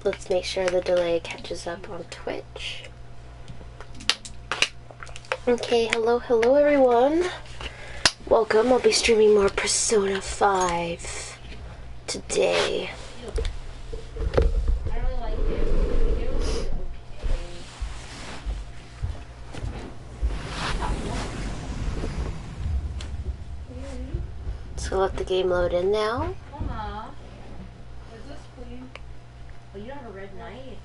Let's make sure the delay catches up on Twitch. Okay, hello everyone. Welcome. I'll be streaming more Persona 5 today. So let the game load in now. Is this clean? Oh, you don't have a red knight?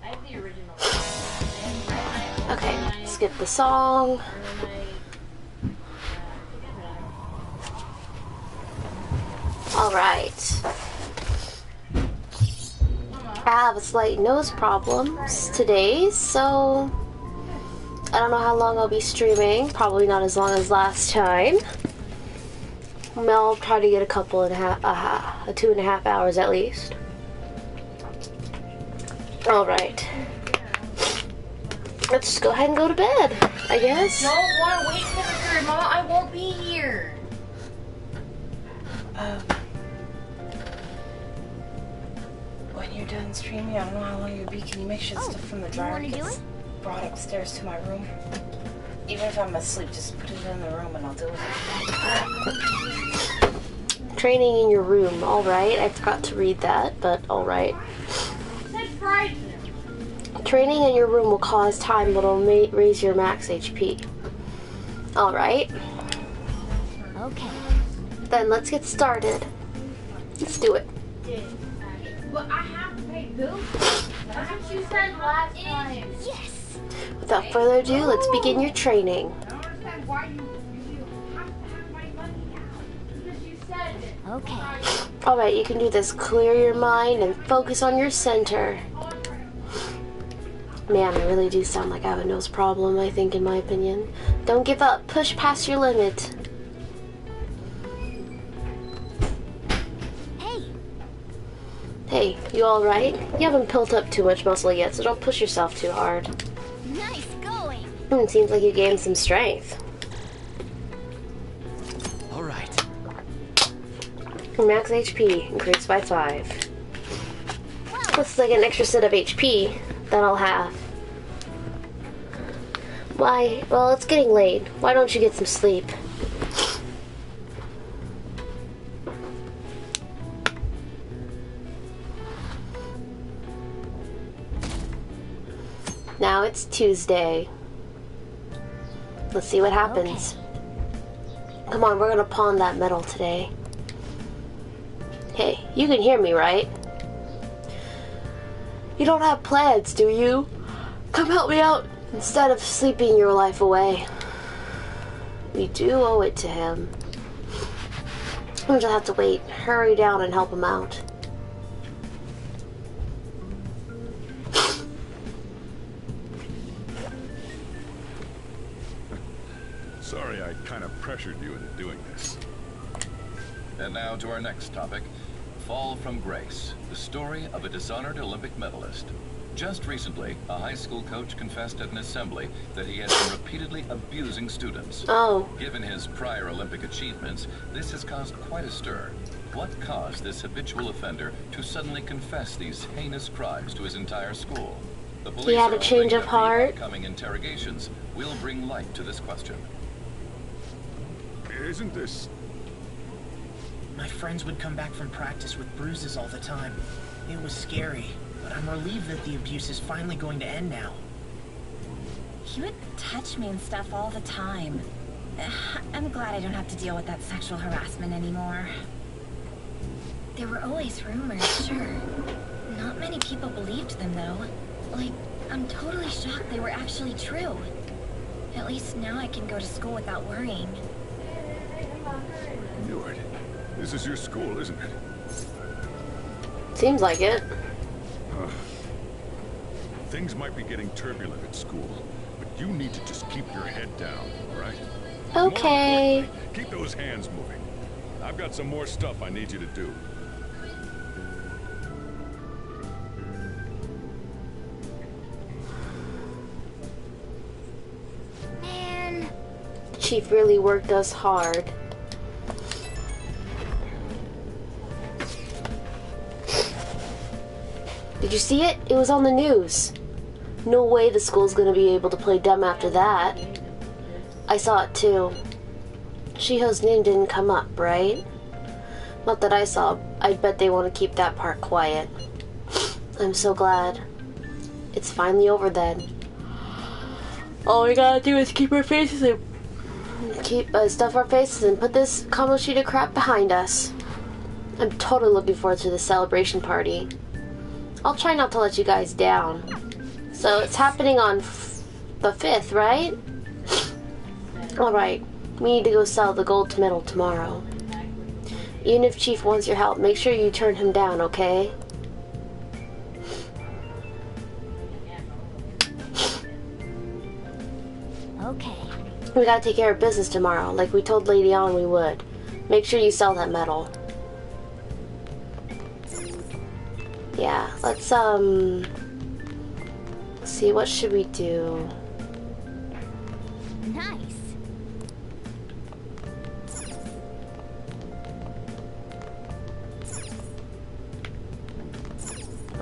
I have the original. Okay, skip the song. Alright. I have a slight nose problems today, so I don't know how long I'll be streaming. Probably not as long as last time. I'll try to get a couple and a half, 2.5 hours at least. Alright. Let's just go ahead and go to bed, I guess. No, want to wait for the third, Mama. I won't be here. When you're done streaming, I don't know how long you'll be. Can you make sure the stuff from the dryer gets brought upstairs to my room? Even if I'm asleep, just put it in the room and I'll deal with it. Training in your room, alright. I forgot to read that, but alright. Training in your room will cause time, but it'll raise your max HP. Alright. Okay. Then let's get started. Let's do it. But I have to pay bills. That's what you said last time. Yes. Without further ado, let's begin your training. I don't understand why you have to have my money now. Because you said it. Okay. Alright, you can do this. Clear your mind and focus on your center. Man, I really do sound like I have a nose problem, I think, in my opinion. Don't give up. Push past your limit. Hey, you alright? You haven't built up too much muscle yet, so don't push yourself too hard. Nice going. It seems like you gained some strength. Alright. Your max HP increased by 5. Looks like an extra set of HP that I'll have. Why? Well, it's getting late. Why don't you get some sleep? Now it's Tuesday. Let's see what happens. Okay. Come on, we're gonna pawn that medal today. Hey, you can hear me, right? You don't have plans, do you? Come help me out instead of sleeping your life away. We do owe it to him. We'll just have to wait. Hurry down and help him out. Sorry, I kind of pressured you into doing this. And now to our next topic, Fall from Grace, the story of a dishonored Olympic medalist. Just recently, a high school coach confessed at an assembly that he had been repeatedly abusing students. Oh. Given his prior Olympic achievements, this has caused quite a stir. What caused this habitual offender to suddenly confess these heinous crimes to his entire school? The police He had a are change of hoping that heart. the upcoming interrogations will bring light to this question. Isn't this... My friends would come back from practice with bruises all the time. It was scary, but I'm relieved that the abuse is finally going to end now. He would touch me and stuff all the time. I'm glad I don't have to deal with that sexual harassment anymore. There were always rumors, sure. Not many people believed them, though. Like, I'm totally shocked they were actually true. At least now I can go to school without worrying. Newark, this is your school, isn't it? Seems like it. Things might be getting turbulent at school, but you need to just keep your head down, all right? Okay. More importantly, keep those hands moving. I've got some more stuff I need you to do. Man. Chief really worked us hard. Did you see it? It was on the news. No way the school's gonna be able to play dumb after that. I saw it too. Shiho's name didn't come up, right? Not that I saw. I bet they want to keep that part quiet. I'm so glad. It's finally over then. All we gotta do is keep our faces and stuff our faces and put this Kamoshida crap behind us. I'm totally looking forward to the celebration party. I'll try not to let you guys down. So it's happening on the 5th, right? Alright, we need to go sell the gold medal tomorrow. Even if Chief wants your help, make sure you turn him down, okay? Okay. We gotta take care of business tomorrow, like we told Lady On we would. Make sure you sell that medal. Yeah, let's see, what should we do? Nice.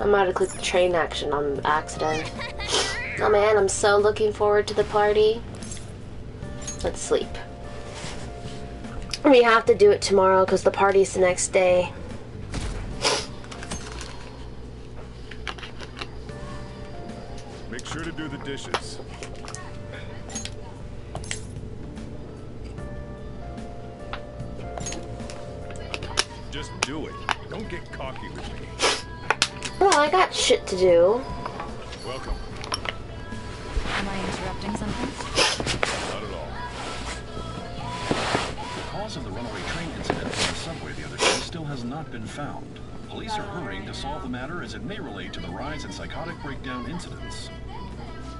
I might have clicked train action on accident. Oh man, I'm so looking forward to the party. Let's sleep. We have to do it tomorrow because the party's the next day. Make sure to do the dishes. Just do it. Don't get cocky with me. Well, I got shit to do. Welcome. Am I interrupting something? Not at all. The cause of the runaway train incident on the subway the other day still has not been found. Police are hurrying to solve the matter as it may relate to the rise in psychotic breakdown incidents.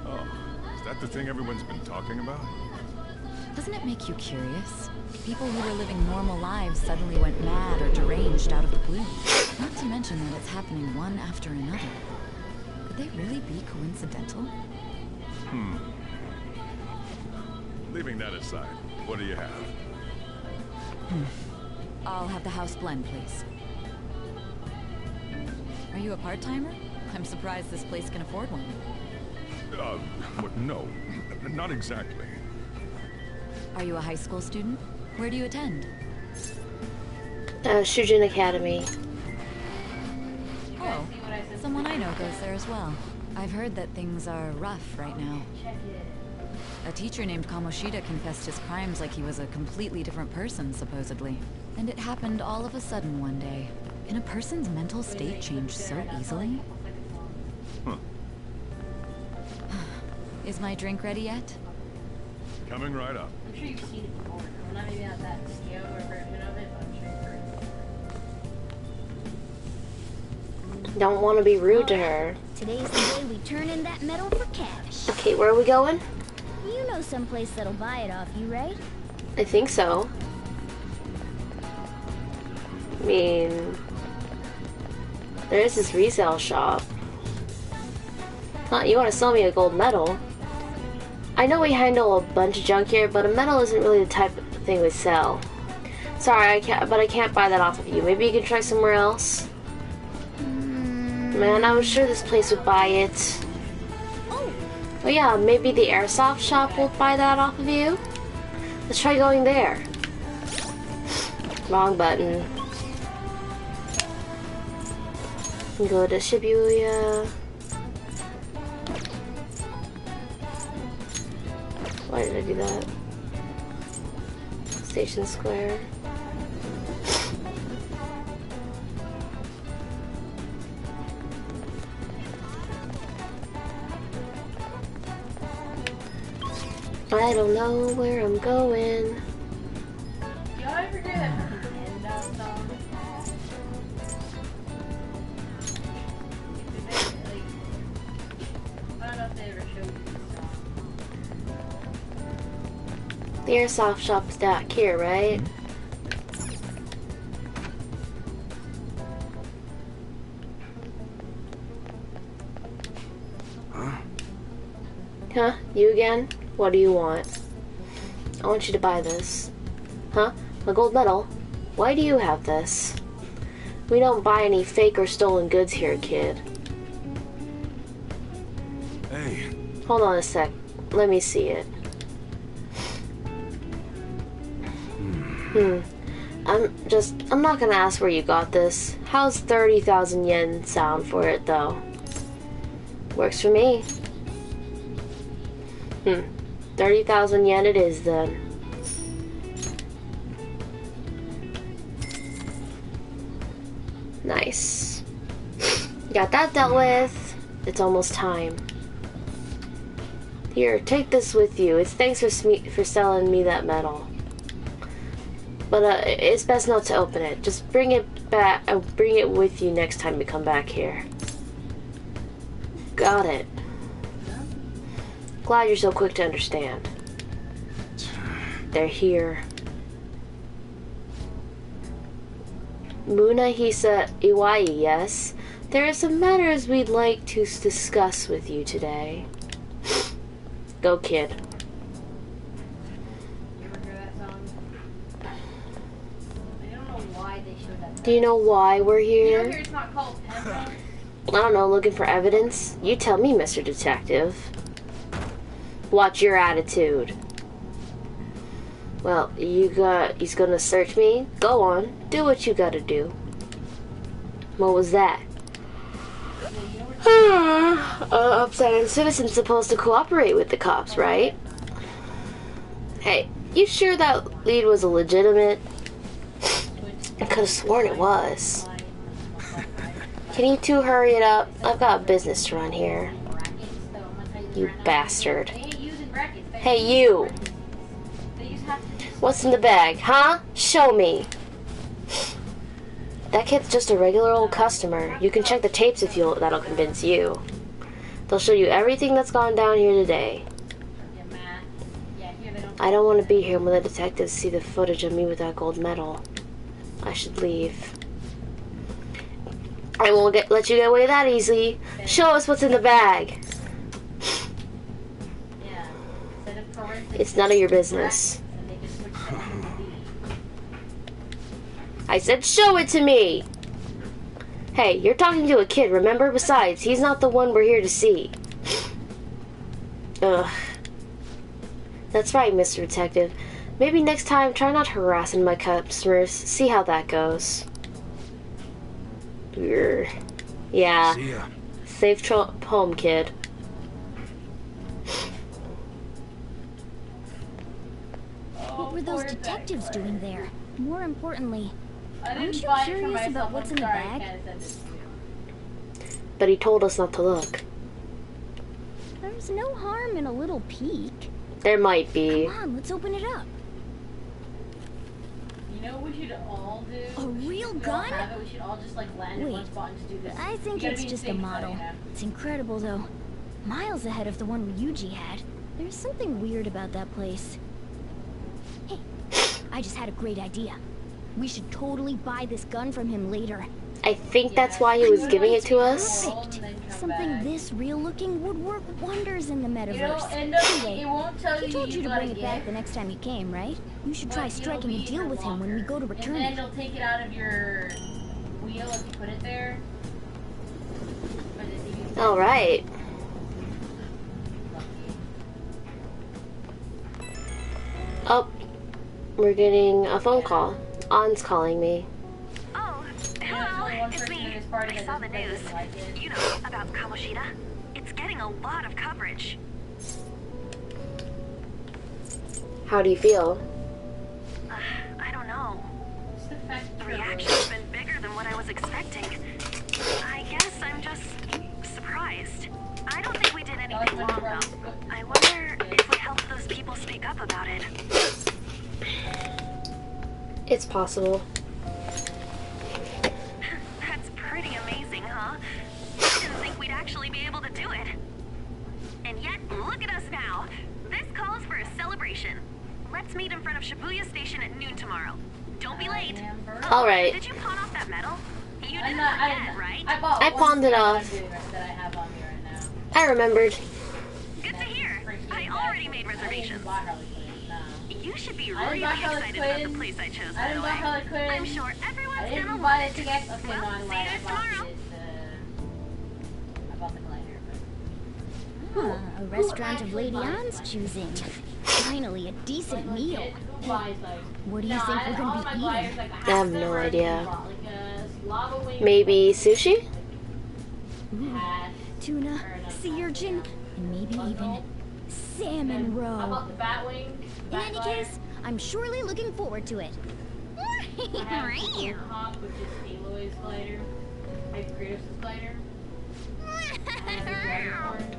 Oh, is that the thing everyone's been talking about? Doesn't it make you curious? People who were living normal lives suddenly went mad or deranged out of the blue. Not to mention that it's happening one after another. Could they really be coincidental? Leaving that aside, what do you have? I'll have the house blend, please. Are you a part-timer? I'm surprised this place can afford one. No, not exactly. Are you a high school student? Where do you attend? Shujin Academy. Oh, someone I know goes there as well. I've heard that things are rough right now. A teacher named Kamoshida confessed his crimes like he was a completely different person, supposedly. And it happened all of a sudden one day. Can a person's mental state change so easily? Huh. Is my drink ready yet? Coming right up. I'm sure you've seen it before. Well, not maybe not that scale or version of it, but I'm sure you've heard. Don't want to be rude to her. Today's the day we turn in that medal for cash. Okay, where are we going? You know someplace that'll buy it off you, right? I think so. I mean, there's this resale shop. Huh, you want to sell me a gold medal? I know we handle a bunch of junk here, but a medal isn't really the type of thing we sell. Sorry, I can't buy that off of you. Maybe you can try somewhere else? Man, I was sure this place would buy it. Oh yeah, maybe the airsoft shop will buy that off of you? Let's try going there. Wrong button. Go to Shibuya. Why did I do that? Station Square. I don't know where I'm going. Y'all ever hear that Nintendo song? I don't know if they ever showed you this song. The airsoft shop is back here, right? Huh? You again? What do you want? I want you to buy this. Huh? A gold medal? Why do you have this? We don't buy any fake or stolen goods here, kid. Hey. Hold on a sec. Let me see it. I'm not gonna ask where you got this. How's 30,000 yen sound for it, though? Works for me. 30,000 yen it is, then. Nice. Got that dealt with. It's almost time. Here, take this with you. It's thanks for selling me that medal. But it's best not to open it. Just bring it back. Bring it with you next time you come back here. Got it. Glad you're so quick to understand. They're here. Munahisa Iwai, yes. There are some matters we'd like to discuss with you today. Go, kid. Do you know why we're here? It's not called I don't know, looking for evidence? You tell me, Mr. Detective. Watch your attitude. Well, he's gonna search me? Go on, do what you gotta do. What was that? Upstanding citizen's supposed to cooperate with the cops, right? Hey, you sure that lead was a legitimate? I could have sworn it was. Can you two hurry it up? I've got business to run here. You bastard. Hey, you! What's in the bag, huh? Show me. That kid's just a regular old customer. You can check the tapes if that'll convince you. They'll show you everything that's gone down here today. I don't want to be here when the detectives see the footage of me with that gold medal. I should leave. I won't let you get away that easily. Show us what's in the bag. It's none of your business. I said show it to me! Hey, you're talking to a kid, remember? Besides, he's not the one we're here to see. Ugh. That's right, Mr. Detective. Maybe next time, try not harassing my customers. See how that goes. Yeah. See ya. Safe trip home, kid. What were those detectives doing there? More importantly, aren't you curious about what's in the bag? But he told us not to look. There's no harm in a little peek. There might be. Come on, let's open it up. You know what we should all do? A real We all gun? have it. We should all just like land in one spot and just do this. I think You gotta it's be in just a sync, model. though, you know? It's incredible, though. Miles ahead of the one Ryuji had. There's something weird about that place. Hey, I just had a great idea. We should totally buy this gun from him later. I think that's why he was giving it to us. Perfect. Something this real-looking would work wonders in the metaverse. You know, and no, Anyway, it won't tell he you told you to got bring a it back gift, the next time you came, right? You should try but striking a it'll be deal with him when we go to return and then it. it'll take it out of your wheel if you put it there. Alright. Oh, we're getting a phone call. An's calling me. Oh, hello, it's me. I saw the news. You know, about Kamoshida. It's getting a lot of coverage. How do you feel? I don't know. The reaction's been bigger than what I was expecting. I guess I'm just surprised. I don't think we did anything wrong, though. I wonder if we helped those people speak up about it. It's possible. That's pretty amazing, huh? I didn't think we'd actually be able to do it. And yet, look at us now. This calls for a celebration. Let's meet in front of Shibuya Station at noon tomorrow. Don't be late. Alright. Did you pawn off that medal? You I'm didn't not, forget, right? I pawned it off. That I have on me right now. I remembered. Good to hear. I already made reservations. You should be I really didn't buy Harley excited about the Quinn. place I chose, I by didn't the buy way. Harley Quinn. I'm sure I everyone's didn't gonna buy love the it. tickets. Okay, Well, no, I'm see lying. you I tomorrow. bought the glider. restaurant of Lady Anne's choosing. Finally, a decent meal. What do you think we're gonna be eating? I have no idea. Maybe sushi? Ooh, tuna, sea urchin, and maybe even salmon roe. In any case, I'm surely looking forward to it.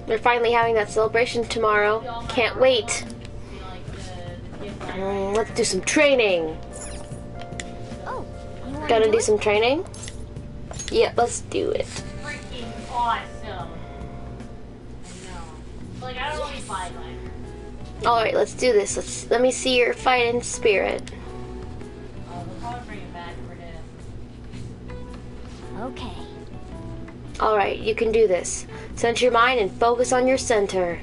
They're finally having that celebration tomorrow. Can't wait. Let's do some training. Oh, you wanna Gotta do it? some training? Yeah, let's do it. Freaking awesome. I know. Like, I don't want to fight like. Alright, let's do this. Let me see your fighting spirit. We'll probably bring it back for this. Okay. Alright, you can do this. Center your mind and focus on your center.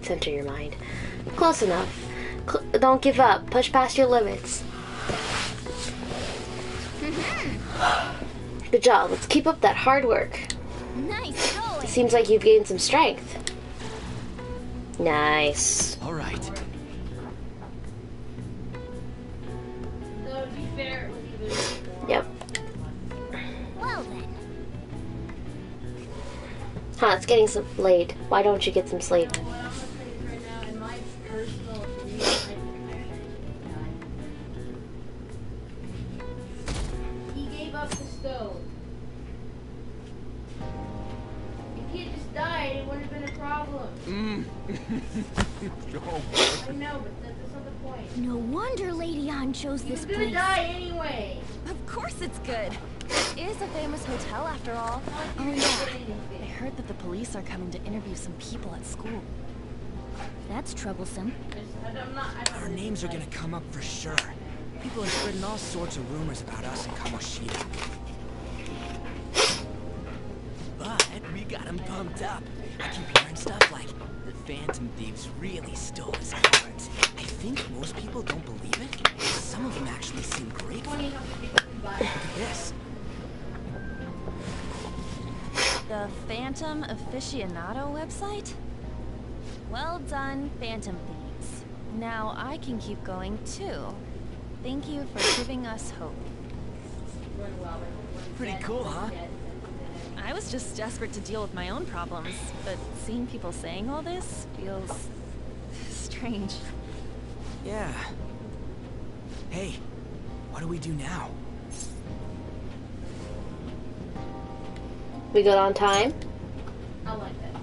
Center your mind. Close enough. Don't give up. Push past your limits. Good job. Let's keep up that hard work. Nice It going. seems like you've gained some strength. Nice. All right. So, to be fair, it was either Yep. Well then. Huh, it's getting some late. Why don't you get some sleep? what I'm gonna say is right now, in my personal opinion, I think he gave up the stove. If he had just died, it wouldn't have been a problem. I know, but that's not the point. No wonder Lady Anne chose He was this gonna place. die anyway. Of course it's good. It is a famous hotel after all. Oh yeah, I heard that the police are coming to interview some people at school. that's troublesome. Our names are gonna come up for sure. People are spreading all sorts of rumors about us in Kamoshida. But we got them pumped up. I keep hearing stuff like the Phantom Thieves really stole his cards. I think most people don't believe it. Some of them actually seem grateful. Look at this. The Phantom Aficionado website? Well done, Phantom Thieves. Now I can keep going too. Thank you for giving us hope. Pretty cool, huh? I was just desperate to deal with my own problems, but seeing people saying all this feels strange. Yeah. Hey, what do we do now? We good on time? I like that.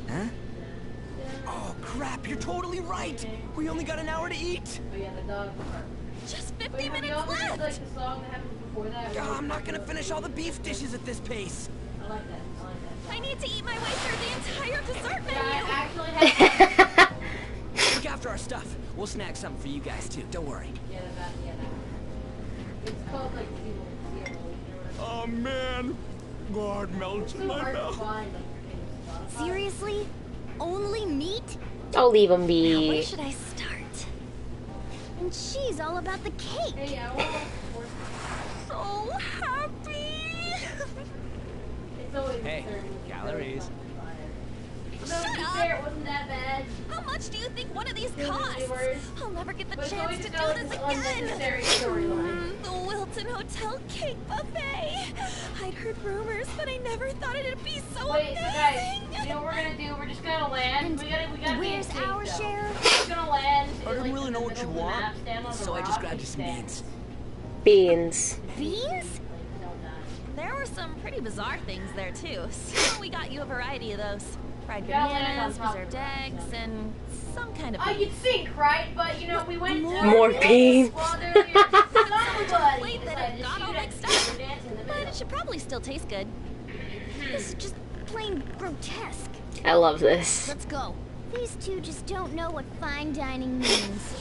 Huh? Oh crap, you're totally right! We only got an hour to eat! Oh yeah, the dog part. Just 50 Wait, have minutes you also heard, left! like the song that happened before that? Oh, I'm not gonna finish all the beef dishes at this pace! I like that. I like that. I need to eat my way through the entire dessert Yeah, I menu! actually had Look after our stuff. We'll snag something for you guys too, don't worry. yeah, that. It's called like zero or whatever. Oh man, God melts in It's so my hard to mouth. find like your Seriously? Only meat? I'll leave them Where be. should I start? And she's all about the cake. Hey, I want So happy! It's always Hey, calories. No, to be fair, it wasn't that bad. How much do you think one of these It was costs? worse. I'll never get the But it's chance always to do felt this like again! unnecessary storyline. The Wilton Hotel Cake Buffet! I'd heard rumors, but I never thought it'd be so Wait, so guys, amazing! you know what we're gonna do? We're just gonna land. And we gotta be where's in sync, our though. share? We're just gonna land. I didn't like, really in know the what you middle of the want, map, stand on so the I just rock, grabbed and you some stand. beans. Beans. Beans? There were some pretty bizarre things there too, so we got you a variety of those. Fried Gotta land on bananas, top of preserved it. eggs, and some kind of I beef. could think, right? But you know, we went to More beans. Well, somebody Plate that decided it to got all shoot mixed us. up. We're dancing in the But middle. it should probably still taste good. This is just plain grotesque. I love this. Let's go. These two just don't know what fine dining means.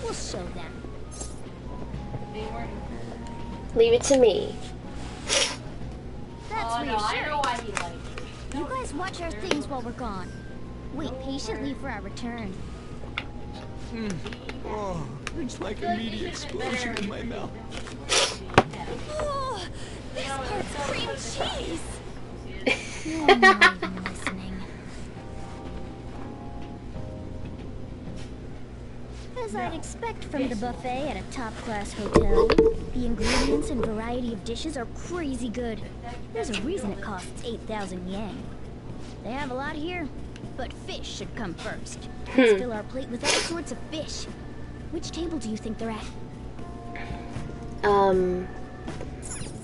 We'll show them. They weren't. Leave it to me. That's Oh no, I know reassuring. why he liked it. You guys watch our things while we're gone. Wait patiently for our return. Oh, it's like a meaty explosion in my mouth. Oh, this part's cream cheese! You're not even listening. As I'd expect from the buffet at a top-class hotel, the ingredients and variety of dishes are crazy good. There's a reason it costs 8,000 yen. They have a lot here, but fish should come first. Let's fill our plate with all sorts of fish. Which table do you think they're at?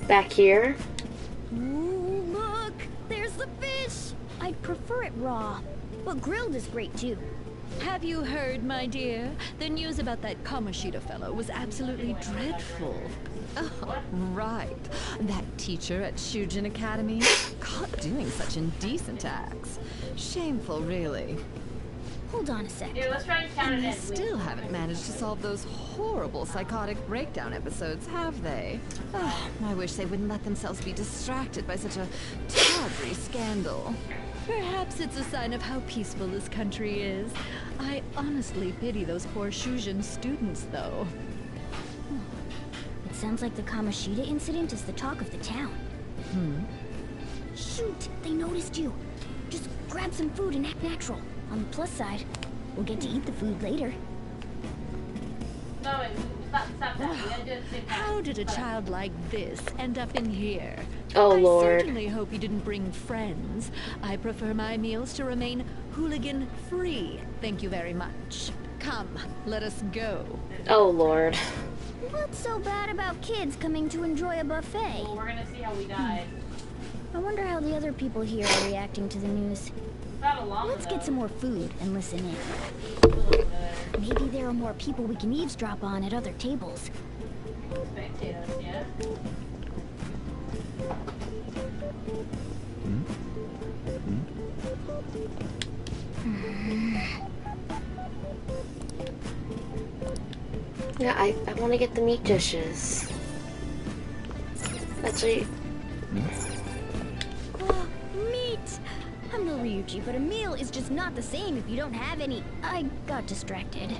Back here. Ooh, look! There's the fish! I'd prefer it raw, but grilled is great too. Have you heard, my dear? The news about that Kamoshida fellow was absolutely dreadful. Oh, right. That teacher at Shujin Academy, caught doing such indecent acts. Shameful, really. Hold on a sec. Here, let's try and count And it they in. still haven't managed to solve those horrible psychotic breakdown episodes, have they? Oh, I wish they wouldn't let themselves be distracted by such a tawdry scandal. Perhaps it's a sign of how peaceful this country is. I honestly pity those poor Shujin students, though. It sounds like the Kamoshida incident is the talk of the town. Shoot, they noticed you. Just grab some food and act natural. On the plus side, we'll get to eat the food later. No, wait, stop that. We gotta do it at the same time. How did a child like this end up in here? Oh, I Lord. certainly hope you didn't bring friends. I prefer my meals to remain hooligan-free. Thank you very much. Come, let us go. Oh, Lord. What's so bad about kids coming to enjoy a buffet? Well, we're gonna see how we died. I wonder how the other people here are reacting to the news. Not a long Let's get some more food and listen in. there. Maybe there are more people we can eavesdrop on at other tables. Spectators, yeah? Yeah, I want to get the meat dishes. Actually, Oh, meat! I'm no Ryuji, but a meal is just not the same if you don't have any. I got distracted.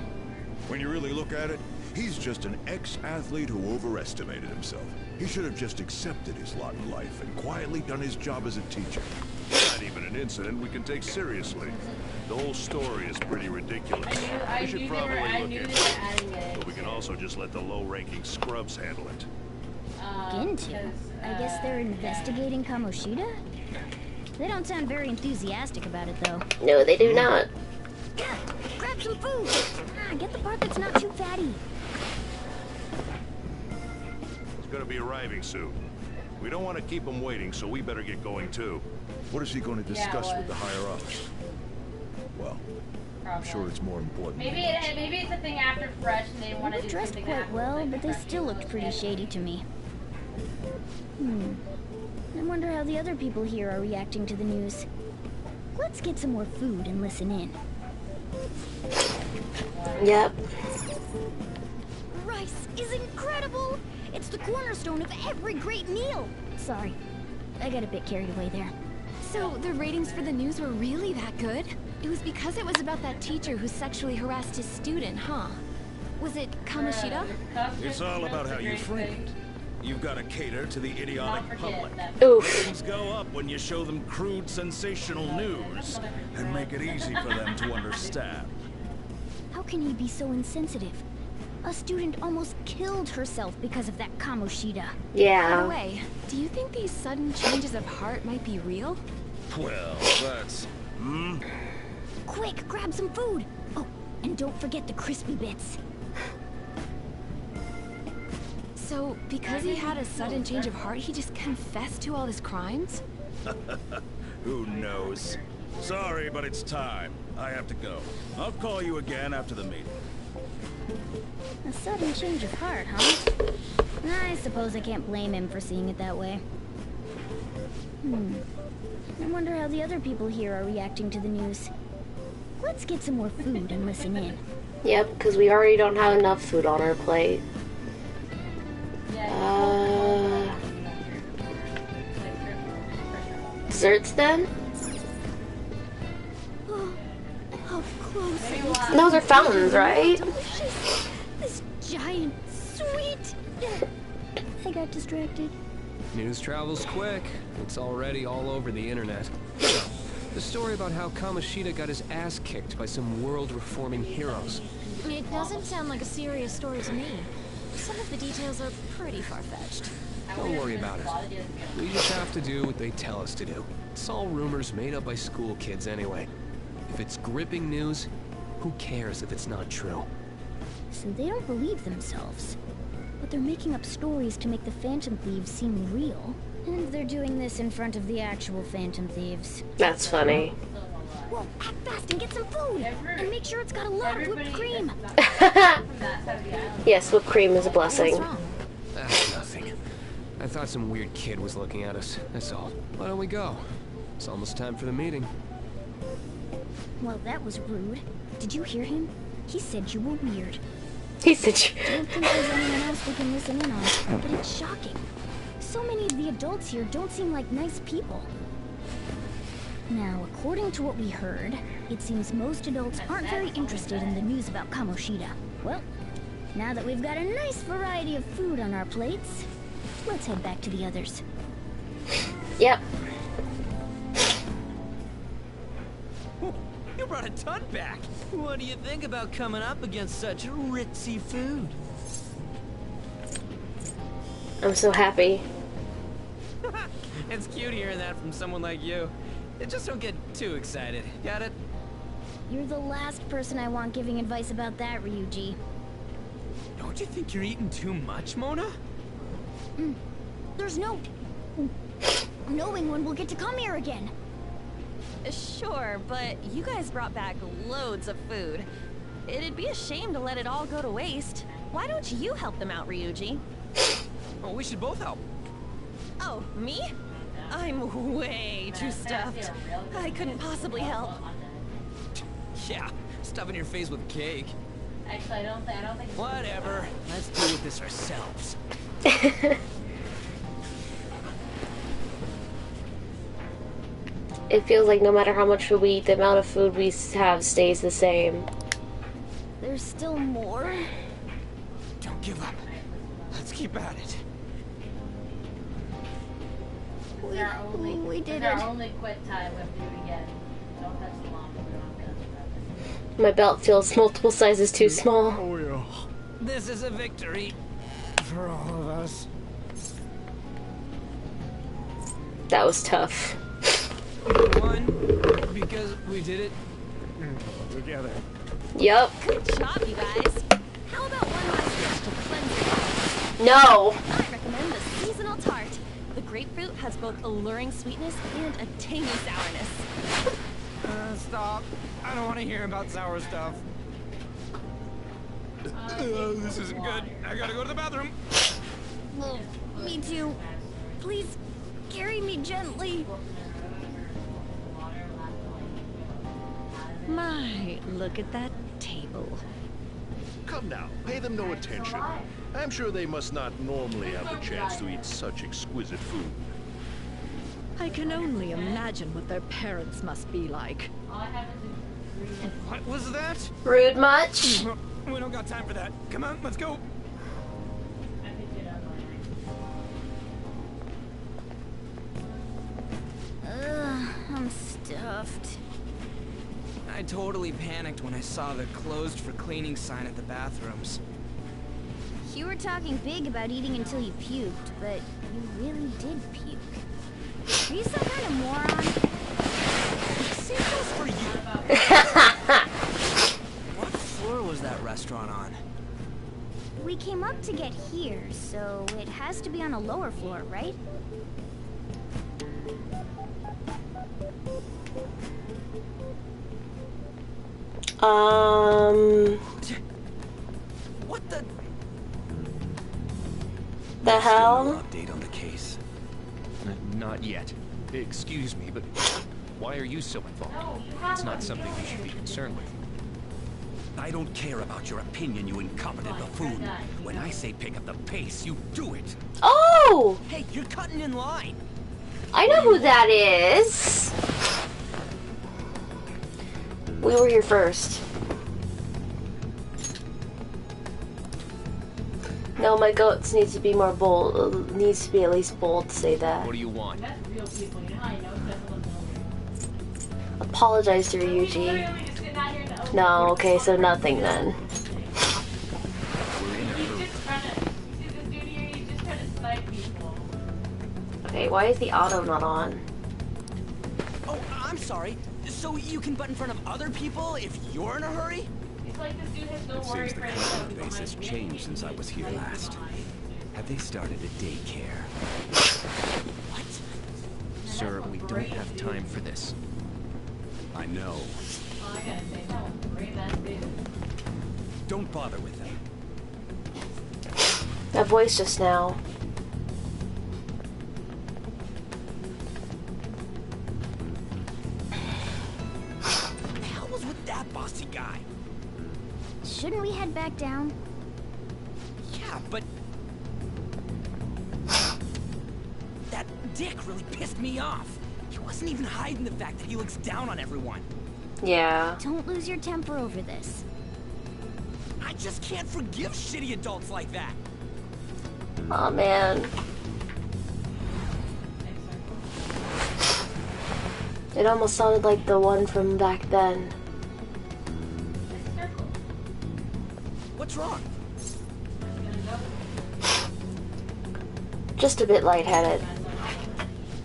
When you really look at it, he's just an ex-athlete who overestimated himself. He should have just accepted his lot in life and quietly done his job as a teacher. Not even an incident we can take seriously. The whole story is pretty ridiculous. I We should knew probably I look knew into they were it. adding it. But we can also just let the low-ranking scrubs handle it. Into? I guess they're investigating Kamoshida? They don't sound very enthusiastic about it, though. no, they do not. Yeah, grab some food! Get the part that's not too fatty. He's gonna be arriving soon. We don't want to keep him waiting, so we better get going too. What is he going to discuss with the higher-ups? Well, I'm sure it's more important. Maybe it's a thing after Fresh and they want to They do dressed something quite after well, like but they Fresh still looked Fresh pretty Day. shady to me. I wonder how the other people here are reacting to the news. Let's get some more food and listen in. Yep. Rice is incredible! It's the cornerstone of every great meal! Sorry, I got a bit carried away there. So, the ratings for the news were really that good? It was because it was about that teacher who sexually harassed his student, huh? Was it Kamoshida? It's all about how you frame it. You've got to cater to the idiotic public. Oof. Things go up when you show them crude, sensational news and make it easy for them to understand. How can he be so insensitive? A student almost killed herself because of that Kamoshida. By Yeah. the way, do you think these sudden changes of heart might be real? Well, that's... Quick, grab some food! Oh, and don't forget the crispy bits. So, because he had a sudden change of heart, he just confessed to all his crimes? Who knows? Sorry, but it's time. I have to go. I'll call you again after the meeting. A sudden change of heart, huh? I suppose I can't blame him for seeing it that way. I wonder how the other people here are reacting to the news. Let's get some more food and listen in. Yep, because we already don't have enough food on our plate. Desserts then? Oh, how close it looks. Those are fountains, right? Delicious. This giant sweet. I got distracted. News travels quick. It's already all over the internet. So, The story about how Kamoshida got his ass kicked by some world-reforming heroes. It doesn't sound like a serious story to me. Some of the details are pretty far-fetched. Don't worry about it. We just have to do what they tell us to do. It's all rumors made up by school kids anyway. If it's gripping news, who cares if it's not true? So they don't believe themselves. But they're making up stories to make the Phantom Thieves seem real. And they're doing this in front of the actual Phantom Thieves. That's funny. Whoa, act fast and get some food! And make sure it's got a lot of whipped cream! Yes, whipped cream is a blessing. That's nothing. I thought some weird kid was looking at us, that's all. Why don't we go? It's almost time for the meeting. Well, that was rude. Did you hear him? He said you were weird. He said I don't think there's anyone else we can listen in on, but it's shocking. So many of the adults here don't seem like nice people. Now, according to what we heard, it seems most adults aren't very interested in the news about Kamoshida. Well, now that we've got a nice variety of food on our plates, let's head back to the others. Yep. You brought a ton back. What do you think about coming up against such ritzy food? I'm so happy. It's cute hearing that from someone like you. Just don't get too excited. Got it? You're the last person I want giving advice about that, Ryuji. Don't you think you're eating too much, Mona? There's no knowing when we'll get to come here again. Sure, but you guys brought back loads of food. It'd be a shame to let it all go to waste. Why don't you help them out, Ryuji? Oh, we should both help. Oh, me? I'm way too stuffed. I couldn't possibly help. Yeah, stuffing your face with cake. Actually, I don't think. Whatever. Let's deal with this ourselves. It feels like no matter how much food we eat, the amount of food we have stays the same. There's still more? Don't give up. Let's keep at it. We did it. Our only quit time. We have to do it again. Don't touch the llama. We don't have to touch it. My belt feels multiple sizes too small. Oh yeah. This is a victory for all of us. That was tough. We won because we did it together. Yup. Good job, you guys. How about one last dish to cleanse your palate? No. I recommend the seasonal tart. The grapefruit has both alluring sweetness and a tangy sourness. Stop. I don't want to hear about sour stuff. This isn't good. I gotta go to the bathroom. Oh, me too. Please carry me gently. My, look at that table. Come now, pay them no attention. I'm sure they must not normally have the chance to eat such exquisite food. I can only imagine what their parents must be like. What was that? Rude much? We don't got time for that. Come on, let's go. I'm stuffed. I totally panicked when I saw the closed for cleaning sign at the bathrooms. You were talking big about eating until you puked, but you really did puke. Are you some kind of moron? Same goes for you. What floor was that restaurant on? We came up to get here, so it has to be on a lower floor, right? What the? The hell? No update on the case. Not yet. Excuse me, but why are you so involved? It's not something you should be concerned with. I don't care about your opinion, you incompetent buffoon. When I say pick up the pace, you do it. Oh! Hey, you're cutting in line. I know who that is. We were here first. No, my goats needs to be more bold. Needs to be at least bold to say that. What do you want? apologize to Ryuji. No, okay, so nothing then. Okay, why is the auto not on? Oh, I'm sorry. So you can butt in front of other people if you're in a hurry? It's like this dude has no It worry seems the for content base has changed since I was here last. Have they started a daycare? What? Sir, we don't have time for this. I know. Oh, I gotta say, that was great, that dude. Don't bother with them. That voice just now. What the hell was with that bossy guy? Shouldn't we head back down? Yeah, but... that dick really pissed me off. He wasn't even hiding the fact that he looks down on everyone. Yeah. Don't lose your temper over this. I just can't forgive shitty adults like that. Oh man. It almost sounded like the one from back then. What's wrong? Just a bit lightheaded.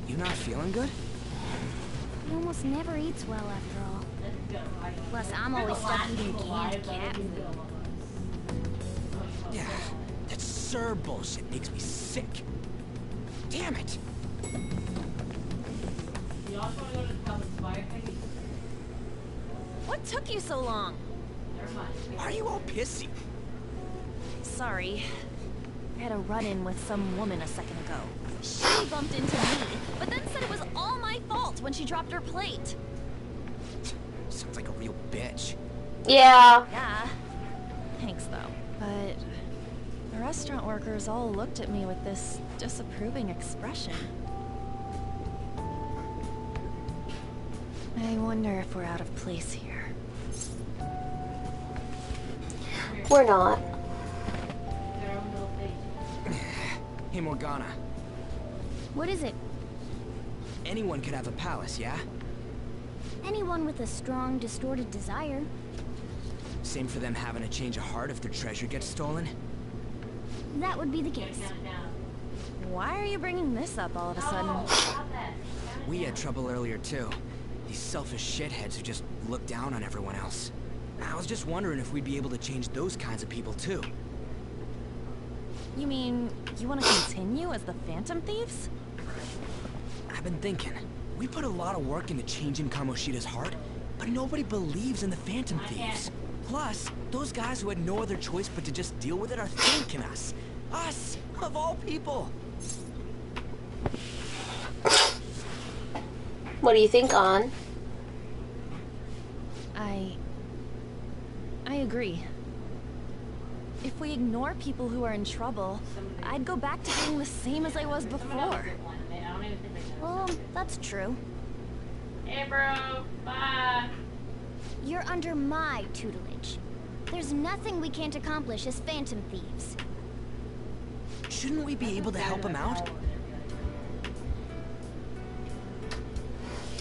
You not feeling good? He almost never eats well after all. Plus, I'm always stuck eating canned cat food. Yeah, that Sir bullshit makes me sick. Damn it! What took you so long? Why are you all pissy? Sorry. I had a run-in with some woman a second ago. She bumped into me, but then said it was all my fault when she dropped her plate. Sounds like a real bitch. Yeah. Yeah. Thanks, though. But the restaurant workers all looked at me with this disapproving expression. I wonder if we're out of place here. We're not. Hey, Morgana. What is it? Anyone could have a palace, yeah? Anyone with a strong, distorted desire. Same for them having a change of heart if their treasure gets stolen? That would be the case. Why are you bringing this up all of a sudden? We had trouble earlier, too. These selfish shitheads who just look down on everyone else. I was just wondering if we'd be able to change those kinds of people, too. You mean, you want to continue as the Phantom Thieves? I've been thinking. We put a lot of work into changing Kamoshida's heart, but nobody believes in the Phantom Thieves. Plus, those guys who had no other choice but to just deal with it are thanking us. Us, of all people. What do you think, An? I agree. If we ignore people who are in trouble, I'd go back to being the same as I was before. Well, that's true. Hey, bro. Bye. You're under my tutelage. There's nothing we can't accomplish as Phantom Thieves. Shouldn't we be able to help him out?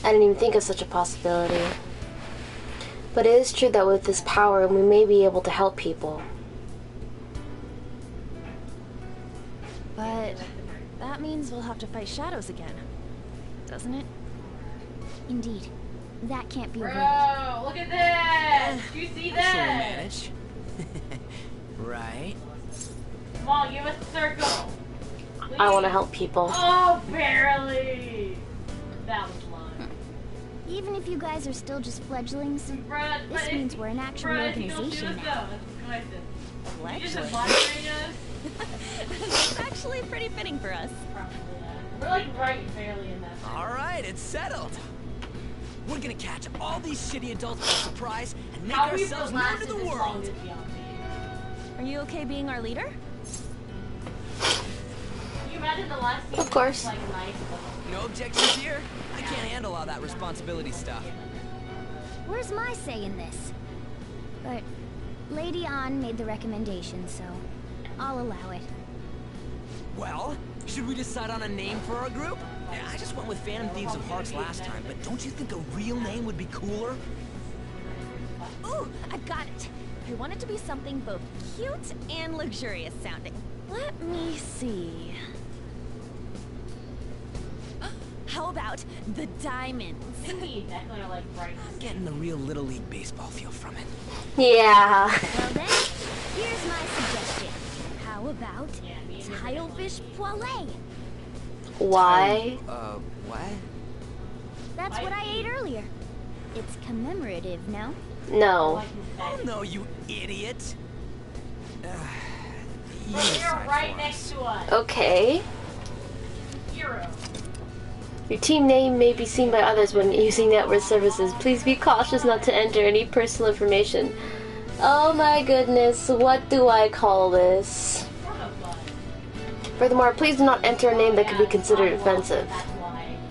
I didn't even think of such a possibility. But it is true that with this power, we may be able to help people. But that means we'll have to fight shadows again, doesn't it? Indeed. That can't be avoided. Bro, look at this! Do you see Sure this? manage. Right? Come on, give us a circle. Please. I want to help people. Oh, barely. That was fun. Even if you guys are still just fledglings, Bruh, this means we're an actual organization now. You just admiring us? It's actually pretty fitting for us. We're like right barely in that. Alright, it's settled. We're gonna catch all these shitty adults by surprise and make How we ourselves known to the world. Are you okay being our leader? Can you imagine the last scene? Of course. Like nice. No objections here. I can't handle all that responsibility stuff. Where's my say in this? But Lady An made the recommendation, so I'll allow it. Well, should we decide on a name for our group? I just went with Phantom Thieves of Hearts last time, but don't you think a real name would be cooler? Ooh, I've got it. I want it to be something both cute and luxurious sounding. Let me see. How about the Diamonds? Definitely like bright. I'm getting the real Little League Baseball feel from it. Yeah. Well then, here's my suggestion. How about Tilefish Poêlée? Why? What? That's what I ate earlier. It's commemorative, no? No. Oh no, you idiot! You're right next to us. Okay. Hero. Your team name may be seen by others when using network services. Please be cautious not to enter any personal information. Oh my goodness, what do I call this? Furthermore, please do not enter a name that could be considered offensive.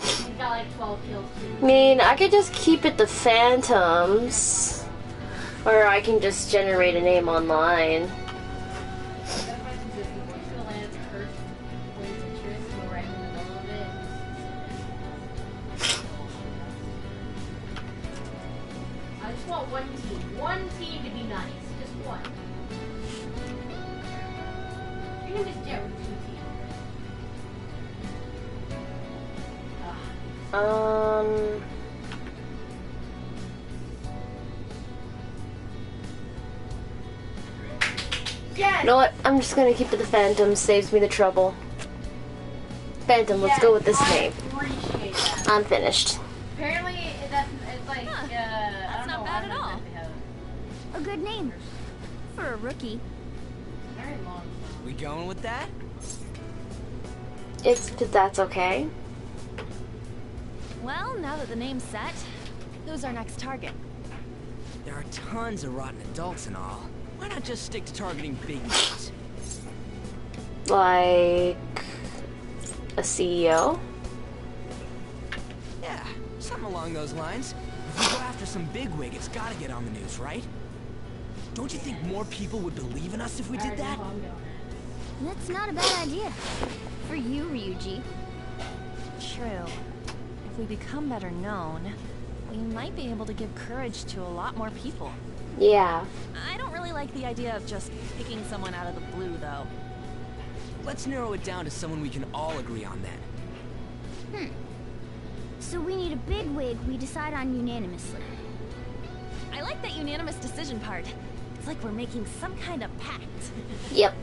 He's got like 12 kills too. I mean, I could just keep it the Phantoms. Or I can just generate a name online. I just want one team. One team to be nice. Just one. You can just get two teams. You know what? I'm just gonna keep it the Phantom. Saves me the trouble. Phantom, let's go with this name. Appreciate that. I'm finished. Apparently, it's like, That's not bad at all. A good name. For a rookie. Very long. We going with that? That's okay. Well, now that the name's set, who's our next target? There are tons of rotten adults and all. Why not just stick to targeting big names? Like a CEO? Yeah, something along those lines. If we go after some bigwig, it's gotta get on the news, right? Don't you think more people would believe in us if we did that? That's not a bad idea. For you, Ryuji. True. If we become better known, we might be able to give courage to a lot more people. Yeah. I don't really like the idea of just picking someone out of the blue, though. Let's narrow it down to someone we can all agree on then. So we need a bigwig we decide on unanimously. I like that unanimous decision part. It's like we're making some kind of pact. Yep.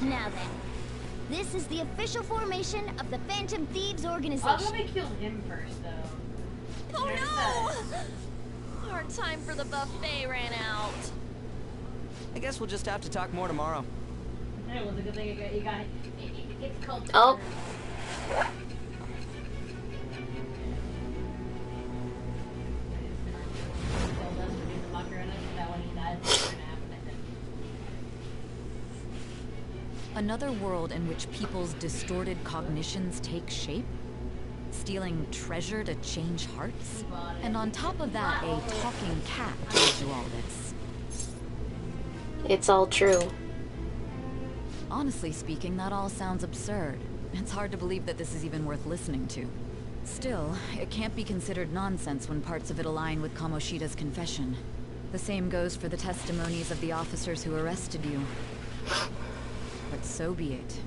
Now then, this is the official formation of the Phantom Thieves I'll organization. probably kill him first, though. Oh no! Our time for the buffet ran out. I guess we'll just have to talk more tomorrow. It was a good thing you got it's called. Oh. Another world in which people's distorted cognitions take shape? Stealing treasure to change hearts? And on top of that, a talking cat told you all this. It's all true. Honestly speaking, that all sounds absurd. It's hard to believe that this is even worth listening to. Still, it can't be considered nonsense when parts of it align with Kamoshida's confession. The same goes for the testimonies of the officers who arrested you. But so be it.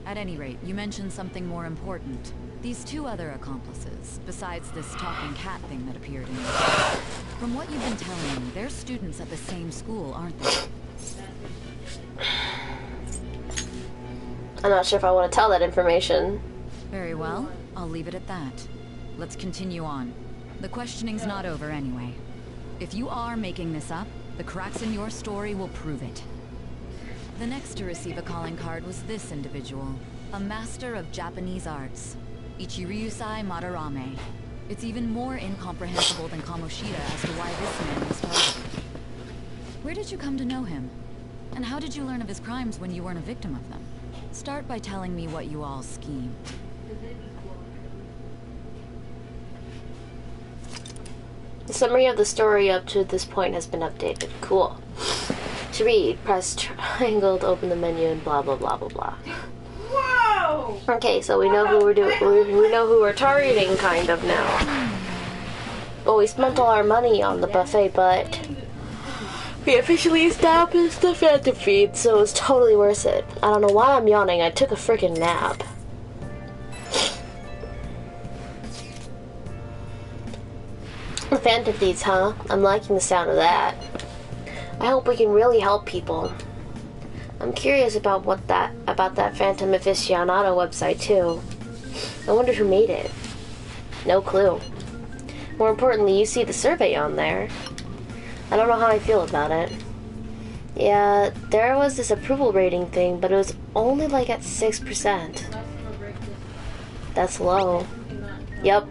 At any rate, you mentioned something more important. These two other accomplices, besides this talking cat thing that appeared in you. From what you've been telling me, they're students at the same school, aren't they? I'm not sure if I want to tell that information. Very well. I'll leave it at that. Let's continue on. The questioning's not over anyway. If you are making this up, the cracks in your story will prove it. The next to receive a calling card was this individual, a master of Japanese arts, Ichiryusai Madarame. It's even more incomprehensible than Kamoshida as to why this man was targeted. Where did you come to know him? And how did you learn of his crimes when you weren't a victim of them? Start by telling me what you all schemed. The summary of the story up to this point has been updated. Cool. To read, press triangle to open the menu and blah blah blah blah blah. Whoa! Okay, so we know who we're doing. We know who we're targeting, kind of now. Well, we spent all our money on the buffet, but we officially established the Phantom feed, so it was totally worth it. I don't know why I'm yawning. I took a freaking nap. Phantom feeds, huh? I'm liking the sound of that. I hope we can really help people. I'm curious about that Phantom Aficionado website too. I wonder who made it. No clue. More importantly, you see the survey on there. I don't know how I feel about it. Yeah, there was this approval rating thing, but it was only like at 6%. That's low. Yep.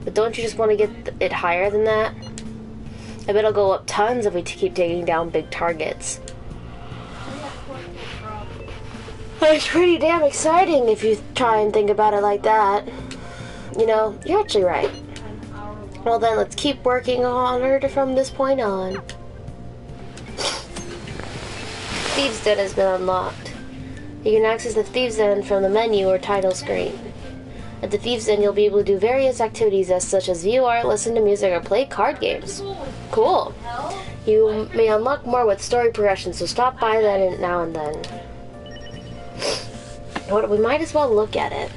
But don't you just want to get it higher than that? I bet it'll go up tons if we keep taking down big targets. It's pretty damn exciting if you try and think about it like that. You know, you're actually right. Well then, let's keep working on her from this point on. Thieves' Den has been unlocked. You can access the Thieves' Den from the menu or title screen. At the Thieves' Den, you'll be able to do various activities such as view art, listen to music, or play card games. Cool. You may unlock more with story progression, so stop by then now and then. We might as well look at it.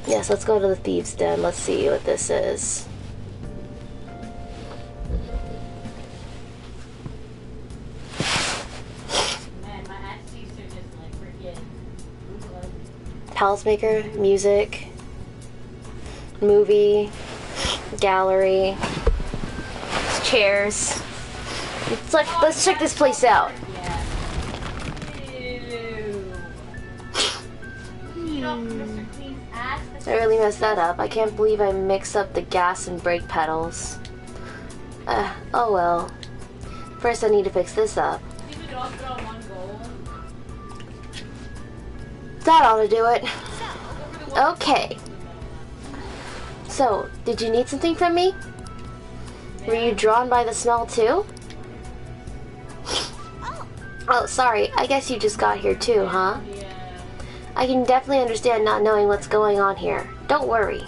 Yes, let's go to the Thieves' Den. Let's see what this is. Palace Maker, music, movie, gallery, chairs. Let's check this place out. I really messed that up. I can't believe I mixed up the gas and brake pedals. Oh well. First I need to fix this up. That ought to do it. Okay. So, did you need something from me? Were you drawn by the smell too? Oh, sorry. I guess you just got here too, huh? I can definitely understand not knowing what's going on here. Don't worry.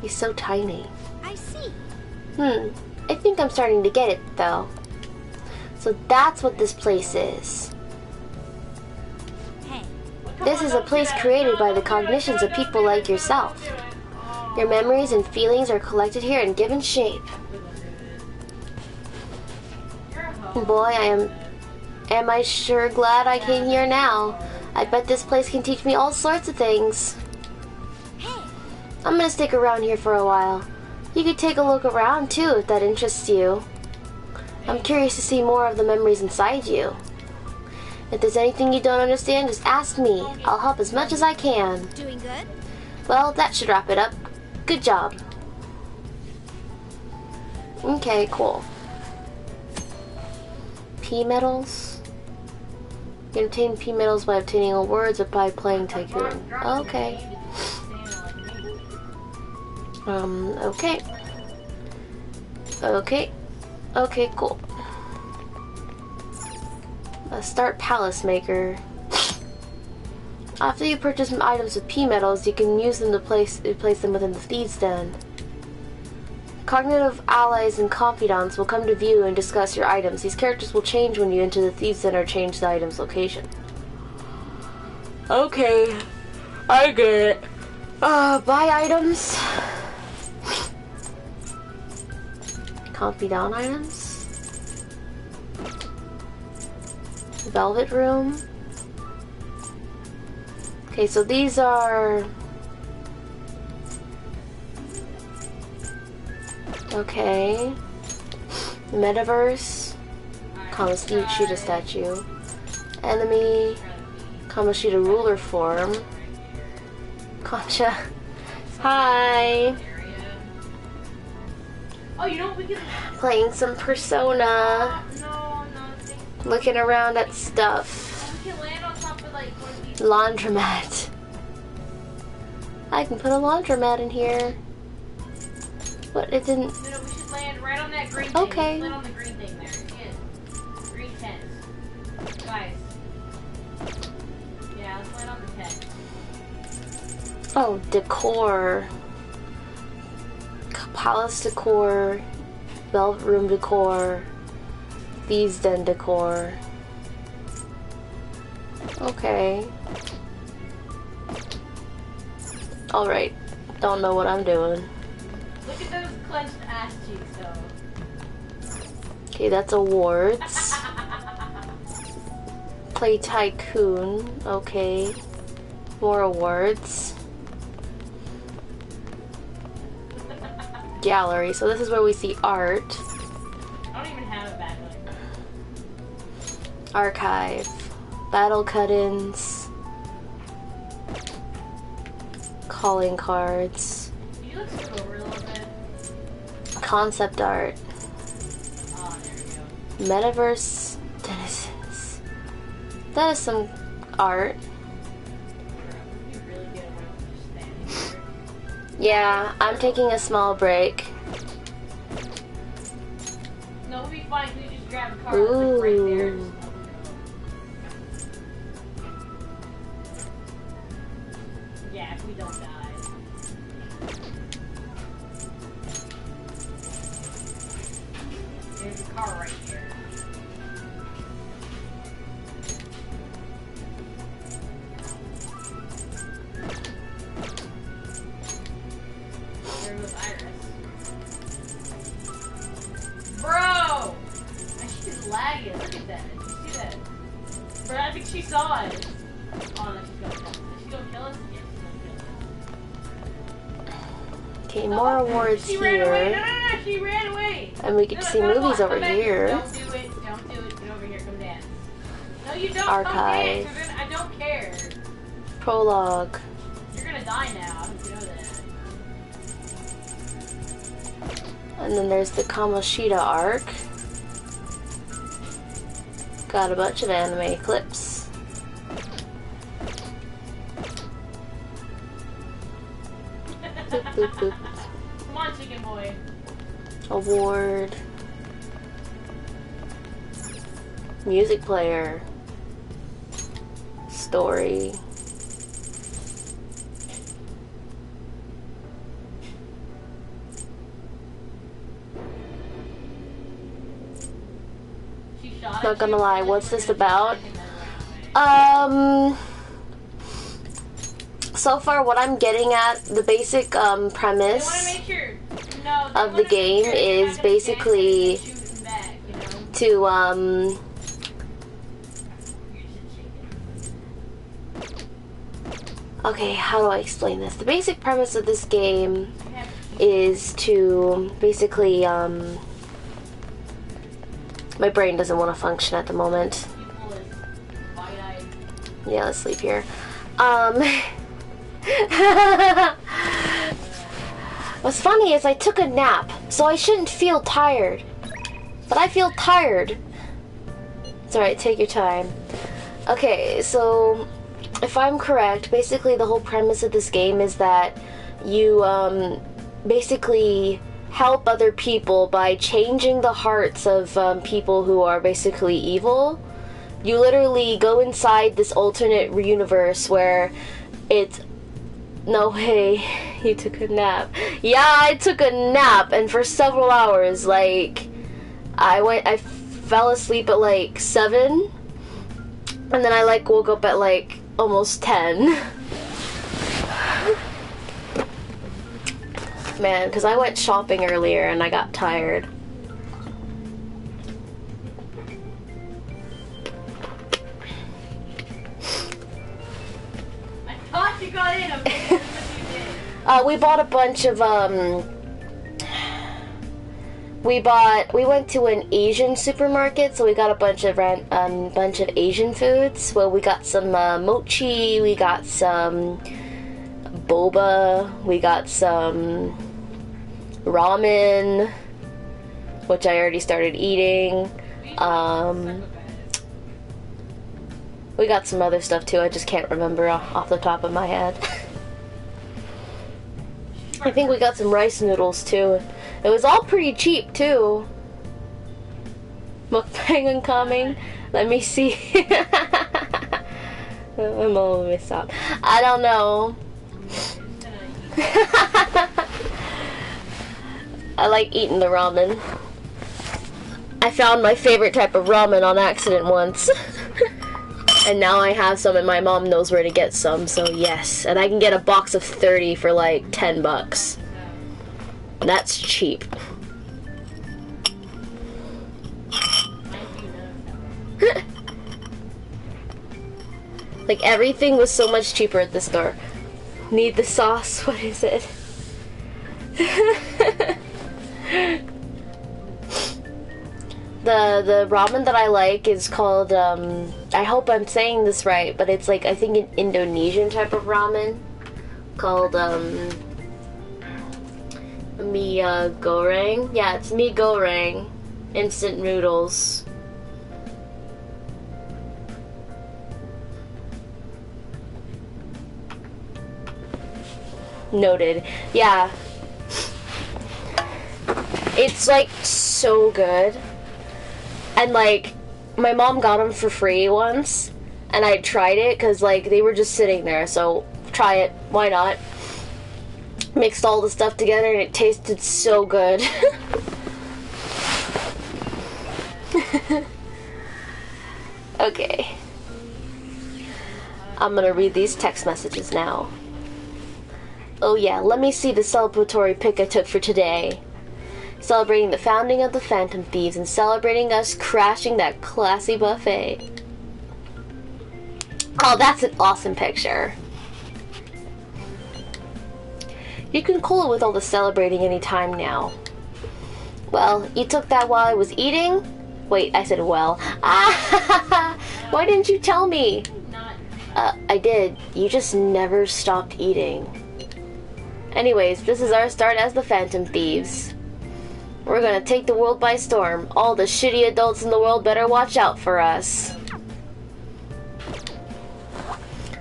He's so tiny. I see. I think I'm starting to get it, though. So that's what this place is. This is a place created by the cognitions of people like yourself. Your memories and feelings are collected here and given shape. Boy, am I sure glad I came here now. I bet this place can teach me all sorts of things. I'm gonna stick around here for a while. You could take a look around too if that interests you. I'm curious to see more of the memories inside you. If there's anything you don't understand, just ask me. I'll help as much as I can. Doing good? Well, that should wrap it up. Good job. Okay, cool. P medals. You can obtain P medals by obtaining awards or by playing Tycoon. Okay. Okay. Okay, cool. Start Palace Maker. After you purchase items with P medals, you can use them to place them within the Thieves' Den. Cognitive allies and confidants will come to view and discuss your items. These characters will change when you enter the Thieves' Den or change the item's location. Okay, I get it. Buy items. Confidant items. Velvet room. Okay, so these are... Okay. Metaverse. Kamoshida statue. Enemy. Kamoshida ruler form. Concha. Hi. Oh, you know we can. Playing some Persona. Looking around at stuff. We can land on top of like one of these. Laundromat. I can put a laundromat in here. But it didn't. No, we should land Land right on that green Okay. thing. Land on the green thing there. See it? Green tent. Guys. Yeah, let's land on the tent. Oh, decor. Palace decor. Velvet room decor. Thieves den decor. Okay. Alright. Don't know what I'm doing. Look at those clenched ass cheeks, though. Okay, that's awards. Play Tycoon. Okay. More awards. Gallery. So this is where we see art. I don't even have a backlight. Archive. Battle cut-ins. Calling cards. Can you look scoot over a little bit? Concept art. Oh, there we go. Metaverse denizens. That is some art. You really get away with just standing here. Yeah, I'm taking a small break. No, we'll be fine. Can you just grab a card that's like right there? Ooh. Yeah, if we don't die. There's a car right here. There goes Iris. Bro! She's lagging. Look at that. Did you see that? Bro, I think she saw it. Oh, no, she's gonna kill us. Is she gonna kill us? Yeah, she's gonna kill us. Okay, more awards She ran away. No, here. no, no, she ran away. And we get to see movies over here. Don't do it. Don't do it. Get over here. Come dance. No, you don't. Archive. Come dance. I don't care. Prologue. You're gonna die now. I don't you know that. And then there's the Kamoshida arc. Got a bunch of anime clips. Boop, boop, boop. Come on, chicken boy. Award. Music player. Story. She shot Not at gonna you. lie, what's this about? So far what I'm getting at, the basic They wanna premise make sure. No, they of the wanna make game sure you're is not gonna basically stand and shooting back, you know? to You're just shaking. okay, how do I explain this? The basic premise of this game is to basically my brain doesn't want to function at the moment. People is wide-eyed. Yeah, let's sleep here. What's funny is I took a nap, so I shouldn't feel tired. But I feel tired. It's alright, take your time. Okay, so if I'm correct, basically the whole premise of this game is that you basically help other people by changing the hearts of people who are basically evil. You literally go inside this alternate universe where it's... No way, you took a nap. Yeah, I took a nap, and for several hours, like, I fell asleep at like 7, and then I like woke up at like almost 10. Man, because I went shopping earlier and I got tired. I thought you got in. I'm what you did. We bought a bunch of we went to an Asian supermarket, so we got a bunch of Asian foods. Well, we got some mochi, we got some boba, we got some ramen, which I already started eating. We got some other stuff too, I just can't remember off the top of my head. I think we got some rice noodles too. It was all pretty cheap too. Mukbang incoming. Let me see. I'm almost stop. I don't know. I like eating the ramen. I found my favorite type of ramen on accident once. And now I have some and my mom knows where to get some, so yes. And I can get a box of 30 for like 10 bucks. That's cheap. Like everything was so much cheaper at the store. Need the sauce? What is it? The ramen that I like is called I hope I'm saying this right, but it's like I think an Indonesian type of ramen called mie goreng. Yeah, it's mie goreng, instant noodles. Noted. Yeah. It's like so good. And like my mom got them for free once and I tried it because like they were just sitting there, so try it, why not? Mixed all the stuff together and it tasted so good. Okay. I'm gonna read these text messages now. Oh yeah, let me see the celebratory pic I took for today. Celebrating the founding of the Phantom Thieves and celebrating us crashing that classy buffet. Oh, that's an awesome picture. You can cool it with all the celebrating anytime now. Well, you took that while I was eating? Wait, I said well. Ah, why didn't you tell me? I did. You just never stopped eating. Anyways, this is our start as the Phantom Thieves. We're gonna take the world by storm. All the shitty adults in the world better watch out for us.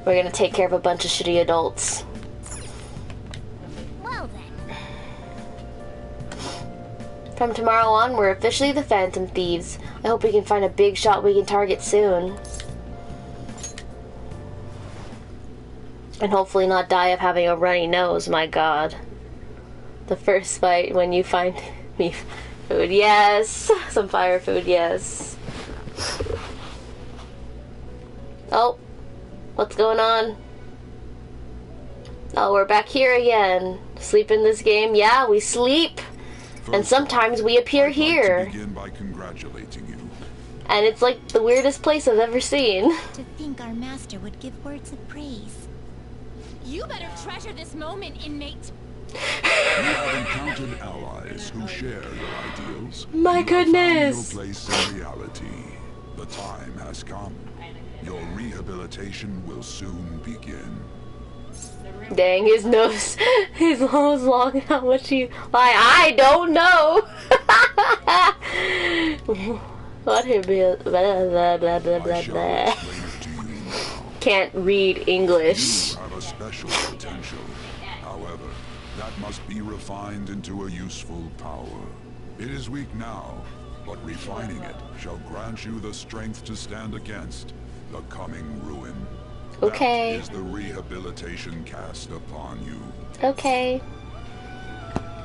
We're gonna take care of a bunch of shitty adults. Well then. From tomorrow on, we're officially the Phantom Thieves. I hope we can find a big shot we can target soon. And hopefully not die of having a runny nose, my god. The first fight when you find me food, yes. Some fire food, yes. Oh, what's going on? Oh, we're back here again. Sleep in this game? Yeah, we sleep. And sometimes we appear here. Begin by congratulating you. And it's like the weirdest place I've ever seen. To think our master would give words of praise. You better treasure this moment, inmate. You have encountered allies who share your ideals. My goodness. You have found your place in reality. The time has come. Your rehabilitation will soon begin. Dang, his nose is long. How much you lie? I don't know. What here be blah blah blah blah blah. Can't read English. You have a special potential. However, that must be refined into a useful power. It is weak now, but refining it shall grant you the strength to stand against the coming ruin. Okay. That is the rehabilitation cast upon you. Okay.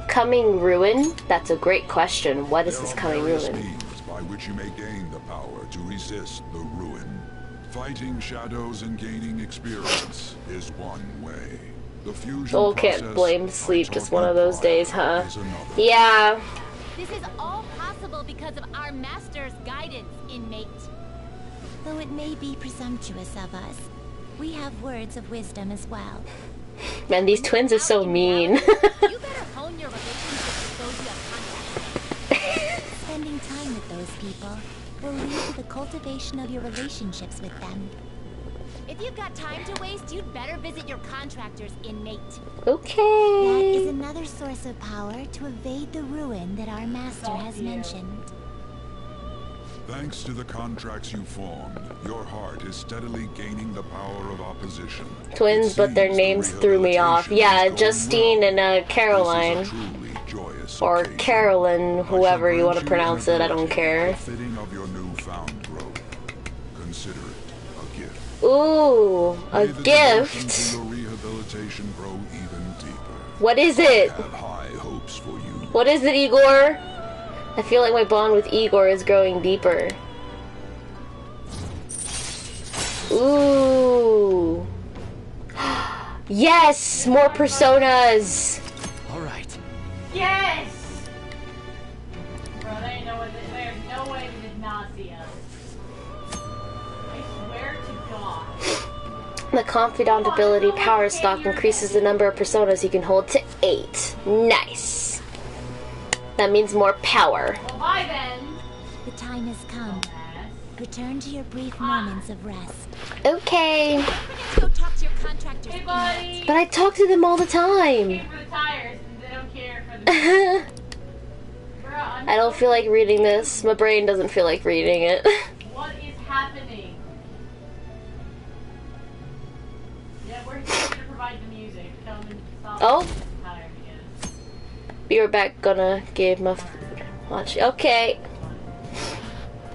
Coming ruin? That's a great question. What is this coming various ruin? means by which you may gain the power to resist the ruin. Fighting shadows and gaining experience is one way. The fusion Oh, can't blame sleep. Just one of those days, huh? Yeah. This is all possible because of our master's guidance, inmate. Though it may be presumptuous of us, we have words of wisdom as well. Man, these twins are so mean. You better hone your relationships with those you have contacted. Spending time with those people will lead to the cultivation of your relationships with them. If you've got time to waste, you'd better visit your contractors, inmate. Okay. That is another source of power to evade the ruin that our master has mentioned. Thanks to the contracts you formed, your heart is steadily gaining the power of opposition. Twins, but their names threw me off. Yeah, Justine and Caroline. Or Carolyn, whoever you want to pronounce it, I don't care. Fitting of your newfound growth. Consider it a gift. Ooh, a gift. Your rehabilitation grow even deeper. What is it? I have high hopes for you. What is it, Igor? I feel like my bond with Igor is growing deeper. Ooh. Yes! More personas! Alright. Yes! Bro, there's no way they did not see us. I swear to God. The Confidant ability power stock increases the number of personas you can hold to 8. Nice. That means more power. Well, bye then. The time has come. Return to your brief moments of rest. Okay. Go talk to your contractors. Hey, buddy. But I talk to them all the time. Pay for the tires, and they don't care for the. Bro, I don't feel like reading this. My brain doesn't feel like reading it. What is happening? Yeah, we're here to provide the music. Tell them to stop. Oh. Be right back. Gonna give my food. Watch. Okay.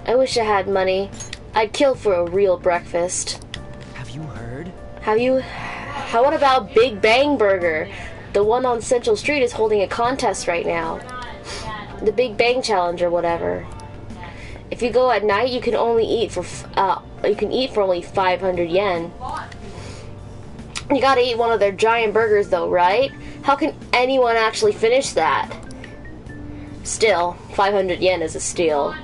I wish I had money. I'd kill for a real breakfast. Have you heard? How about Big Bang Burger? The one on Central Street is holding a contest right now. The Big Bang Challenge or whatever. If you go at night, you can only eat for only 500 yen. You gotta eat one of their giant burgers though, right? How can anyone actually finish that? Still, 500 yen is a steal.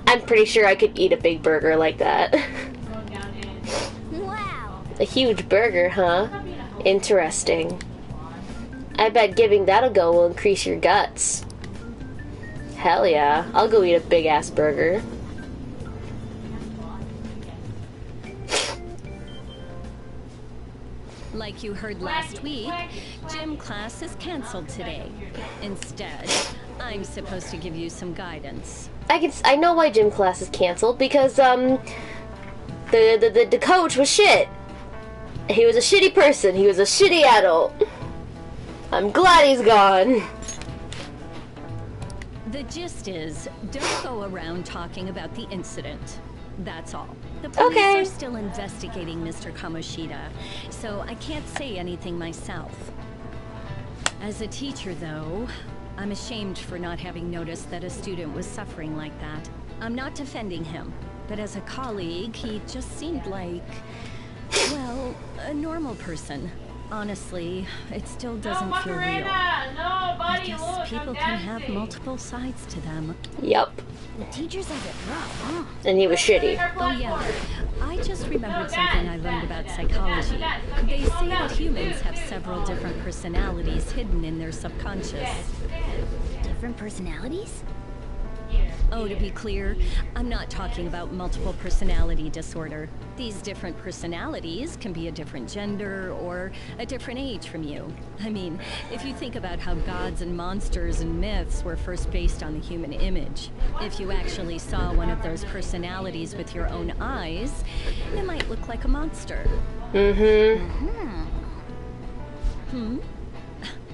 I'm pretty sure I could eat a big burger like that. Wow. A huge burger, huh? Interesting. I bet giving that a go will increase your guts. Hell yeah, I'll go eat a big ass burger. Like you heard last week, gym class is canceled today. Instead, I'm supposed to give you some guidance. I know why gym class is canceled, because the coach was shit. He was a shitty person. He was a shitty adult. I'm glad he's gone. The gist is, don't go around talking about the incident. That's all. The police are still investigating Mr. Kamoshida, so I can't say anything myself. As a teacher, though, I'm ashamed for not having noticed that a student was suffering like that. I'm not defending him, but as a colleague, he just seemed like, well, a normal person. Honestly, it still doesn't feel real. No, buddy, I guess people can have multiple sides to them. Yep. The teachers have it rough, huh? And he was shitty. Oh yeah, I just remembered something I learned about psychology. They say that humans have several different personalities hidden in their subconscious. Different personalities? Oh, to be clear, I'm not talking about multiple personality disorder. These different personalities can be a different gender or a different age from you. I mean, if you think about how gods and monsters and myths were first based on the human image, if you actually saw one of those personalities with your own eyes, it might look like a monster.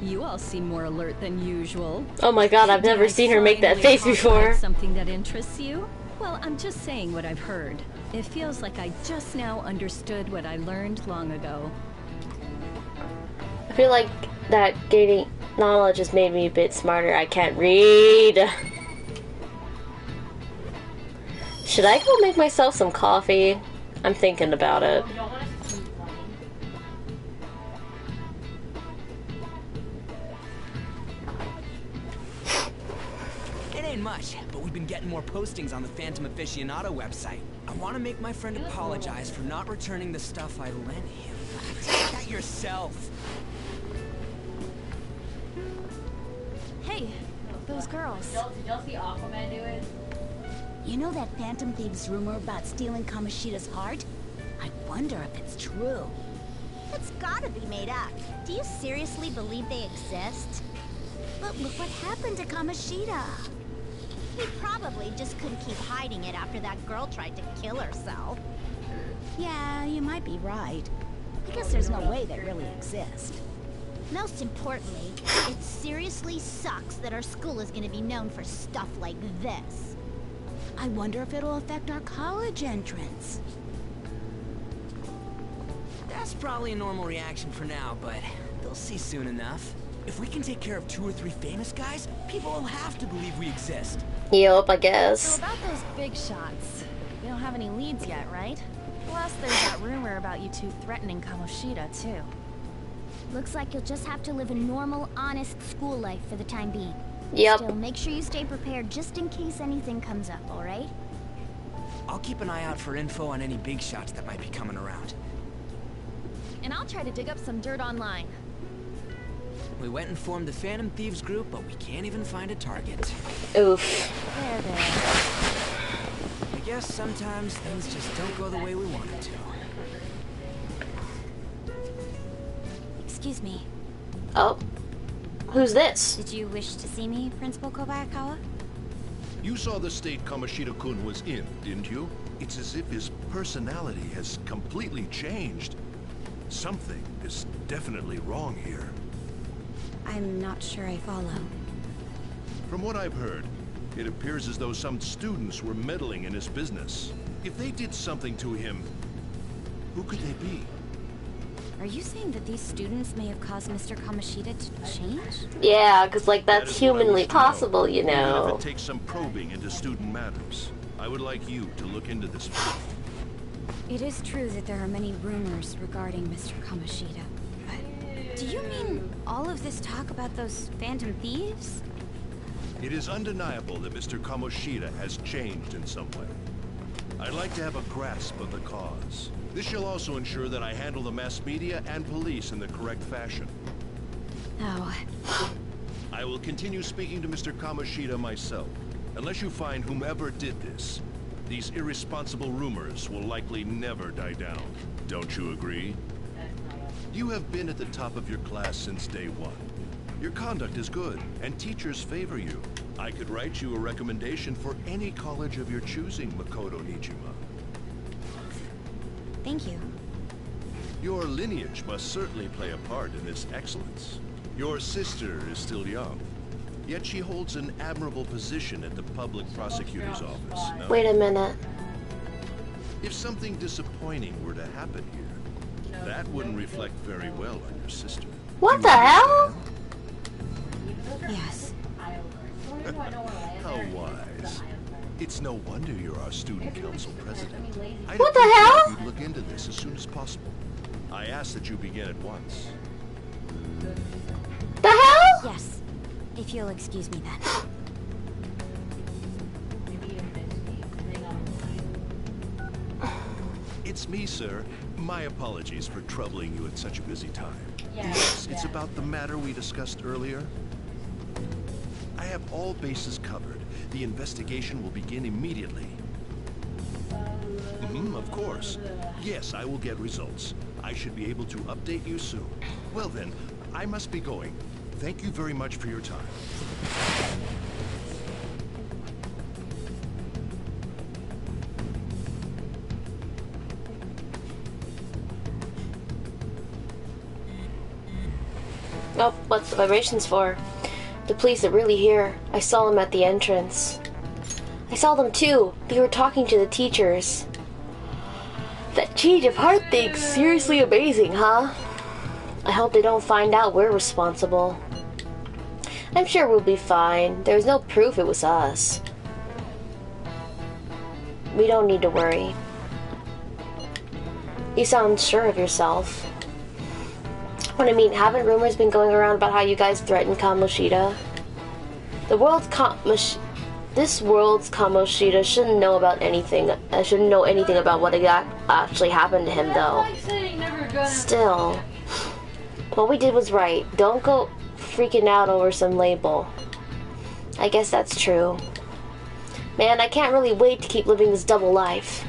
You all seem more alert than usual. Oh my god, I've never seen her make that face before. Something that interests you? Well, I'm just saying what I've heard. It feels like I just now understood what I learned long ago. I feel like that gaining knowledge has made me a bit smarter. I can't read. Should I go make myself some coffee? I'm thinking about it. Much, but we've been getting more postings on the Phantom Aficionado website. I want to make my friend apologize for not returning the stuff I lent him. Take that yourself. Hey, those girls. Did y'all see Aquaman do it? You know that Phantom Thieves rumor about stealing Kamoshida's heart? I wonder if it's true. It's gotta be made up. Do you seriously believe they exist? But look what happened to Kamoshida. He probably just couldn't keep hiding it after that girl tried to kill herself. Yeah, you might be right. I guess there's no way they really exist. Most importantly, it seriously sucks that our school is going to be known for stuff like this. I wonder if it'll affect our college entrance. That's probably a normal reaction for now, but they'll see soon enough. If we can take care of 2 or 3 famous guys, people will have to believe we exist. Yup, I guess. So about those big shots, we don't have any leads yet, right? Plus, there's that rumor about you two threatening Kamoshida, too. Looks like you'll just have to live a normal, honest school life for the time being. Yep. Still, make sure you stay prepared just in case anything comes up, alright? I'll keep an eye out for info on any big shots that might be coming around. And I'll try to dig up some dirt online. We went and formed the Phantom Thieves group, but we can't even find a target. Oof. There. I guess sometimes things just don't go the way we want it to. Excuse me. Oh. Who's this? Did you wish to see me, Principal Kobayakawa? You saw the state Kamoshida-kun was in, didn't you? It's as if his personality has completely changed. Something is definitely wrong here. I'm not sure I follow. From what I've heard, it appears as though some students were meddling in his business. If they did something to him, who could they be? Are you saying that these students may have caused Mr. Kamoshida to change? Yeah, because, like, that's humanly possible, you Even know. if it takes some probing into student matters, I would like you to look into this. It is true that there are many rumors regarding Mr. Kamoshida. But do you mean all of this talk about those phantom thieves? It is undeniable that Mr. Kamoshida has changed in some way. I'd like to have a grasp of the cause. This shall also ensure that I handle the mass media and police in the correct fashion. Oh. I will continue speaking to Mr. Kamoshida myself. Unless you find whomever did this, these irresponsible rumors will likely never die down. Don't you agree? You have been at the top of your class since day one. Your conduct is good, and teachers favor you. I could write you a recommendation for any college of your choosing, Makoto Nijima. Thank you. Your lineage must certainly play a part in this excellence. Your sister is still young, yet she holds an admirable position at the public prosecutor's office. No? Wait a minute. If something disappointing were to happen here, that wouldn't reflect very well on your sister. What the hell? Yes. How wise. It's no wonder you're our student council president. What the hell? You'd look into this as soon as possible. I ask that you begin at once. The hell? Yes. If you'll excuse me then. It's me, sir. My apologies for troubling you at such a busy time. Yes, it's about the matter we discussed earlier. I have all bases covered. The investigation will begin immediately. Of course. Yes, I will get results. I should be able to update you soon. Well then, I must be going. Thank you very much for your time. Oh, what's the vibrations for? The police are really here. I saw them at the entrance. I saw them too. They were talking to the teachers. That change of heart thing's seriously amazing, huh? I hope they don't find out we're responsible. I'm sure we'll be fine. There's no proof it was us. We don't need to worry. You sound sure of yourself. What I mean, haven't rumors been going around about how you guys threatened Kamoshida? This world's Kamoshida shouldn't know about anything. Shouldn't know anything about what actually happened to him, though. Still, what we did was right. Don't go freaking out over some label. I guess that's true. Man, I can't really wait to keep living this double life.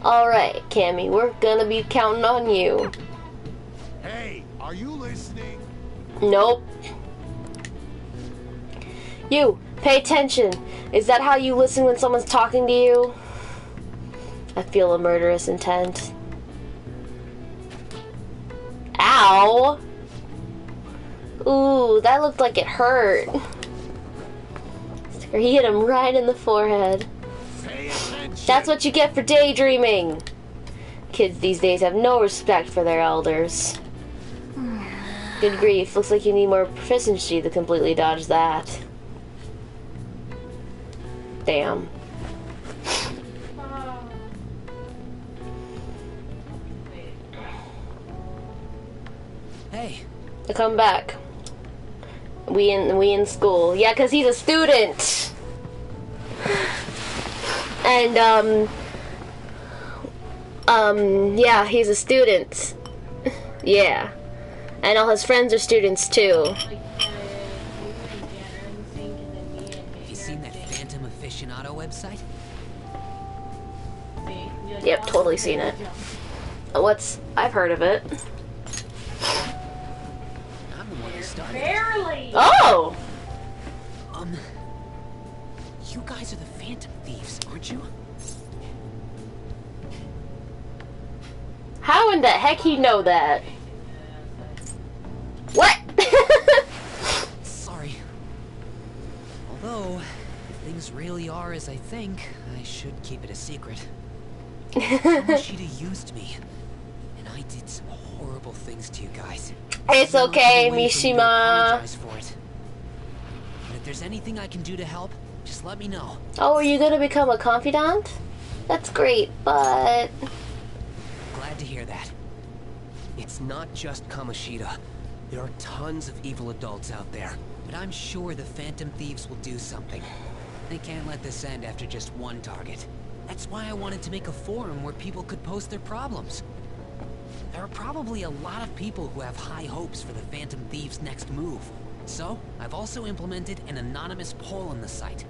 Alright, Cammy, we're gonna be counting on you. Hey, are you listening? Nope. You, pay attention. Is that how you listen when someone's talking to you? I feel a murderous intent. Ow! Ooh, that looked like it hurt. He hit him right in the forehead. That's what you get for daydreaming. Kids these days have no respect for their elders. Good grief, looks like you need more proficiency to completely dodge that. Damn. Hey. I come back. We in school. Yeah, 'cause he's a student. And yeah, he's a student. Yeah. And all his friends are students too. Have you seen that Phantom Aficionado website? Yep, totally seen it. I've heard of it. I'm the one who started. Barely. Oh! You guys are the Phantom Thieves, aren't you? How in the heck he know that? What? Sorry. Although, if things really are as I think, I should keep it a secret. Kamoshida used me, and I did some horrible things to you guys. It's okay, Mishima. Apologize for it. But if there's anything I can do to help, just let me know. Oh, are you gonna become a confidant? That's great, but... Glad to hear that. It's not just Kamoshida. There are tons of evil adults out there. But I'm sure the Phantom Thieves will do something. They can't let this end after just one target. That's why I wanted to make a forum where people could post their problems. There are probably a lot of people who have high hopes for the Phantom Thieves' next move. So, I've also implemented an anonymous poll on the site.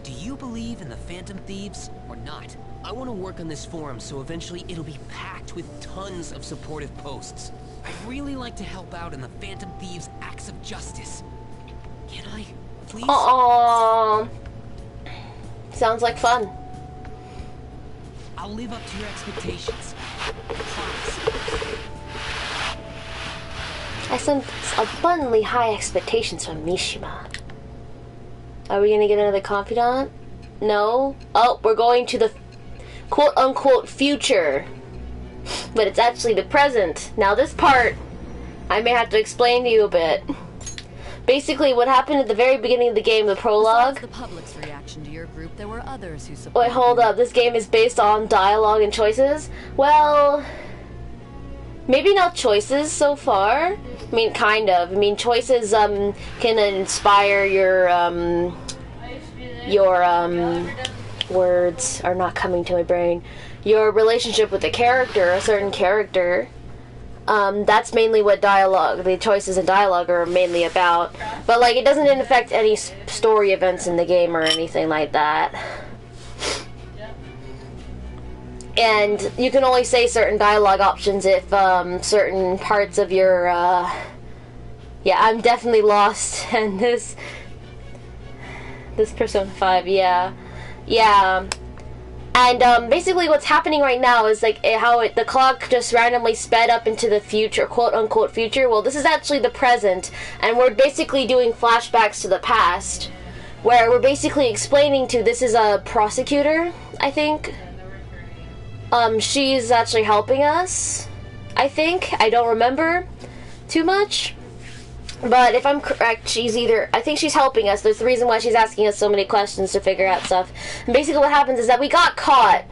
Do you believe in the Phantom Thieves or not? I want to work on this forum so eventually it'll be packed with tons of supportive posts. I'd really like to help out in the Phantom Thieves' acts of justice. Can I, please? Aww. Sounds like fun. I'll live up to your expectations. Promise. I sense abundantly high expectations from Mishima. Are we gonna get another confidant? No? Oh, we're going to the quote-unquote future. But it's actually the present. Now this part, I may have to explain to you a bit. Basically, what happened at the very beginning of the game, the prologue... Besides the public's reaction to your group, there were others who supported Wait, hold up. This game is based on dialogue and choices? Well... maybe not choices so far. I mean, kind of. I mean, choices can inspire your words are not coming to my brain. Your relationship with a character, a certain character. That's mainly what the choices in dialogue are mainly about. But, like, it doesn't affect any story events in the game or anything like that. And you can only say certain dialogue options if certain parts of your yeah, I'm definitely lost in this Persona 5, yeah. And basically what's happening right now is like how the clock just randomly sped up into the future, quote-unquote future. Well, this is actually the present, and we're basically doing flashbacks to the past, where we're basically explaining to, this is a prosecutor, I think. She's actually helping us, I think. I don't remember too much. But if I'm correct, I think she's helping us. There's the reason why she's asking us so many questions to figure out stuff. And basically what happens is that we got caught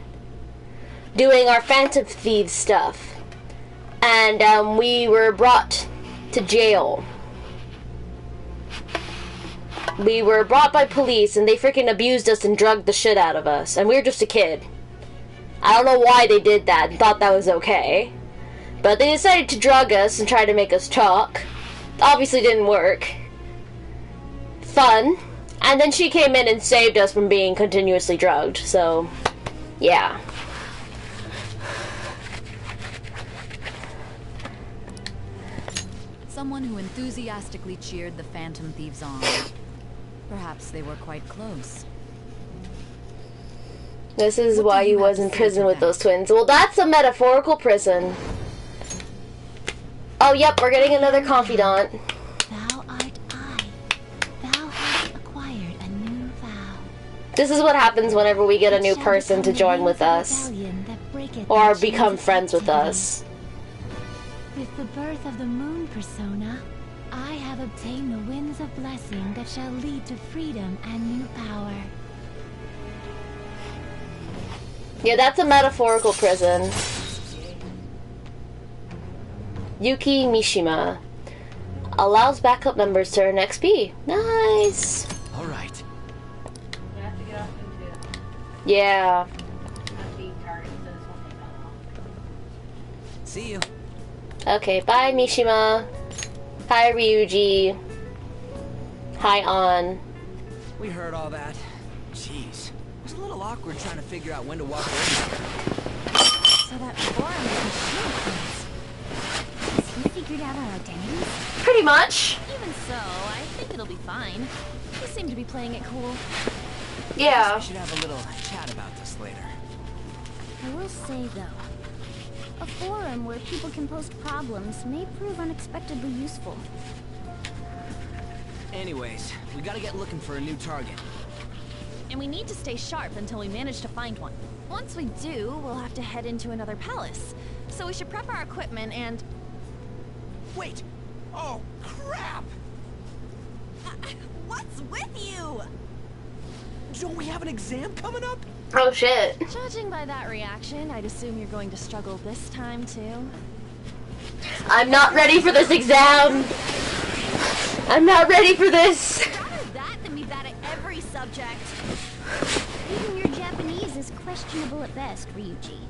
doing our Phantom Thieves stuff. And we were brought to jail. We were brought by police and they freaking abused us and drugged the shit out of us. And we were just a kid. I don't know why they did that and thought that was okay. But they decided to drug us and try to make us talk. Obviously didn't work. Fun. And then she came in and saved us from being continuously drugged. So, yeah. Someone who enthusiastically cheered the Phantom Thieves on. Perhaps they were quite close. This is why he was in prison with those twins. Well, that's a metaphorical prison. Oh, yep, we're getting another confidant. Thou art I. Thou hast acquired a new vow. This is what happens whenever we get a new person to join with us. Or become friends with us. With the birth of the moon persona, I have obtained the winds of blessing that shall lead to freedom and new power. Yeah, that's a metaphorical prison. Yuki Mishima allows backup members to earn XP. Nice. All right. You have to get off into Yeah. being targeted, so this won't take that long. See you. Okay, bye Mishima. Hi Ryuji. Hi An. We heard all that. Jeez. It was a little awkward trying to figure out when to walk away. So that forum is machine things. Has he figured out our identities? Pretty much. Even so, I think it'll be fine. You seem to be playing it cool. Yeah. We should have a little chat about this later. I will say though, a forum where people can post problems may prove unexpectedly useful. Anyways, we gotta get looking for a new target. And we need to stay sharp until we manage to find one. Once we do, we'll have to head into another palace. So we should prep our equipment and... Wait! Oh, crap! What's with you? Don't we have an exam coming up? Oh shit. Judging by that reaction, I'd assume you're going to struggle this time too. I'm not ready for this exam. I'm not ready for this. I'd rather that than be bad at every subject. Even your Japanese is questionable at best, Ryuji.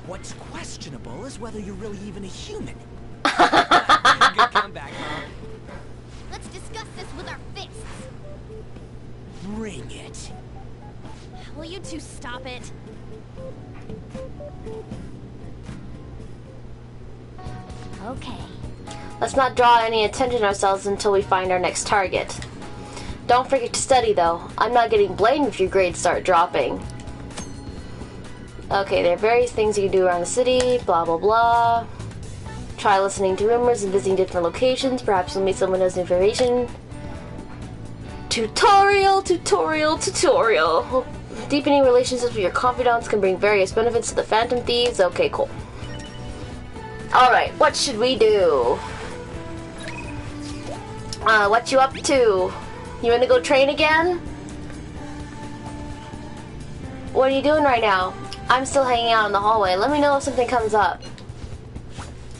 What's questionable is whether you're really even a human. Good comeback, huh? Let's discuss this with our fists. Bring it. Will you two stop it? Okay. Let's not draw any attention ourselves until we find our next target. Don't forget to study though. I'm not getting blamed if your grades start dropping. Okay, there are various things you can do around the city, blah blah blah. Try listening to rumors and visiting different locations. Perhaps you'll meet someone who has information. Tutorial, tutorial, tutorial. Deepening relationships with your confidants can bring various benefits to the Phantom Thieves. Okay, cool. Alright, what should we do? What you up to? You wanna go train again? What are you doing right now? I'm still hanging out in the hallway. Let me know if something comes up.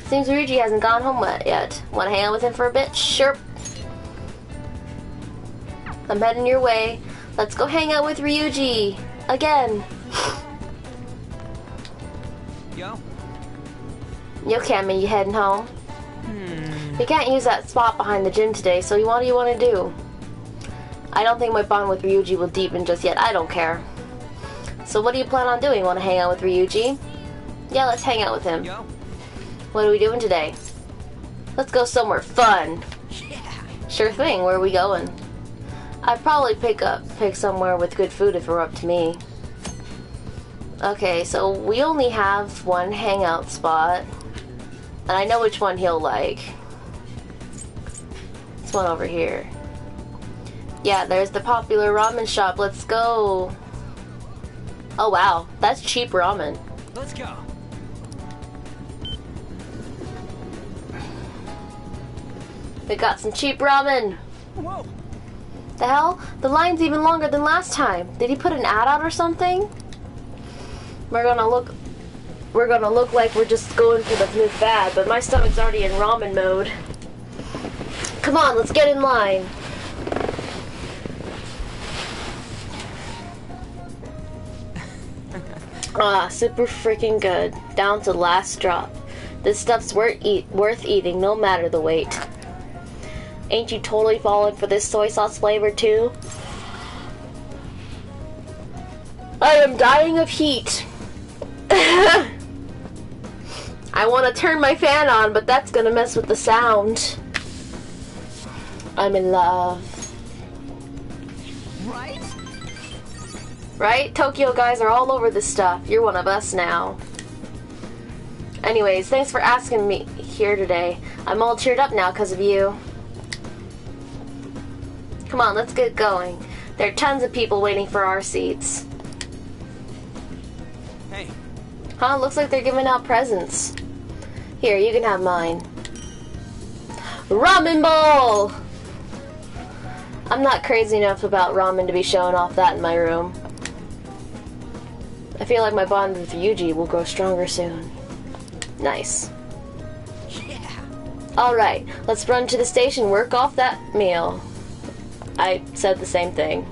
Seems Ryuji hasn't gone home yet. Wanna hang out with him for a bit? Sure. I'm heading your way. Let's go hang out with Ryuji. Again. Yo? You okay, Cammy? You heading home? We can't use that spot behind the gym today, so what do you want to do? I don't think my bond with Ryuji will deepen just yet. I don't care. So what do you plan on doing? Want to hang out with Ryuji? Yeah, let's hang out with him. Yo? What are we doing today? Let's go somewhere fun. Yeah. Sure thing. Where are we going? I'd probably pick somewhere with good food if it were up to me. Okay, so we only have one hangout spot. And I know which one he'll like. This one over here. Yeah, there's the popular ramen shop. Let's go. Oh wow, that's cheap ramen. Let's go. We got some cheap ramen. Whoa. The hell? The line's even longer than last time. Did he put an ad out or something? We're gonna look like we're just going for the new fad, but my stomach's already in ramen mode. Come on, let's get in line. Ah, super freaking good. Down to the last drop. This stuff's worth eating, no matter the weight. Ain't you totally falling for this soy sauce flavor too? I am dying of heat. I want to turn my fan on, but that's gonna mess with the sound. I'm in love. right? Right? Tokyo guys are all over this stuff. You're one of us now. Anyways, thanks for asking me here today. I'm all cheered up now because of you. Come on, let's get going. There are tons of people waiting for our seats. Hey. Huh? Looks like they're giving out presents. Here, you can have mine. Ramen bowl! I'm not crazy enough about ramen to be showing off that in my room. I feel like my bond with Yuji will grow stronger soon. Nice. Yeah. Alright, let's run to the station, work off that meal. I said the same thing.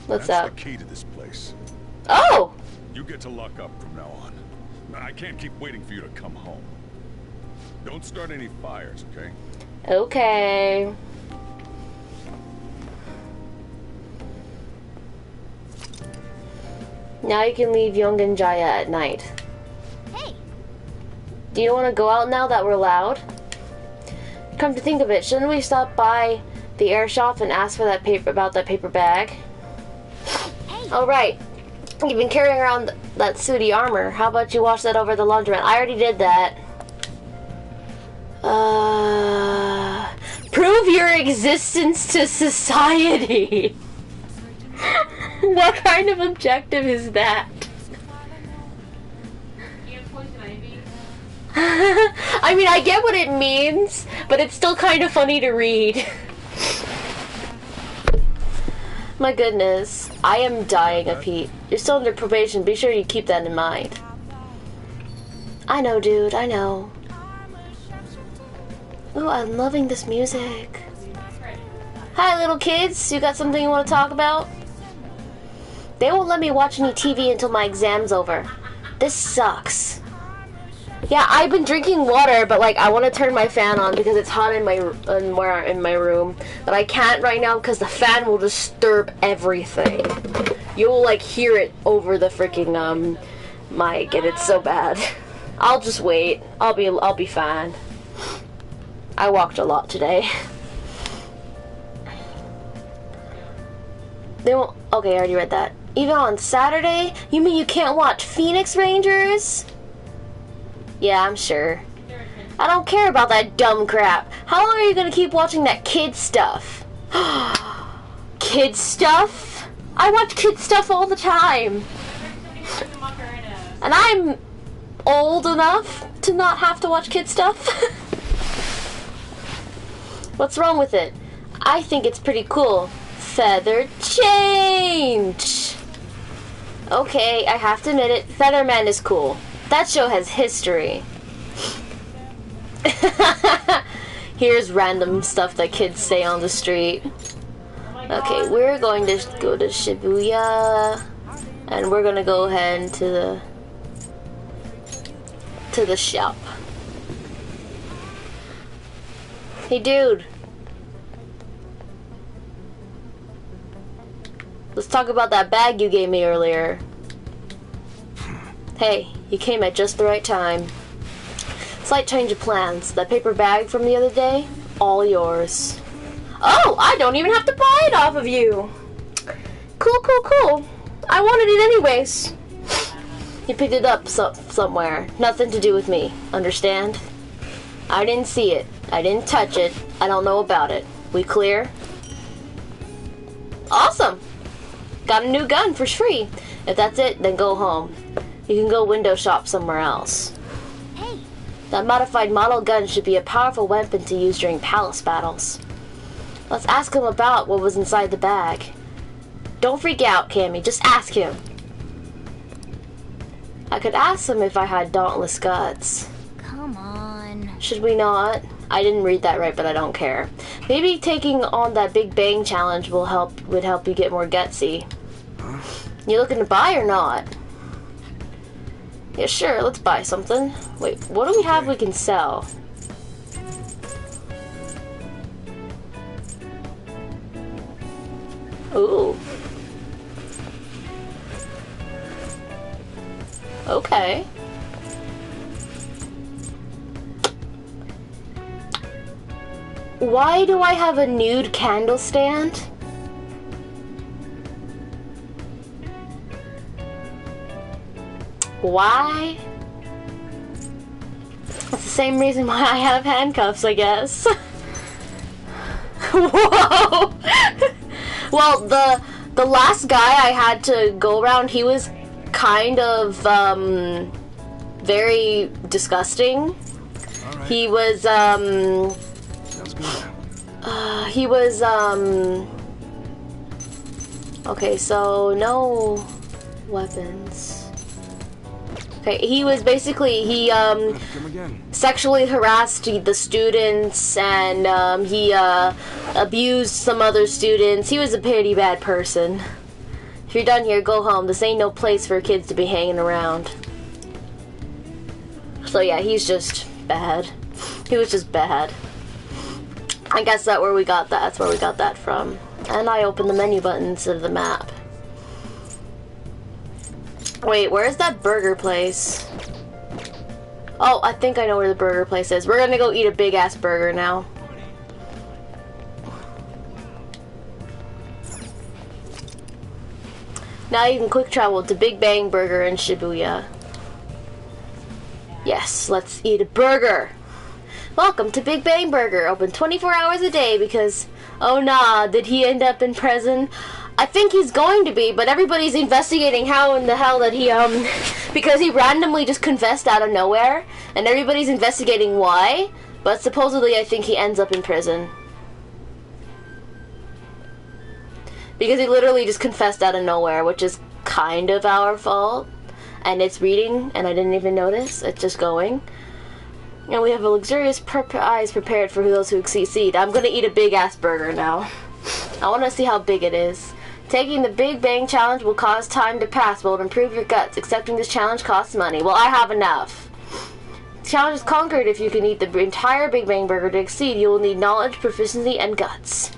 What's That's up? the key to this place. Oh! You get to lock up from now on. I can't keep waiting for you to come home. Don't start any fires, okay? Okay. Now you can leave Young and Jaya at night. Hey. Do you want to go out now that we're loud? Come to think of it, shouldn't we stop by the air shop and ask for that paper about that paper bag? Hey. Oh right. You've been carrying around that sooty armor. How about you wash that over the laundromat? I already did that. Prove your existence to society. What kind of objective is that? I mean, I get what it means, but it's still kind of funny to read. My goodness, I am dying of heat. You're still under probation, be sure you keep that in mind. I know, dude, I know. Ooh, I'm loving this music. Hi, little kids, you got something you want to talk about? They won't let me watch any TV until my exam's over. This sucks. Yeah, I've been drinking water, but like I want to turn my fan on because it's hot in my room. But I can't right now because the fan will disturb everything. You'll like hear it over the freaking mic, and it's so bad. I'll just wait. I'll be fine. I walked a lot today. They won't. Okay, I already read that. Even on Saturday? You mean you can't watch Phoenix Rangers? Yeah, I'm sure. I don't care about that dumb crap. How long are you gonna keep watching that kid stuff? Kid stuff? I watch kid stuff all the time. And I'm old enough to not have to watch kid stuff. What's wrong with it? I think it's pretty cool. Feather change! Okay, I have to admit it, Featherman is cool. That show has history. Here's random stuff that kids say on the street. Okay, we're going to go to Shibuya, and we're gonna go ahead to the shop. Hey, dude. Let's talk about that bag you gave me earlier. Hey, you came at just the right time. Slight change of plans. That paper bag from the other day, all yours. Oh, I don't even have to buy it off of you. Cool, cool, cool. I wanted it anyways. You picked it up somewhere. Nothing to do with me. Understand? I didn't see it. I didn't touch it. I don't know about it. We clear? Awesome. Got a new gun for free. If that's it, then go home. You can go window shop somewhere else. Hey. That modified model gun should be a powerful weapon to use during palace battles. Let's ask him about what was inside the bag. Don't freak out, Cammy. Just ask him. I could ask him if I had dauntless guts. Come on. Should we not? I didn't read that right, but I don't care. Maybe taking on that Big Bang challenge would help you get more gutsy. You looking to buy or not? Yeah, sure, let's buy something. Wait, what do we have we can sell? Ooh. Okay. Why do I have a nude candle stand? Why? It's the same reason why I have handcuffs, I guess. Whoa! Well, the last guy I had to go around, he was kind of very disgusting. Right. He was Sounds good. he was okay, so no weapons. Okay, he was basically, he sexually harassed the students, and he abused some other students. He was a pretty bad person. If you're done here, go home. This ain't no place for kids to be hanging around. So yeah, he's just bad. He was just bad. I guess that's where we got that. That's where we got that from. And I opened the menu button instead of the map. Wait, where's that burger place? Oh, I think I know where the burger place is. We're gonna go eat a big ass burger now. Now you can quick travel to Big Bang Burger in Shibuya. Yes, let's eat a burger. Welcome to Big Bang Burger, open 24 hours a day because, oh nah, did he end up in prison? I think he's going to be, but everybody's investigating how in the hell that he, because he randomly just confessed out of nowhere, and everybody's investigating why, but supposedly I think he ends up in prison. Because he literally just confessed out of nowhere, which is kind of our fault, and it's reading, and I didn't even notice, it's just going. And we have a luxurious prize prepared for those who succeed. I'm gonna eat a big ass burger now. I wanna see how big it is. Taking the Big Bang Challenge will cause time to pass, but will improve your guts. Accepting this challenge costs money. Well, I have enough. The challenge is conquered if you can eat the entire Big Bang Burger. To exceed, you will need knowledge, proficiency, and guts.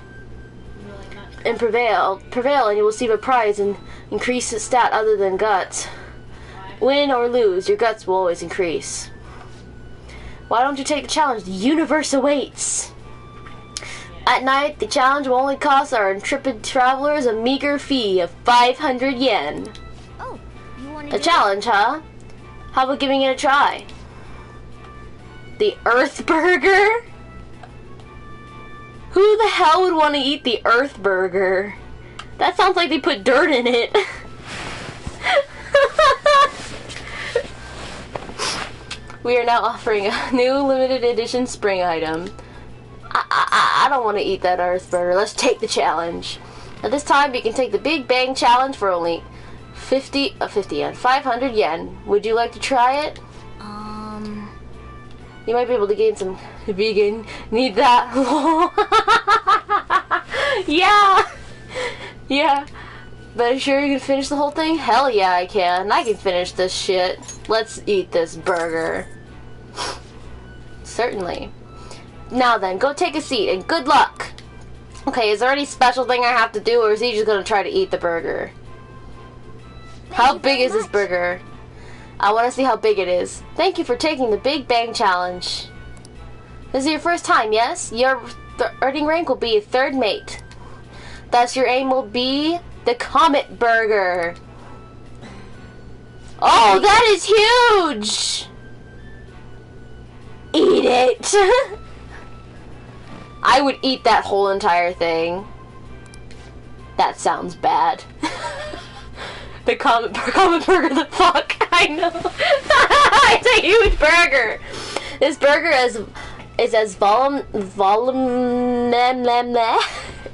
And prevail, and you will receive a prize and increase a stat other than guts. Win or lose, your guts will always increase. Why don't you take the challenge? The universe awaits. At night, the challenge will only cost our intrepid travelers a meager fee of 500 yen. Oh, you want A challenge, huh? How about giving it a try? The Earth Burger? Who the hell would want to eat the Earth Burger? That sounds like they put dirt in it. We are now offering a new limited edition spring item. I don't want to eat that Earth Burger. Let's take the challenge. At this time, you can take the Big Bang Challenge for only 50 yen, 500 yen. Would you like to try it? You might be able to gain some vegan. Need that? Yeah! Yeah. But sure you can finish the whole thing? Hell yeah, I can. I can finish this shit. Let's eat this burger. Certainly. Now then, go take a seat and good luck. Okay, is there any special thing I have to do, or is he just gonna try to eat the burger? How big is this burger? I want to see how big it is. Thank you for taking the Big Bang Challenge. This is your first time, yes? Your earning rank will be a third mate. Thus, your aim will be the Comet Burger. Oh, that is huge! Eat it! I would eat that whole entire thing. That sounds bad. The Comet Burger, the fuck? I know. It's a huge burger. This burger is as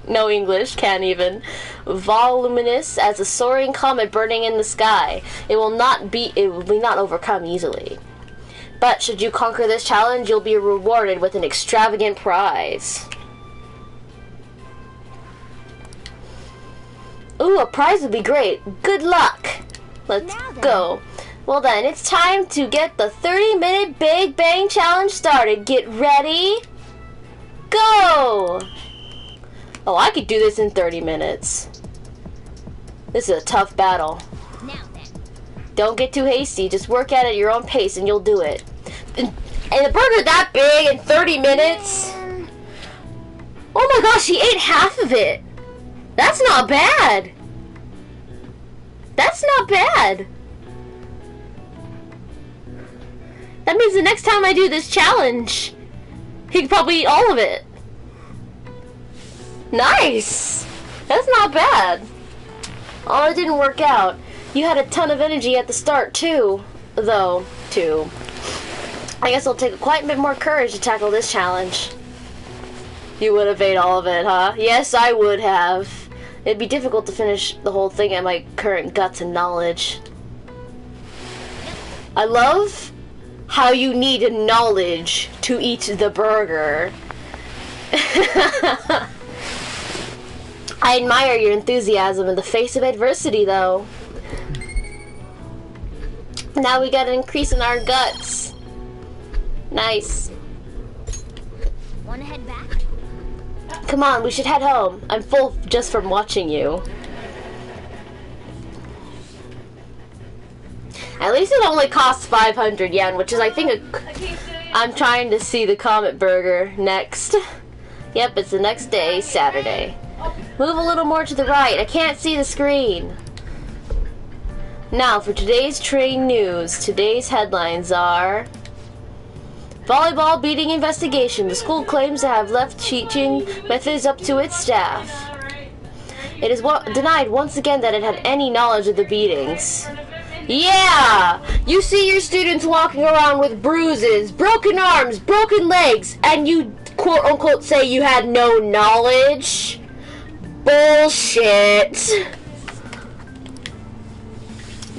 no English, can't even. Voluminous as a soaring comet burning in the sky. It will not overcome easily. But should you conquer this challenge, you'll be rewarded with an extravagant prize. Ooh, a prize would be great. Good luck. Let's go. Well then, it's time to get the 30-minute Big Bang Challenge started. Get ready. Go! Oh, I could do this in 30 minutes. This is a tough battle. Now then. Don't get too hasty. Just work at it at your own pace and you'll do it. And the burger that big in 30 minutes? Oh my gosh, he ate half of it! That's not bad! That's not bad! That means the next time I do this challenge, he could probably eat all of it. Nice! That's not bad. Oh, it didn't work out. You had a ton of energy at the start too, though, too. I guess it'll take quite a bit more courage to tackle this challenge. You would have ate all of it, huh? Yes, I would have. It'd be difficult to finish the whole thing at my current guts and knowledge. I love how you need knowledge to eat the burger. I admire your enthusiasm in the face of adversity, though. Now we got an increase in our guts. Nice. Wanna head back? Come on, we should head home. I'm full just from watching you. At least it only costs 500 yen, which is, I think, I'm trying to see the Comet Burger next. Yep, it's the next day, Saturday. Move a little more to the right. I can't see the screen. Now, for today's train news. Today's headlines are... Volleyball beating investigation. The school claims to have left teaching methods up to its staff. It is denied once again that it had any knowledge of the beatings. Yeah! You see your students walking around with bruises, broken arms, broken legs, and you quote-unquote say you had no knowledge? Bullshit!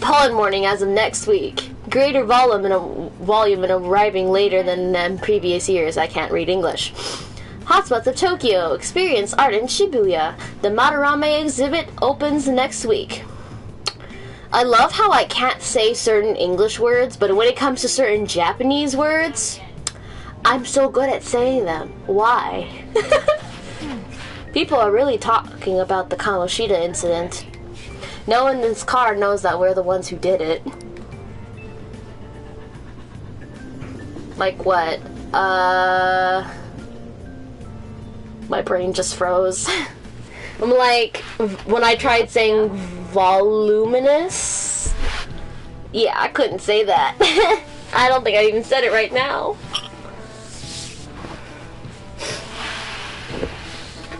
Pollen morning as of next week. Greater volume and arriving later than in previous years. I can't read English. Hotspots of Tokyo. Experience art in Shibuya. The Madarame exhibit opens next week. I love how I can't say certain English words, but when it comes to certain Japanese words, I'm so good at saying them. Why? People are really talking about the Kamoshida incident. No one in this car knows that we're the ones who did it. Like what? My brain just froze. I'm like, when I tried saying voluminous, yeah, I couldn't say that. I don't think I even said it right now.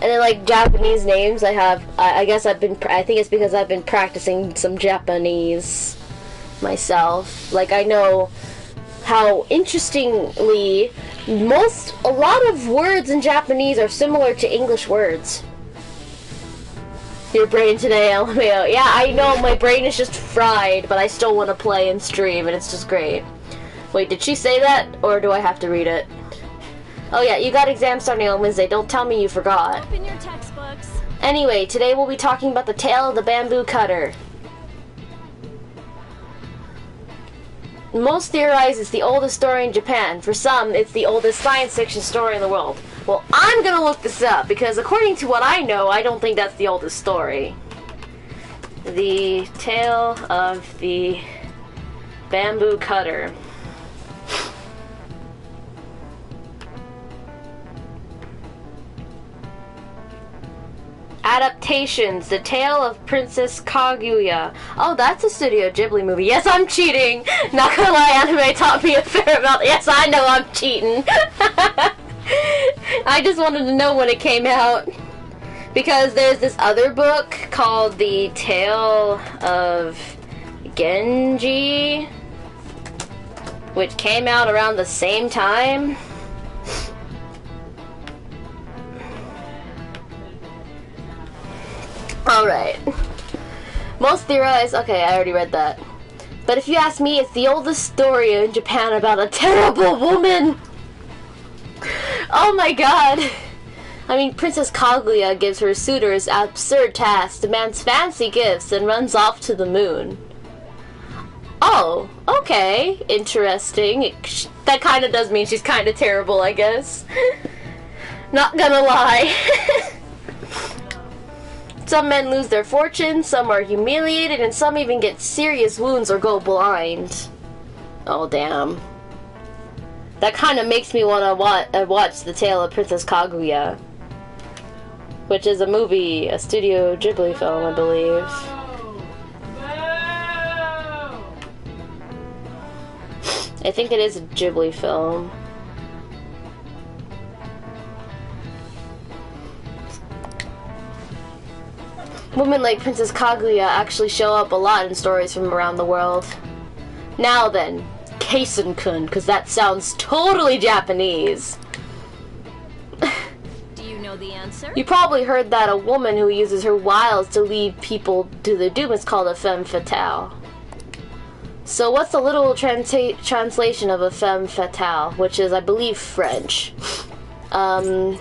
And then like Japanese names, I guess I think it's because I've been practicing some Japanese myself. Like I know how interestingly a lot of words in Japanese are similar to English words. Your brain today, LMAO. Yeah, I know, my brain is just fried, but I still want to play and stream, and it's just great. Wait, did she say that, or do I have to read it? Oh yeah, you got exams starting on Wednesday. Don't tell me you forgot. Open your textbooks. Anyway, today we'll be talking about the tale of the bamboo cutter. Most theorize it's the oldest story in Japan. For some, it's the oldest science fiction story in the world. Well, I'm gonna look this up, because according to what I know, I don't think that's the oldest story. The tale of the bamboo cutter. Adaptations. The Tale of Princess Kaguya. Oh, that's a Studio Ghibli movie. Yes, I'm cheating. Not gonna lie, anime taught me a fair amount. Yes, I know I'm cheating. I just wanted to know when it came out. Because there's this other book called The Tale of Genji, which came out around the same time. Alright. Most theorize... Okay, I already read that. But if you ask me, it's the oldest story in Japan about a terrible woman. Oh my god. I mean, Princess Kaguya gives her suitors absurd tasks, demands fancy gifts, and runs off to the moon. Oh, okay. Interesting. That kind of does mean she's kind of terrible, I guess. Not gonna lie. Some men lose their fortune, some are humiliated, and some even get serious wounds or go blind. Oh, damn. That kind of makes me want to watch The Tale of Princess Kaguya. which is a movie, a Studio Ghibli film, I believe. I think it is a Ghibli film. Women like Princess Kaguya actually show up a lot in stories from around the world. Now then, Kaisen-kun, because that sounds totally Japanese. Do you know the answer? You probably heard that a woman who uses her wiles to lead people to their doom is called a femme fatale. So what's the literal translation of a femme fatale, which is, I believe, French? Literal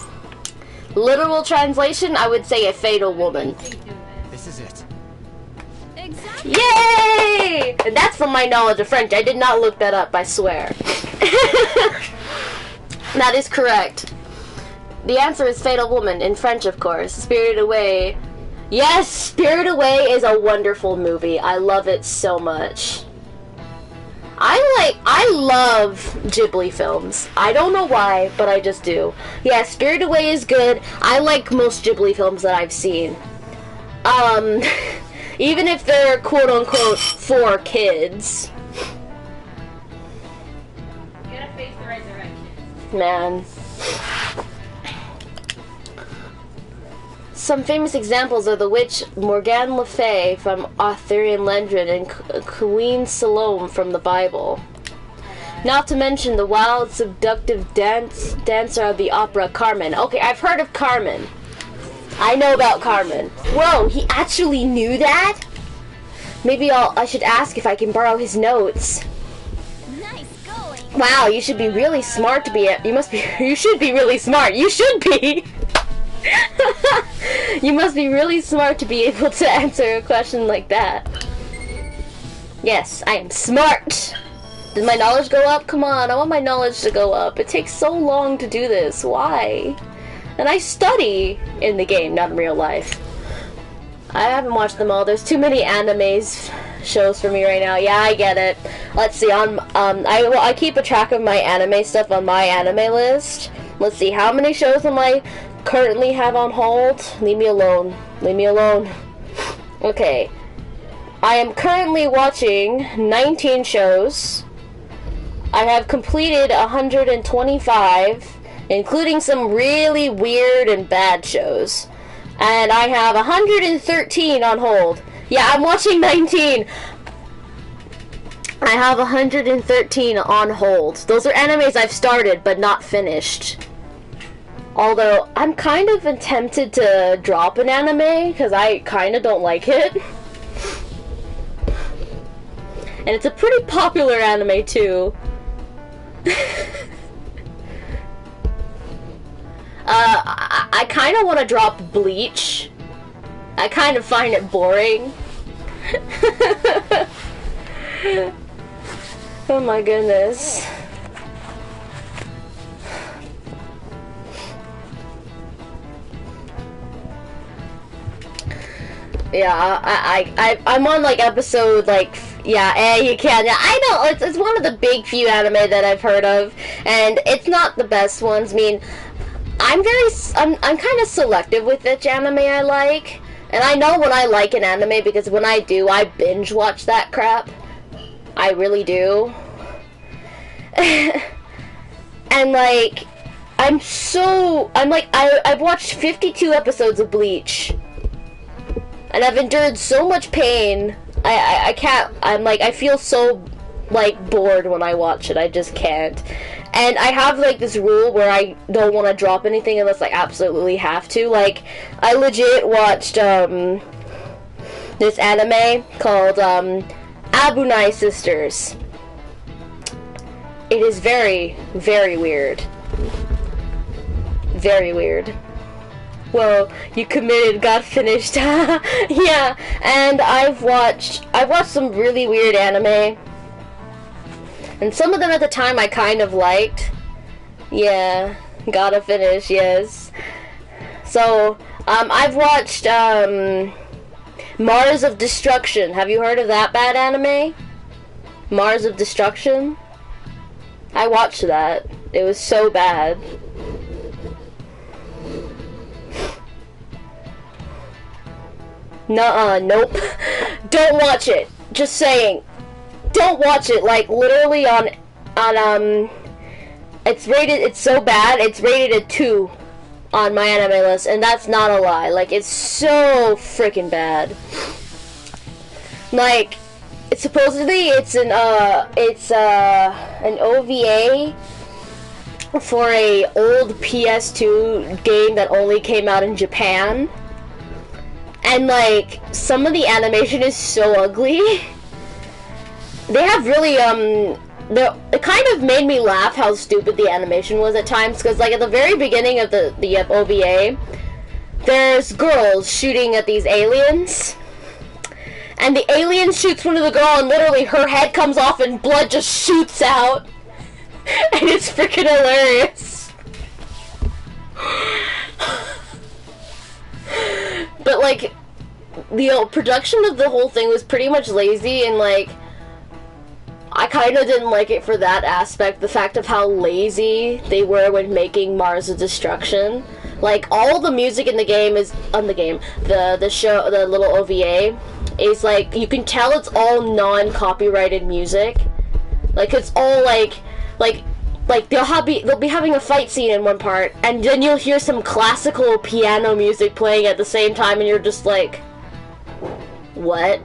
translation, I would say a fatal woman. This is it. Exactly. Yay! And that's from my knowledge of French. I did not look that up, I swear. That is correct. The answer is Fatal Woman, in French, of course. Spirited Away. Yes, Spirited Away is a wonderful movie. I love it so much. I love Ghibli films. I don't know why, but I just do. Yeah, Spirited Away is good. I like most Ghibli films that I've seen. Even if they're quote-unquote for kids. You gotta face the right direction. Man. Some famous examples are the witch Morgane Le Fay from Arthurian legend and Queen Salome from the Bible. Not to mention the wild, seductive dancer of the opera Carmen. Okay, I've heard of Carmen. I know about Carmen. Whoa, he actually knew that? Maybe I should ask if I can borrow his notes. Nice going. Wow, you should be really smart to be you should be really smart. You should be. You must be really smart to be able to answer a question like that. Yes, I am smart. Did my knowledge go up? Come on, I want my knowledge to go up. It takes so long to do this. Why? And I study in the game, not in real life. I haven't watched them all. There's too many animes shows for me right now. Yeah, I get it. Let's see. I keep a track of my anime stuff on my anime list. Let's see. How many shows am I currently have on hold? Leave me alone. Leave me alone. Okay. I am currently watching 19 shows. I have completed 125, including some really weird and bad shows. And I have 113 on hold. Yeah, I'm watching 19. I have 113 on hold. Those are animes I've started but not finished. Although, I'm kind of tempted to drop an anime because I kind of don't like it. And it's a pretty popular anime too. I kind of want to drop Bleach. I kind of find it boring. Oh my goodness. Yeah, I'm on like episode like, yeah, you can. Yeah, I know it's one of the big few anime that I've heard of, and it's not the best ones. I mean, I'm kind of selective with which anime I like, and I know when I like an anime because when I do, I binge watch that crap. I really do. And like, I've watched 52 episodes of Bleach. And I've endured so much pain. I can't. I feel so like bored when I watch it. I just can't. And I have like this rule where I don't want to drop anything unless I absolutely have to. Like, I legit watched this anime called Abunai Sisters. It is very, very weird. Very weird. Well, you committed, got finished. Yeah, and I've watched some really weird anime. And some of them at the time I kind of liked. Yeah, gotta finish, yes. So, I've watched, Mars of Destruction. Have you heard of that bad anime? Mars of Destruction? I watched that. It was so bad. Nuh-uh, nope. Don't watch it. Just saying. Don't watch it. Like, literally on it's so bad, it's rated a 2 on my anime list, and that's not a lie. Like, it's so freaking bad. Like, supposedly it's an OVA for a old PS2 game that only came out in Japan. And like, some of the animation is so ugly. They have really, it kind of made me laugh how stupid the animation was at times, because like at the very beginning of the OVA, there's girls shooting at these aliens, and the alien shoots one of the girl, and literally her head comes off and blood just shoots out, and it's freaking hilarious. But like, the production of the whole thing was pretty much lazy, and like, I kind of didn't like it for that aspect, the fact of how lazy they were when making Mars of Destruction. Like, all the music in the game is, the show, the little OVA, is like, you can tell it's all non-copyrighted music. Like, it's all like they'll be having a fight scene in one part, and then you'll hear some classical piano music playing at the same time, and you're just like, what?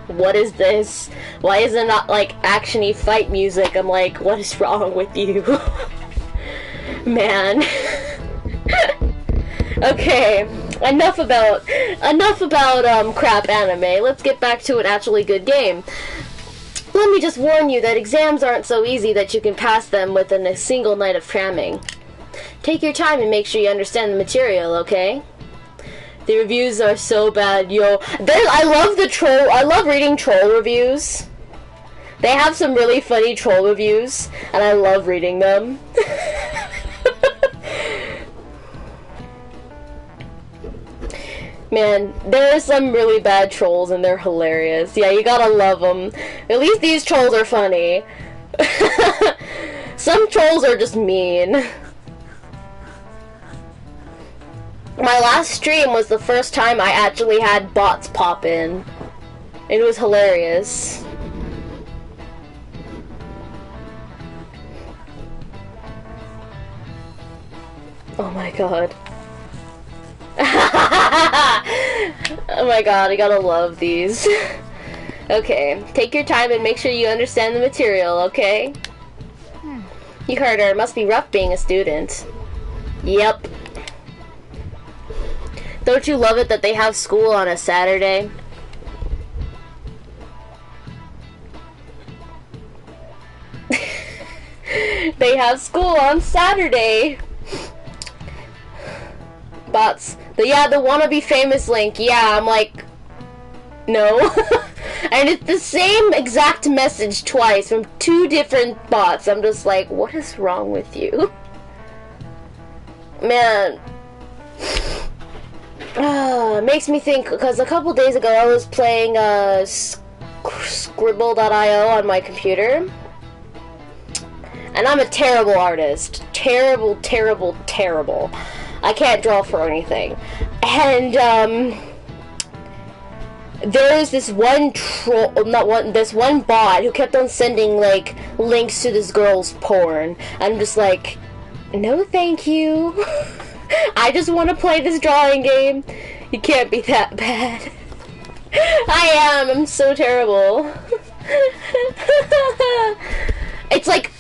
What is this? Why is it not like action-y fight music? I'm like, what is wrong with you? Man. Okay, enough about crap anime. Let's get back to an actually good game. Let me just warn you that exams aren't so easy that you can pass them within a single night of cramming. Take your time and make sure you understand the material, okay? The reviews are so bad, yo. I love reading troll reviews. They have some really funny troll reviews, and I love reading them. Man, there are some really bad trolls, and they're hilarious. Yeah, you gotta love them. At least these trolls are funny. Some trolls are just mean. My last stream was the first time I actually had bots pop in. It was hilarious. Oh my god. Oh my god, I gotta love these. Okay, take your time and make sure you understand the material, okay? You heard her, it must be rough being a student. Yep. Don't you love it that they have school on a Saturday? They have school on Saturday! Bots. The wannabe famous link. Yeah, I'm like, no. And it's the same exact message twice from 2 different bots. I'm just like, what is wrong with you? Man. Makes me think, because a couple days ago I was playing Scribble.io on my computer. And I'm a terrible artist. Terrible, terrible, terrible. I can't draw for anything. And, there's this one this one bot who kept on sending, like, links to this girl's porn. I'm just like, no thank you. I just want to play this drawing game. You can't be that bad. I'm so terrible. It's like,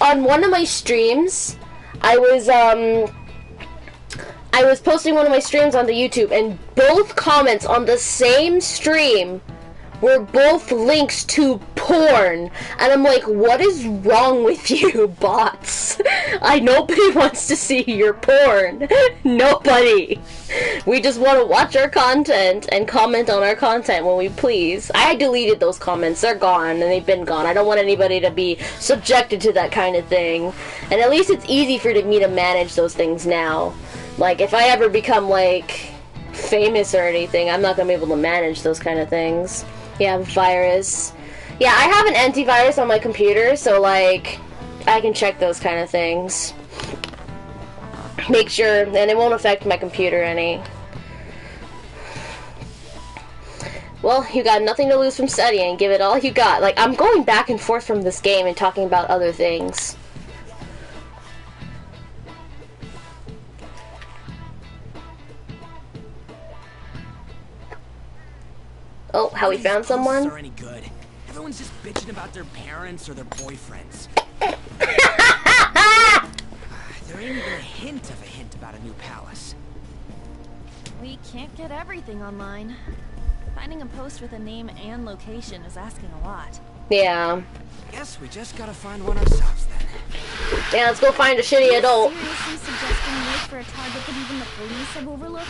on one of my streams, I was posting one of my streams onto YouTube, and both comments on the same stream were both links to porn. And I'm like, what is wrong with you, bots? Nobody wants to see your porn. Nobody. We just want to watch our content and comment on our content when we please. I deleted those comments. They're gone, and they've been gone. I don't want anybody to be subjected to that kind of thing. And at least it's easy for me to manage those things now. Like, if I ever become, like, famous or anything, I'm not gonna be able to manage those kind of things. Yeah, virus. Yeah, I have an antivirus on my computer, so, like, I can check those kind of things. Make sure, and it won't affect my computer any. Well, you got nothing to lose from studying. Give it all you got. Like, I'm going back and forth from this game and talking about other things. Oh, how we found someone? Are any good. Everyone's just bitching about their parents or their boyfriends. There ain't even a hint about a new palace. We can't get everything online. Finding a post with a name and location is asking a lot. Yeah. Guess we just gotta find one ourselves then. Yeah, let's go find a shitty adult. Seriously suggesting we look for a target that even the police have overlooked?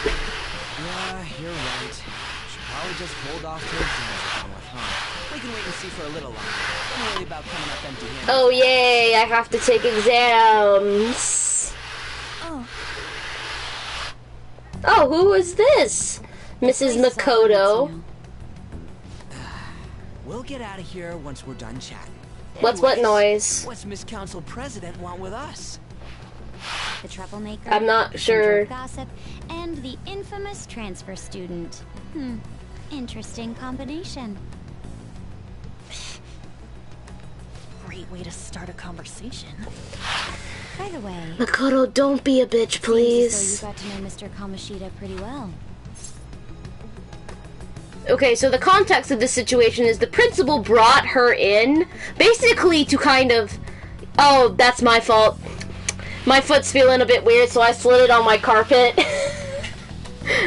Yeah, you're right. Should probably just hold off to exams to come with, huh? We can wait and see for a little longer. Not really about coming up empty-handed. Oh yay, I have to take exams. Oh, who is this? Mrs. Makoto. We'll get out of here once we're done chatting. What's what noise? What's Miss Council President want with us? The troublemaker. I'm not sure. Gossip and the infamous transfer student. Interesting combination. Great way to start a conversation. By the way, Makoto, don't be a bitch, please. So you got to know Mr. Kamoshida pretty well. Okay, so the context of this situation is the principal brought her in, basically to kind of, oh, that's my fault. My foot's feeling a bit weird, so I slid it on my carpet.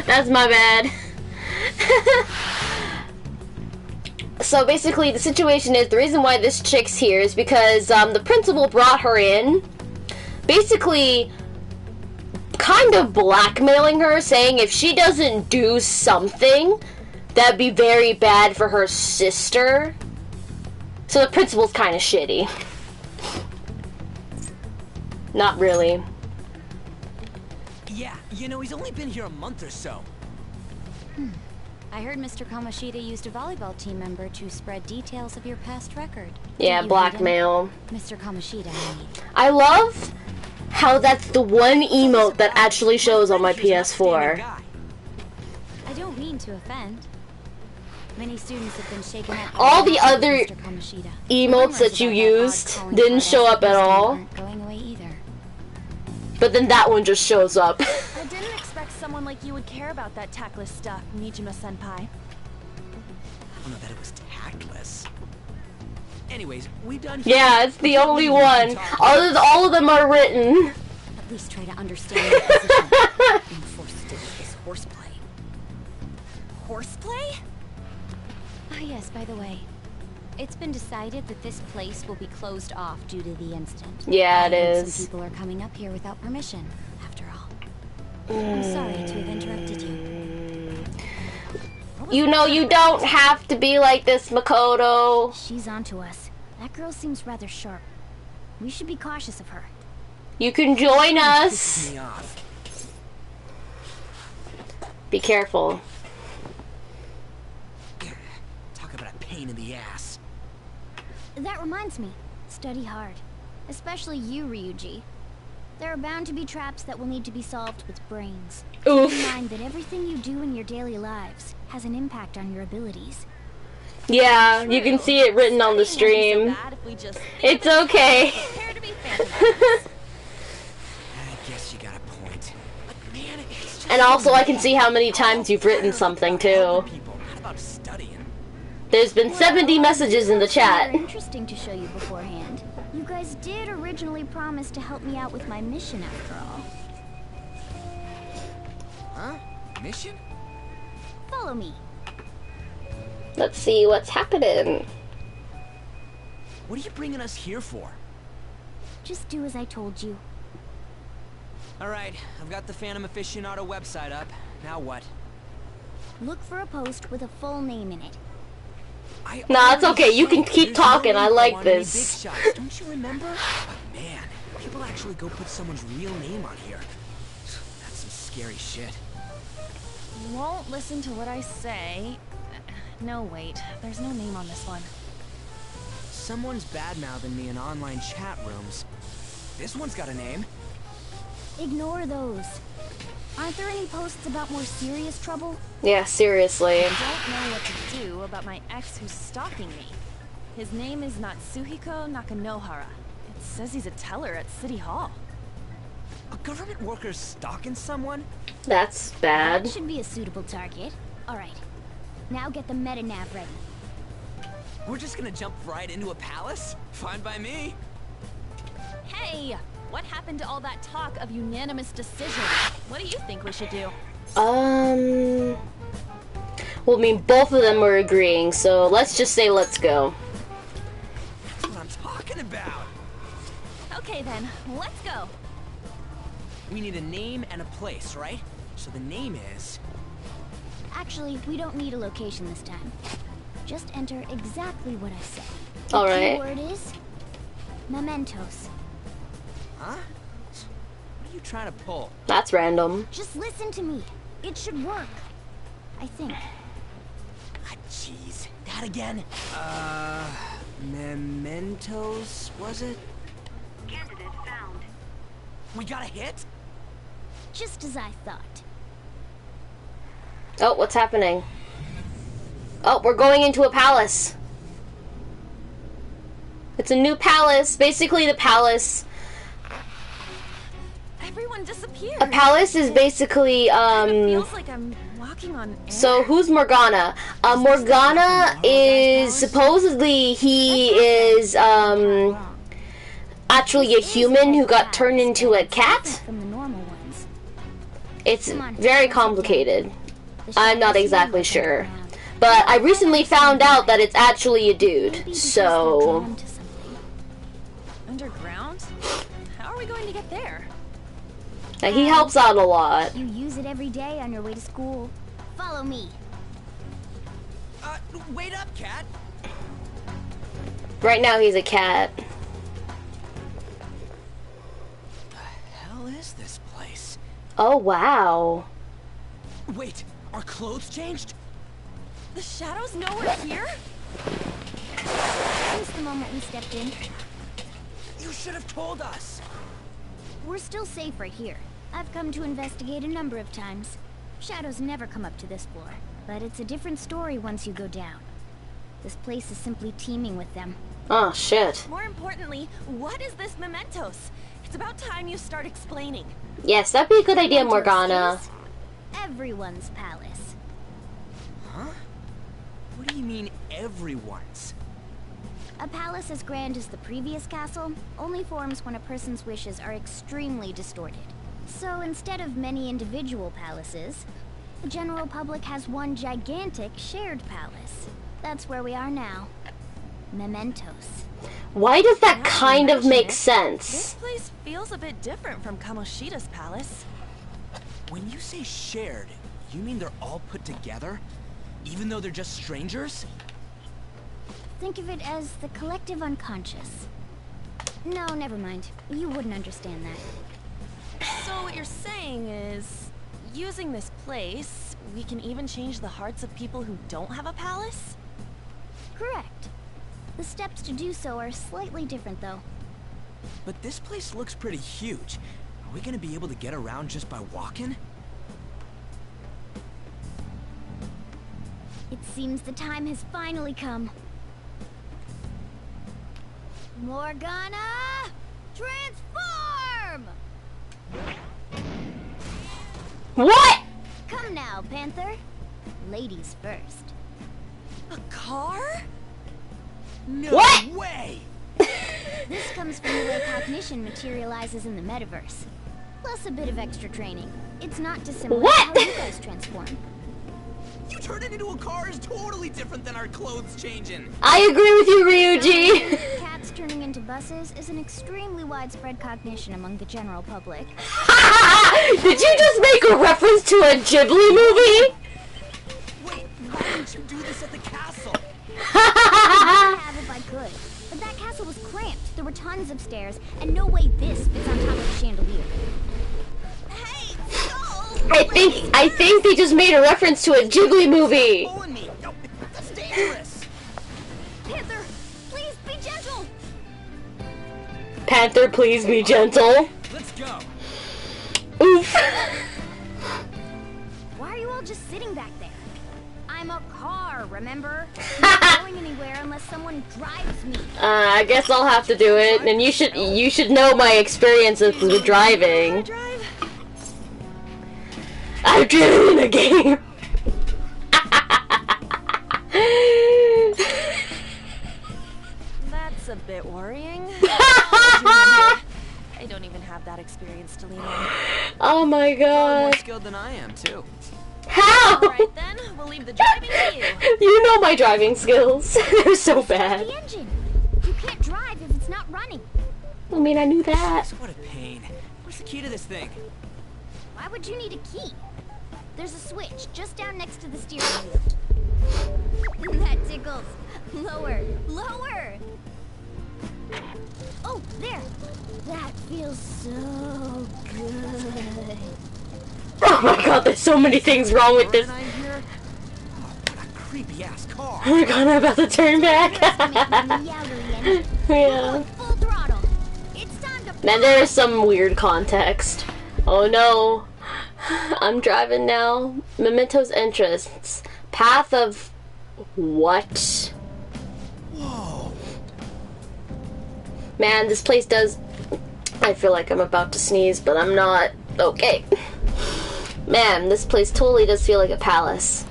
That's my bad. So basically, the situation is, the reason why this chick's here is because the principal brought her in, basically kind of blackmailing her, saying if she doesn't do something, that'd be very bad for her sister. So the principal's kind of shitty. Not really. Yeah, you know, he's only been here a month or so. I heard Mr. Kamoshida used a volleyball team member to spread details of your past record. Yeah, blackmail. Mr. Kamoshida, I mean. I love how that's the one emote that actually shows on my PS4. I don't mean to offend. Many students have been shaken up. All the other emotes that you used didn't show up at all. Going away either. But then that one just shows up. I didn't expect someone like you would care about that tactless stuff, Nijima-senpai. I don't know that it was tactless. Anyways, we done. Yeah, it's the only one. All of them are written. At least try to understand the position. Being forced to do this horseplay. Horseplay? Ah, yes, by the way. It's been decided that this place will be closed off due to the incident. Yeah, it is. Some people are coming up here without permission, after all. I'm sorry to have interrupted you. You know, you don't have to be like this, Makoto. She's onto us. That girl seems rather sharp. We should be cautious of her. You can join us. Be careful. Talk about a pain in the ass. That reminds me. Study hard. Especially you, Ryuji. There are bound to be traps that will need to be solved with brains. Oof. Keep in mind that everything you do in your daily lives has an impact on your abilities. Yeah, you can see it written on the stream. It's okay. I guess you got a point. But man, it's just And also I can see how many times you've written something too. not about studying. There's been 70 messages in the chat. Very interesting to show you beforehand. You guys did originally promise to help me out with my mission after all. Huh? Mission? Follow me. Let's see what's happening. What are you bringing us here for? Just do as I told you. Alright, I've got the Phantom Aficionado website up. Now what? Look for a post with a full name in it. Nah, it's okay. You can keep talking. I like this. Don't you remember? But man, people actually go put someone's real name on here. That's some scary shit. You won't listen to what I say. No, wait. There's no name on this one. Someone's bad-mouthing me in online chat rooms. This one's got a name. Ignore those. Aren't there any posts about more serious trouble? Yeah, seriously. I don't know what to do about my ex who's stalking me. His name is Natsuhiko Nakanohara. It says he's a teller at City Hall. A government worker stalking someone? That's bad. That should be a suitable target. Alright. Now get the meta-nav ready. We're just gonna jump right into a palace? Fine by me. Hey! What happened to all that talk of unanimous decision? What do you think we should do? Well, I mean, both of them were agreeing, so let's just say let's go. That's what I'm talking about. Okay then, let's go. We need a name and a place, right? So the name is... Actually, we don't need a location this time. Just enter exactly what I said. All The right. keyword is mementos. Huh? What are you trying to pull? That's random. Just listen to me. It should work. I think. Ah, jeez. That again? Mementos, was it? Candidate found. We got a hit? Just as I thought. Oh, what's happening? Oh, we're going into a palace. It's a new palace. Basically, the palace. Everyone disappeared. A palace is basically, It feels like I'm walking on air. So who's Morgana? Morgana is supposedly he is actually a human who got turned into a cat. From the normal ones. It's very complicated. I'm not exactly sure. But I recently found out that it's actually a dude. So Underground? How are we going to get there? he helps out a lot. You use it every day on your way to school. Follow me. Wait up, cat. Right now he's a cat. The hell is this place? Oh wow. Wait, our clothes changed? The shadows know we're here? Since the moment we stepped in, You should have told us. we're still safe right here. I've come to investigate a number of times. Shadows never come up to this floor, but it's a different story once you go down. This place is simply teeming with them. Oh shit. More importantly, what is this mementos? It's about time you start explaining. Yes, that'd be a good idea, Morgana. Everyone's palace. Huh? What do you mean, everyone's? A palace as grand as the previous castle only forms when a person's wishes are extremely distorted. So instead of many individual palaces, the general public has one gigantic shared palace. That's where we are now. Mementos. Why does that Now kind you of make mention it, This sense? place feels a bit different from Kamoshida's palace. When you say shared, you mean they're all put together? Even though they're just strangers? Think of it as the collective unconscious. No, never mind. You wouldn't understand that. So what you're saying is, using this place, we can even change the hearts of people who don't have a palace? Correct. The steps to do so are slightly different, though. But this place looks pretty huge. Are we gonna be able to get around just by walking? It seems the time has finally come. Morgana! Transform! What? Come now, Panther. Ladies first. A car? No What? way! This comes from the way cognition materializes in the metaverse. Plus a bit of extra training. It's not dissimilar What? to how you guys transform. You turning into a car is totally different than our clothes changing. I agree with you, Ryuji. Cats turning into buses is an extremely widespread cognition among the general public. Did you just make a reference to a Ghibli movie? Wait, why didn't you do this at the castle? I would have if I could. But that castle was cramped. There were tons of stairs, and no way this fits on top of the chandelier. Hey, no! I think they just made a reference to a Ghibli movie. Pulling me. No, that's dangerous. Panther, please be gentle. Panther, please be gentle. Let's go. Oof. all just sitting back there? I'm a car, remember? I'm not going anywhere unless someone drives me. I guess I'll have to do it, and you should know my experiences with driving. I've driven in a game. That's a bit worrying. I don't even have that experience to lean on. Oh my god. More skilled than I am, too. How? Alright then, we'll leave the driving to you. You know my driving skills. They're so bad. The engine. You can't drive if it's not running. I mean, I knew that. What a pain. Where's the key to this thing? Why would you need a key? There's a switch just down next to the steering wheel. That tickles. Lower. Lower. Oh, there. That feels so good. Oh my god, there's so many things wrong with this. Creepy ass car. Oh my god, I'm about to turn back. Yeah. Full throttle. It's time to Man, there is some weird context. Oh no. I'm driving now. Memento's entrance. Path of what? Whoa. Man, this place does... I feel like I'm about to sneeze, but I'm not. Okay. Man, this place totally does feel like a palace.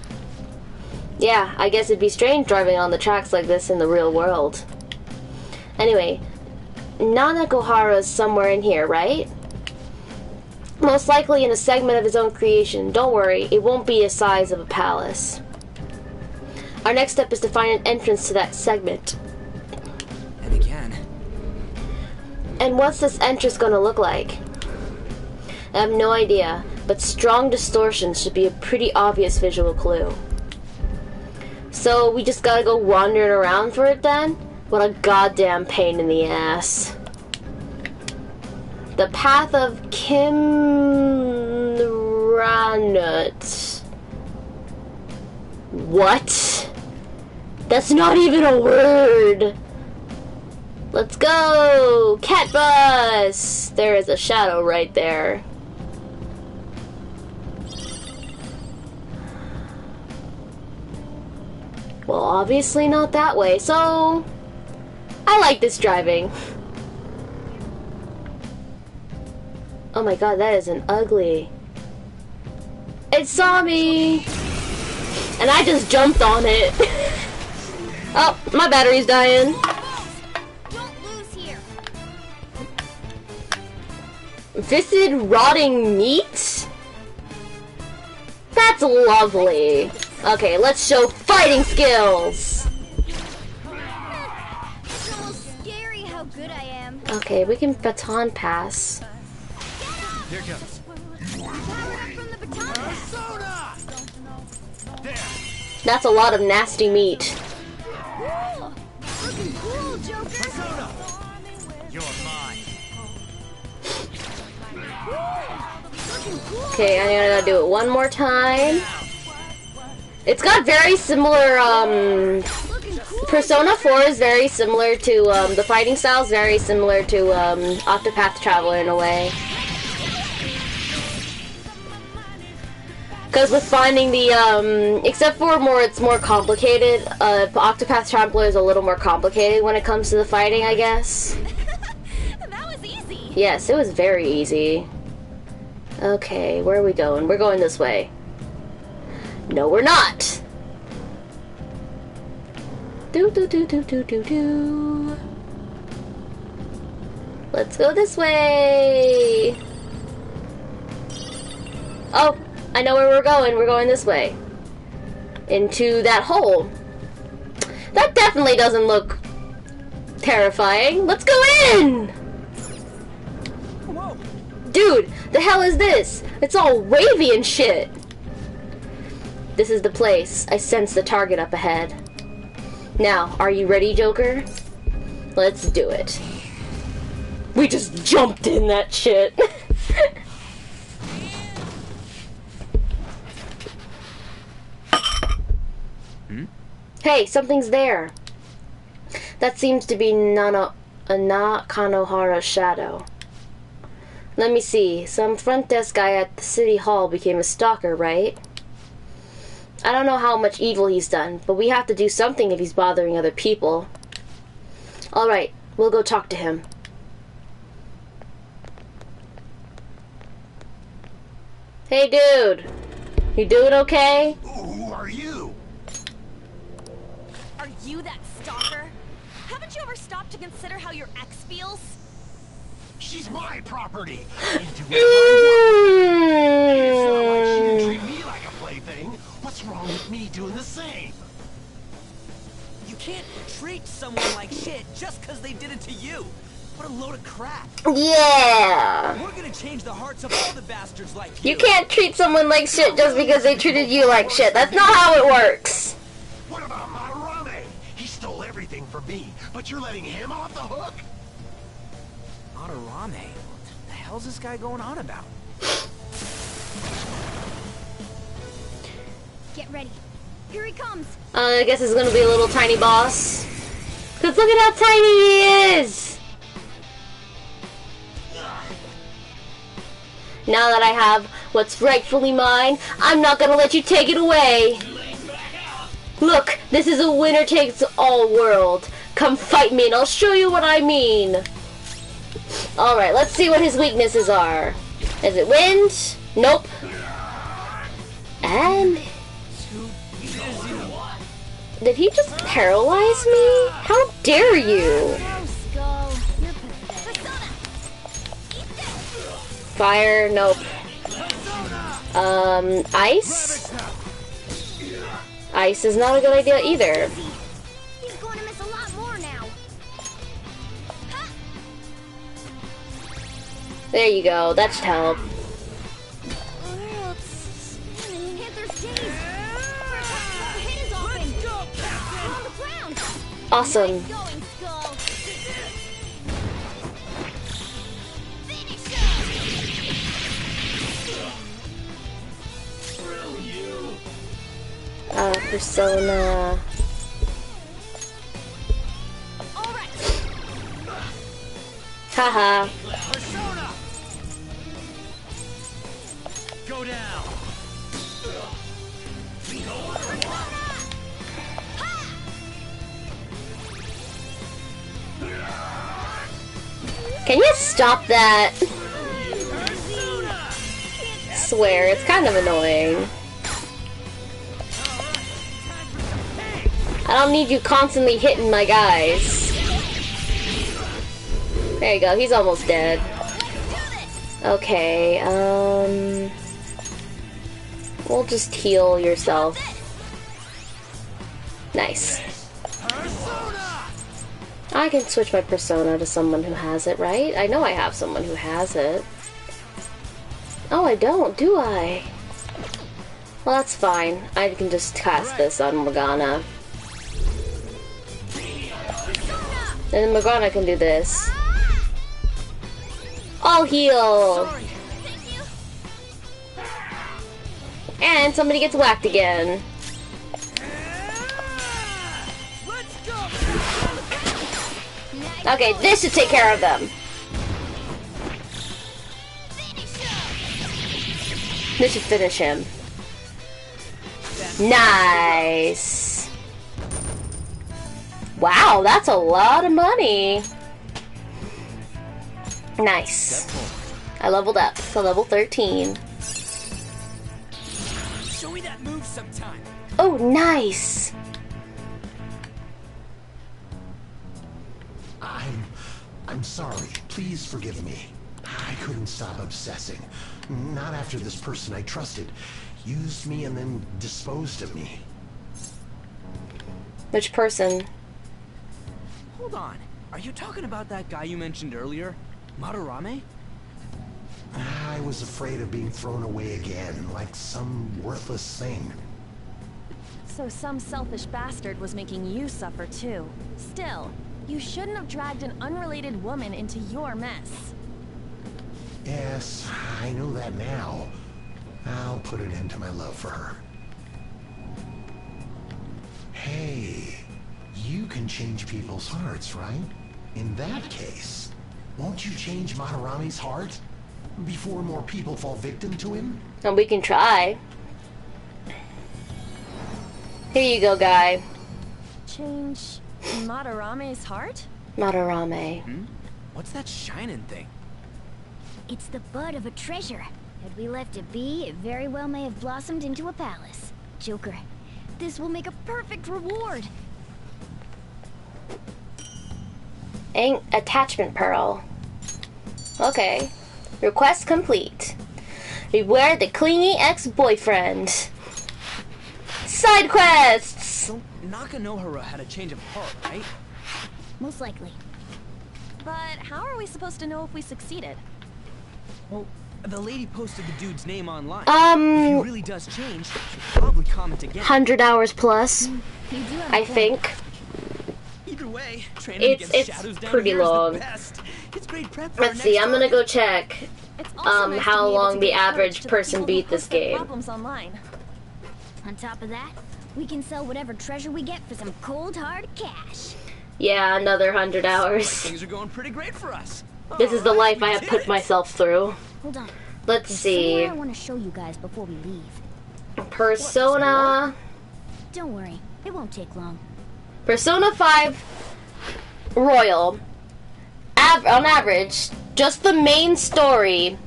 Yeah, I guess it'd be strange driving on the tracks like this in the real world. Anyway, Nanagohara's somewhere in here, right? Most likely in a segment of his own creation. Don't worry, it won't be the size of a palace. Our next step is to find an entrance to that segment. And again. And what's this entrance gonna look like? I have no idea, but strong distortion should be a pretty obvious visual clue. So we just gotta go wandering around for it then? What a goddamn pain in the ass. The path of Kimranut. What? That's not even a word. Let's go! Cat bus! There is a shadow right there. Well, obviously not that way, so... I like this driving. Oh my god, that is an ugly... It saw me! And I just jumped on it. Oh, my battery's dying. Don't lose here. Viscid rotting meat? That's lovely. Okay, let's show fighting skills. It's almost scary how good I am. Okay, we can baton pass. Here it goes. That's a lot of nasty meat. Cool. Looking cool, Joker. You're mine. Okay, I'm gonna do it one more time. It's got very similar, Persona 4 is very similar to, the fighting style is very similar to, Octopath Traveler in a way. Because with finding the, except for it's more complicated, Octopath Traveler is a little more complicated when it comes to the fighting, I guess. That was easy. Yes, it was very easy. Okay, where are we going? We're going this way. No, we're not! Do. Let's go this way! Oh, I know where we're going. We're going this way. Into that hole. That definitely doesn't look terrifying. Let's go in! Whoa. Dude, the hell is this? It's all wavy and shit. This is the place. I sense the target up ahead. Now, are you ready, Joker? Let's do it. We just jumped in that shit. Hey, something's there. That seems to be Kanohara's shadow. Let me see. Some front desk guy at the city hall became a stalker, right? I don't know how much evil he's done, but we have to do something if he's bothering other people. Alright, we'll go talk to him. Hey dude, you doing okay? Who are you? Are you that stalker? Haven't you ever stopped to consider how your ex feels? She's my property. It's not like she didn't treat me like a plaything. What's wrong with me doing the same? You can't treat someone like shit just because they did it to you. What a load of crap. Yeah. We're gonna change the hearts of all the bastards like You can't treat someone like shit just because they treated you like shit. That's not how it works. What about Madarame? He stole everything from me, but you're letting him off the hook? Madarame? What the hell's this guy going on about? Get ready. Here he comes. I guess it's gonna be a little tiny boss. Cause look at how tiny he is! Now that I have what's rightfully mine, I'm not gonna let you take it away! Look, this is a winner takes all world. Come fight me and I'll show you what I mean! Alright, let's see what his weaknesses are. Is it wind? Nope. And... did he just paralyze me? How dare you? Fire, nope. Ice? Ice is not a good idea either. He's going to miss a lot more now. There you go, that should help. Awesome. Persona. Haha. Persona! Go down. Can you stop that? Swear, it's kind of annoying. I don't need you constantly hitting my guys. There you go, he's almost dead. Okay, we'll just heal yourself. Nice. I can switch my persona to someone who has it, right? I know I have someone who has it. Oh, I don't, do I? Well, that's fine. I can just cast this on Morgana. And Morgana can do this. I'll heal! And somebody gets whacked again. Okay, this should take care of them. This should finish him. Nice. Wow, that's a lot of money. Nice. I leveled up to level 13. Show me that move sometime. Oh, nice. I'm sorry. Please forgive me. I couldn't stop obsessing. Not after this person I trusted used me and then disposed of me. Which person? Hold on. Are you talking about that guy you mentioned earlier? Madarame? I was afraid of being thrown away again, like some worthless thing. So some selfish bastard was making you suffer too. Still, you shouldn't have dragged an unrelated woman into your mess. Yes, I know that now. I'll put an end to my love for her. Hey, you can change people's hearts, right? In that case, won't you change Madarame's heart? Before more people fall victim to him? And we can try. Here you go, guy. Change Madarame's heart? Madarame. Hmm? What's that shining thing? It's the bud of a treasure. Had we left it be, it very well may have blossomed into a palace. Joker, this will make a perfect reward. Attachment pearl. Okay. Request complete. Beware the clingy ex-boyfriend. Side quests! So Nakanohara had a change of heart, right? Most likely. But how are we supposed to know if we succeeded? Well, the lady posted the dude's name online. If he really does change, she'll probably comment again. 100 hours plus, I think. Either way, training against shadows down pretty here is the long. best. It's great prep for our Let's see, next I'm gonna target. go check Also nice to how be able long to the give courage average to the person people who beat this post their game. problems online. On top of that, we can sell whatever treasure we get for some cold hard cash. Yeah, another 100 hours. Things are going pretty great for us. This is the life I we have did put it. myself through. Hold on. Let's There's see. somewhere I want to show you guys before we leave. Persona. Don't worry, it won't take long. Persona 5 Royal. On average, just the main story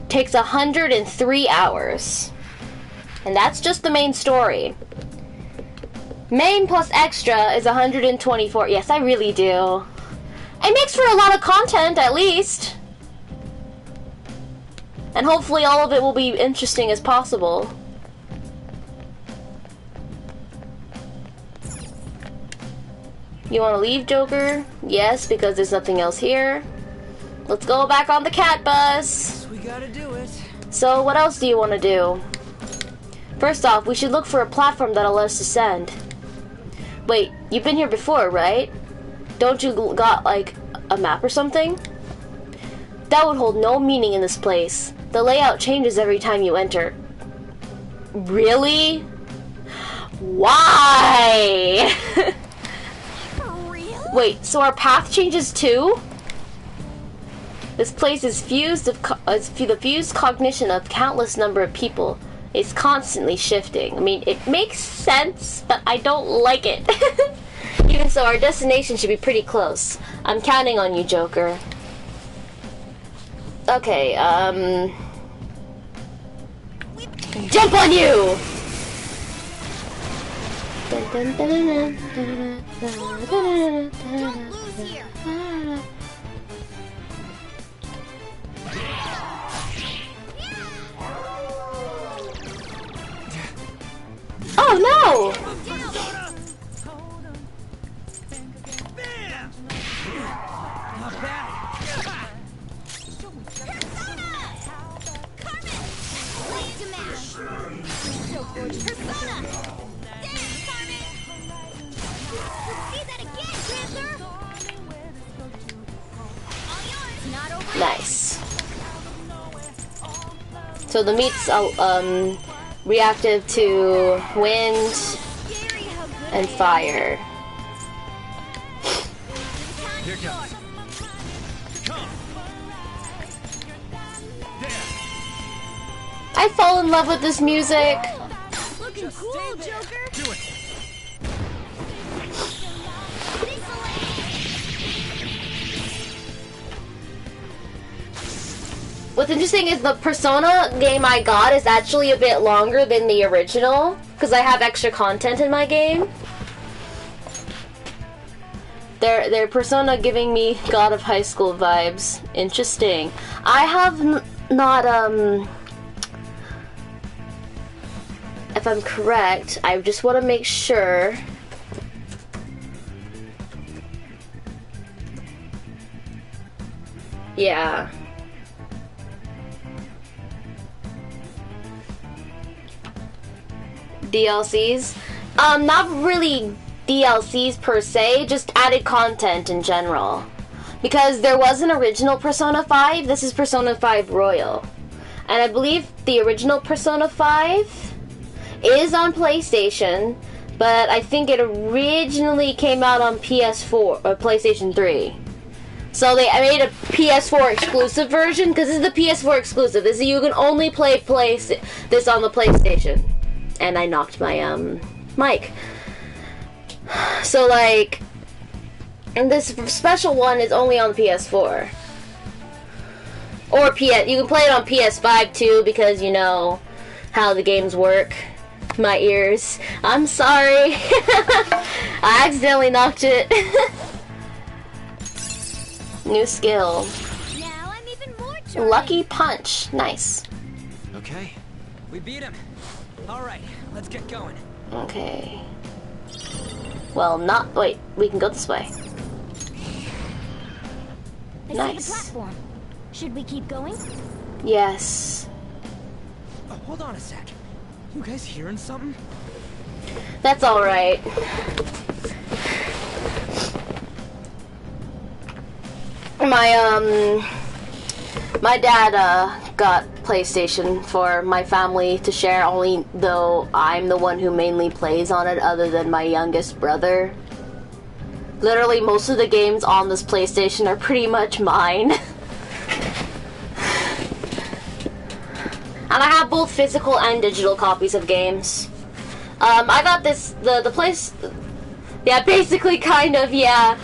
takes 103 hours. And that's just the main story. Main plus extra is 124. Yes, I really do. It makes for a lot of content, at least. And hopefully all of it will be interesting as possible. You want to leave, Joker? Yes, because there's nothing else here. Let's go back on the cat bus. We gotta do it. So, what else do you want to do? First off, we should look for a platform that'll let us ascend. Wait, you've been here before, right? Don't you got, like, a map or something? That would hold no meaning in this place. The layout changes every time you enter. Really? Why? Wait, so our path changes too? This place is the fused cognition of countless number of people. It's constantly shifting. I mean, it makes sense, but I don't like it. Even so, our destination should be pretty close. I'm counting on you, Joker. Okay, jump on you! Oh no! Not bad. Nice. So the meat's reactive to wind and fire. Here comes. I fall in love with this music. Looking cool, Joker. Do it. What's interesting is the Persona game I got is actually a bit longer than the original because I have extra content in my game. They're Persona giving me God of High School vibes. Interesting. I have not if I'm correct, I just want to make sure. Yeah. DLCs? Not really DLCs per se, just added content in general. Because there was an original Persona 5, this is Persona 5 Royal. And I believe the original Persona 5 is on PlayStation, but I think it originally came out on PS4 or PlayStation 3. So I made a PS4 exclusive version, because this is the PS4 exclusive. You can only play this on the PlayStation. And I knocked my Mike. So like, and this special one is only on the PS4. Or PS, you can play it on PS5 too, because you know how the games work. My ears. I'm sorry. I accidentally knocked it. New skill. Now I'm even more Lucky punch. Nice. Okay, we beat him. All right, let's get going. Okay. Well, not. Wait, we can go this way. I Nice. see the platform. Should we keep going? Yes. Oh, hold on a sec. You guys hearing something? That's all right. My dad got PlayStation for my family to share, only though I'm the one who mainly plays on it other than my youngest brother. Literally most of the games on this PlayStation are pretty much mine. And I have both physical and digital copies of games. I got this, the place, yeah, basically kind of, yeah.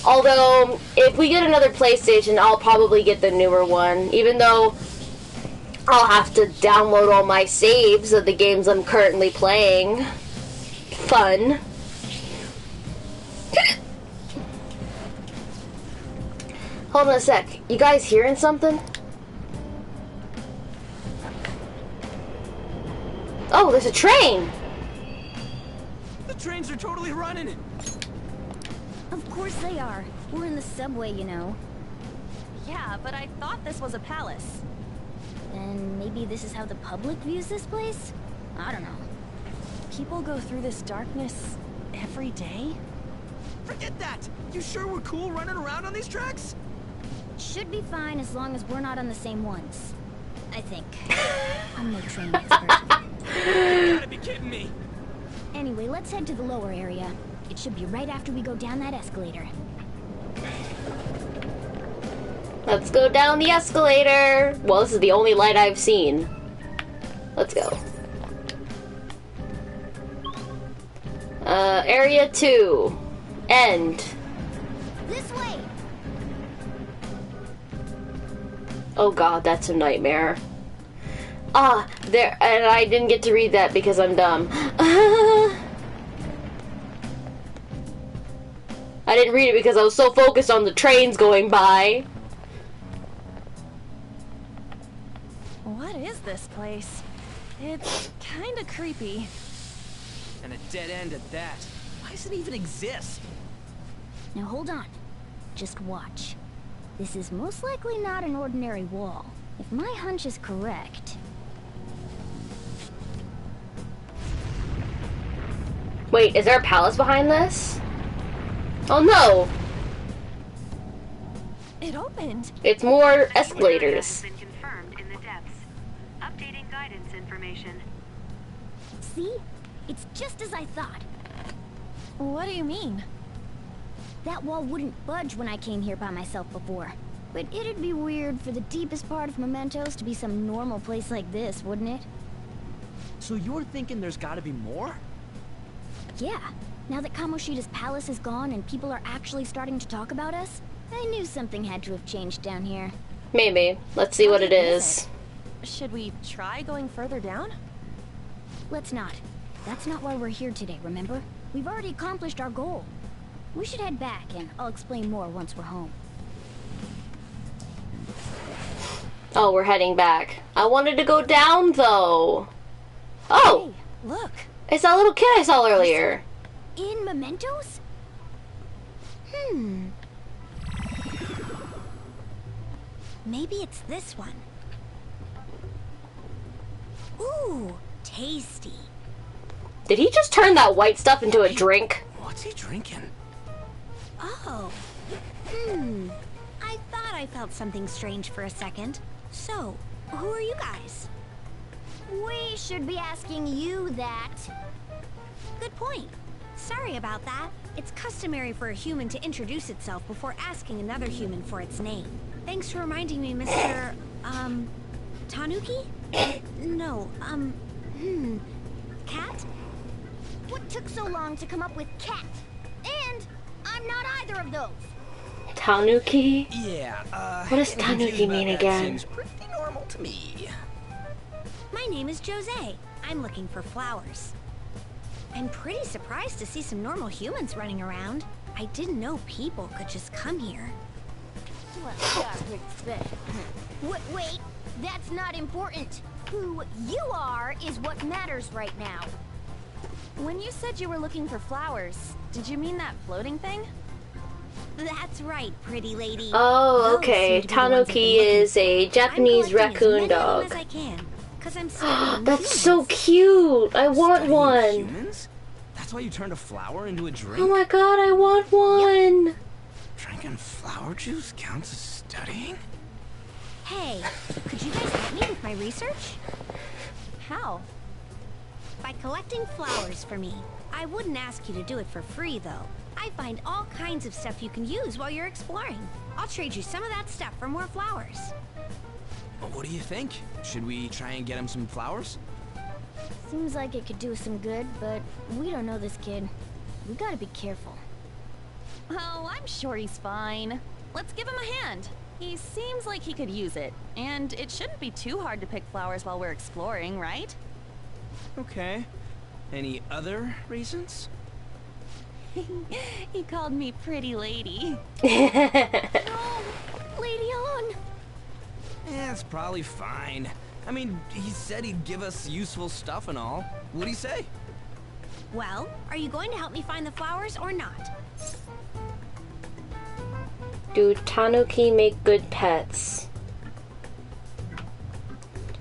Although, if we get another PlayStation, I'll probably get the newer one, even though I'll have to download all my saves of the games I'm currently playing. Fun. Hold on a sec. You guys hearing something? Oh, there's a train! The trains are totally running. Of course they are. We're in the subway, you know. Yeah, but I thought this was a palace. Then maybe this is how the public views this place? I don't know. People go through this darkness every day? Forget that! You sure we're cool running around on these tracks? Should be fine as long as we're not on the same ones. I think. I'm no train expert. You gotta be kidding me! Anyway, let's head to the lower area. It should be right after we go down that escalator. Let's go down the escalator. Well, this is the only light I've seen. Let's go. Area 2. End. This way. Oh god, that's a nightmare. Ah, there, and I didn't get to read that because I'm dumb. I didn't read it because I was so focused on the trains going by. What is this place? It's kinda creepy. And a dead end at that. Why does it even exist? Now hold on. Just watch. This is most likely not an ordinary wall. If my hunch is correct... Wait, is there a palace behind this? Oh no! It opened. It's more escalators. Been confirmed in the depths. Updating guidance information. See? It's just as I thought. What do you mean? That wall wouldn't budge when I came here by myself before. But it'd be weird for the deepest part of Mementos to be some normal place like this, wouldn't it? So you're thinking there's gotta be more? Yeah. Now that Kamoshida's palace is gone and people are actually starting to talk about us, I knew something had to have changed down here. Maybe. Let's see what it is. Should we try going further down? Let's not. That's not why we're here today, remember? We've already accomplished our goal. We should head back, and I'll explain more once we're home. Oh, we're heading back. I wanted to go down, though. Oh! Hey, look. It's that little kid I saw earlier. In Mementos? Maybe it's this one. Ooh, tasty. Did he just turn that white stuff into a drink? What's he drinking? Oh. I thought I felt something strange for a second. So, who are you guys? We should be asking you that. Good point. Sorry about that. It's customary for a human to introduce itself before asking another human for its name. Thanks for reminding me, Mr. Tanuki? No, Cat? took so long to come up with cat? And I'm not either of those. Tanuki? Yeah, What does tanuki mean again? Seems pretty normal to me. My name is Jose. I'm looking for flowers. I'm pretty surprised to see some normal humans running around. I didn't know people could just come here. Wait, that's not important. Who you are is what matters right now. When you said you were looking for flowers, did you mean that floating thing? That's right, pretty lady. Oh, okay. Tanuki is a Japanese raccoon dog. That's so cute. I want one. Humans? That's why you turned a flower into a drink? Oh my god, I want one. Drinking flower juice counts as studying? Hey, could you guys help me with my research? How? By collecting flowers for me. I wouldn't ask you to do it for free, though. I find all kinds of stuff you can use while you're exploring. I'll trade you some of that stuff for more flowers. Well, what do you think? Should we try and get him some flowers? Seems like it could do some good, but we don't know this kid. We gotta be careful. Oh, I'm sure he's fine. Let's give him a hand. He seems like he could use it, and it shouldn't be too hard to pick flowers while we're exploring, right? Okay. Any other reasons? He called me pretty lady. No, Lady on. Yeah, it's probably fine. I mean, he said he'd give us useful stuff and all. What'd he say? Well, are you going to help me find the flowers or not? Do tanuki make good pets?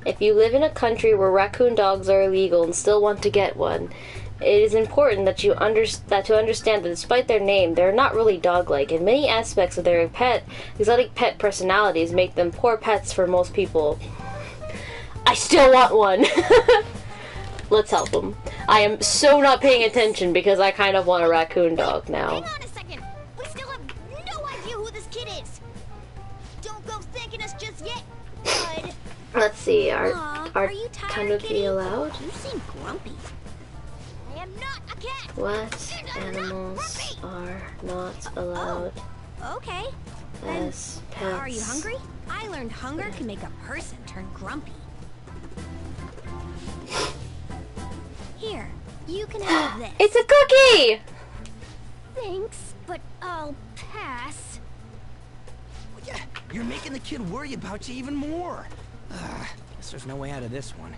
If you live in a country where raccoon dogs are illegal and still want to get one, it is important that to understand that despite their name, they're not really dog-like, and many aspects of their exotic pet personalities make them poor pets for most people. I still want one! Let's help them. I am so not paying attention because I kind of want a raccoon dog now. Hang on a second. We still have no idea who this kid is. Don't go thanking us just yet, bud. Let's see, are you tired, tanuki kitty? allowed? You seem grumpy. I am not a cat. What animals are not allowed Okay. as pets? Are you hungry? I learned hunger can make a person turn grumpy. Here, you can have this. It's a cookie! Thanks, but I'll pass. Yeah, you're making the kid worry about you even more. Guess there's no way out of this one.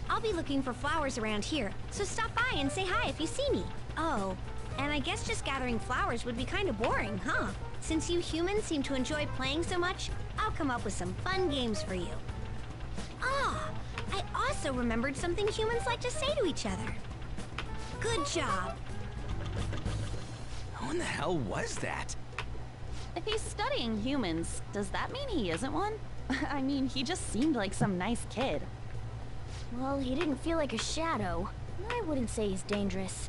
I'll be looking for flowers around here, so stop by and say hi if you see me. Oh, and I guess just gathering flowers would be kind of boring, huh? Since you humans seem to enjoy playing so much, I'll come up with some fun games for you. Ah, I also remembered something humans like to say to each other. Good job. Who in the hell was that? If he's studying humans, does that mean he isn't one? I mean, he just seemed like some nice kid. Well, he didn't feel like a shadow. I wouldn't say he's dangerous.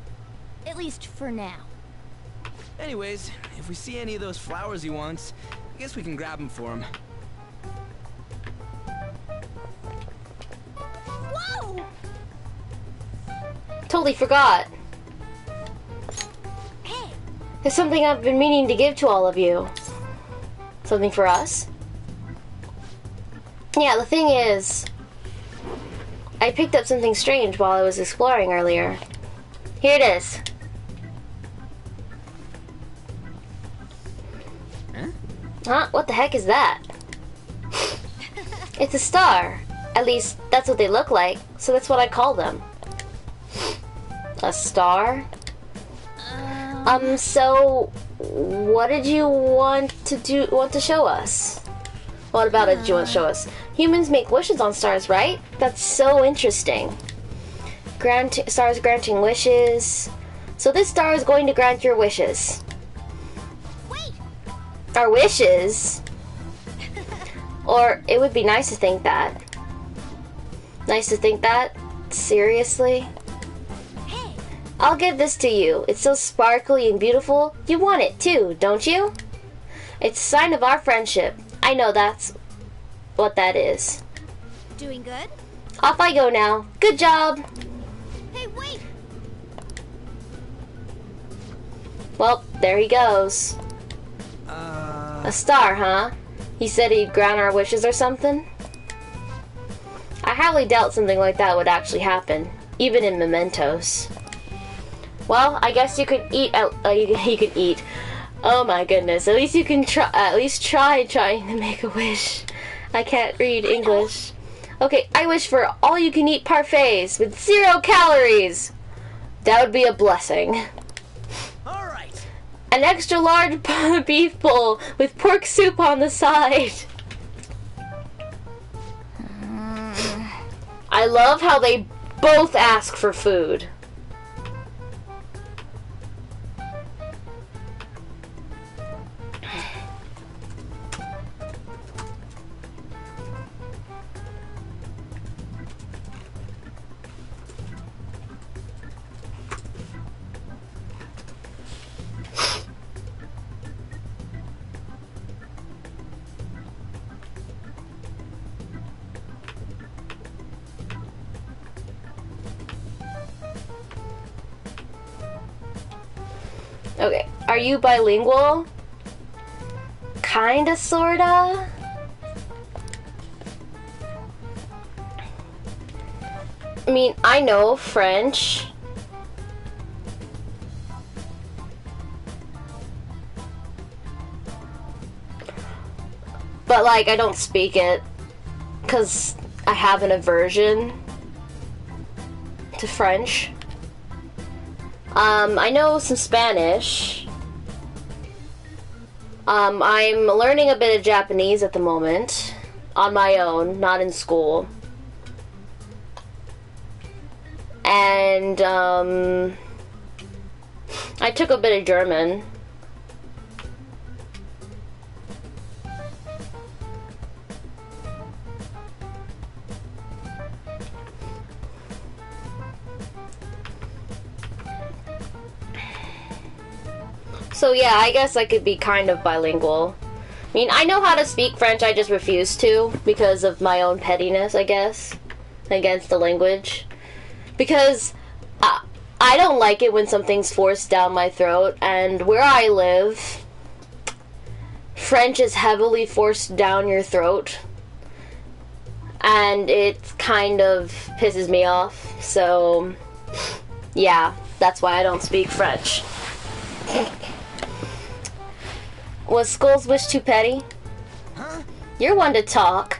At least for now. Anyways, if we see any of those flowers he wants, I guess we can grab them for him. Whoa! Totally forgot. Hey! There's something I've been meaning to give to all of you. Something for us? Yeah, the thing is, I picked up something strange while I was exploring earlier. Here it is. Huh? What the heck is that? It's a star. At least, that's what they look like, so that's what I call them. A star? So what did you want to show us? What about it did you want to show us? Humans make wishes on stars, right? That's so interesting. Stars granting wishes. So this star is going to grant your wishes. Wait. Our wishes? Or it would be nice to think that. Nice to think that? Seriously? Hey. I'll give this to you. It's so sparkly and beautiful. You want it too, don't you? It's a sign of our friendship. I know that's what that is. Doing good? Off I go now. Good job. Hey, wait! Well, there he goes. A star, huh? He said he'd grant our wishes or something? I highly doubt something like that would actually happen, even in mementos. Well, I guess you could eat. You could eat. Oh my goodness! At least you can try. At least try trying to make a wish. I can't read English. Okay, I wish for all-you-can-eat parfaits with 0 calories. That would be a blessing. All right. An extra large beef bowl with pork soup on the side. I love how they both ask for food. Okay, are you bilingual? Kinda, sorta? I mean, I know French. But, like, I don't speak it. 'Cause I have an aversion to French. I know some Spanish. I'm learning a bit of Japanese at the moment. On my own, not in school. And, I took a bit of German. So yeah, I guess I could be kind of bilingual. I mean, I know how to speak French, I just refuse to because of my own pettiness, I guess, against the language. Because I don't like it when something's forced down my throat, and where I live, French is heavily forced down your throat, and it kind of pisses me off, so yeah, that's why I don't speak French. Was Skull's wish too petty? Huh? You're one to talk.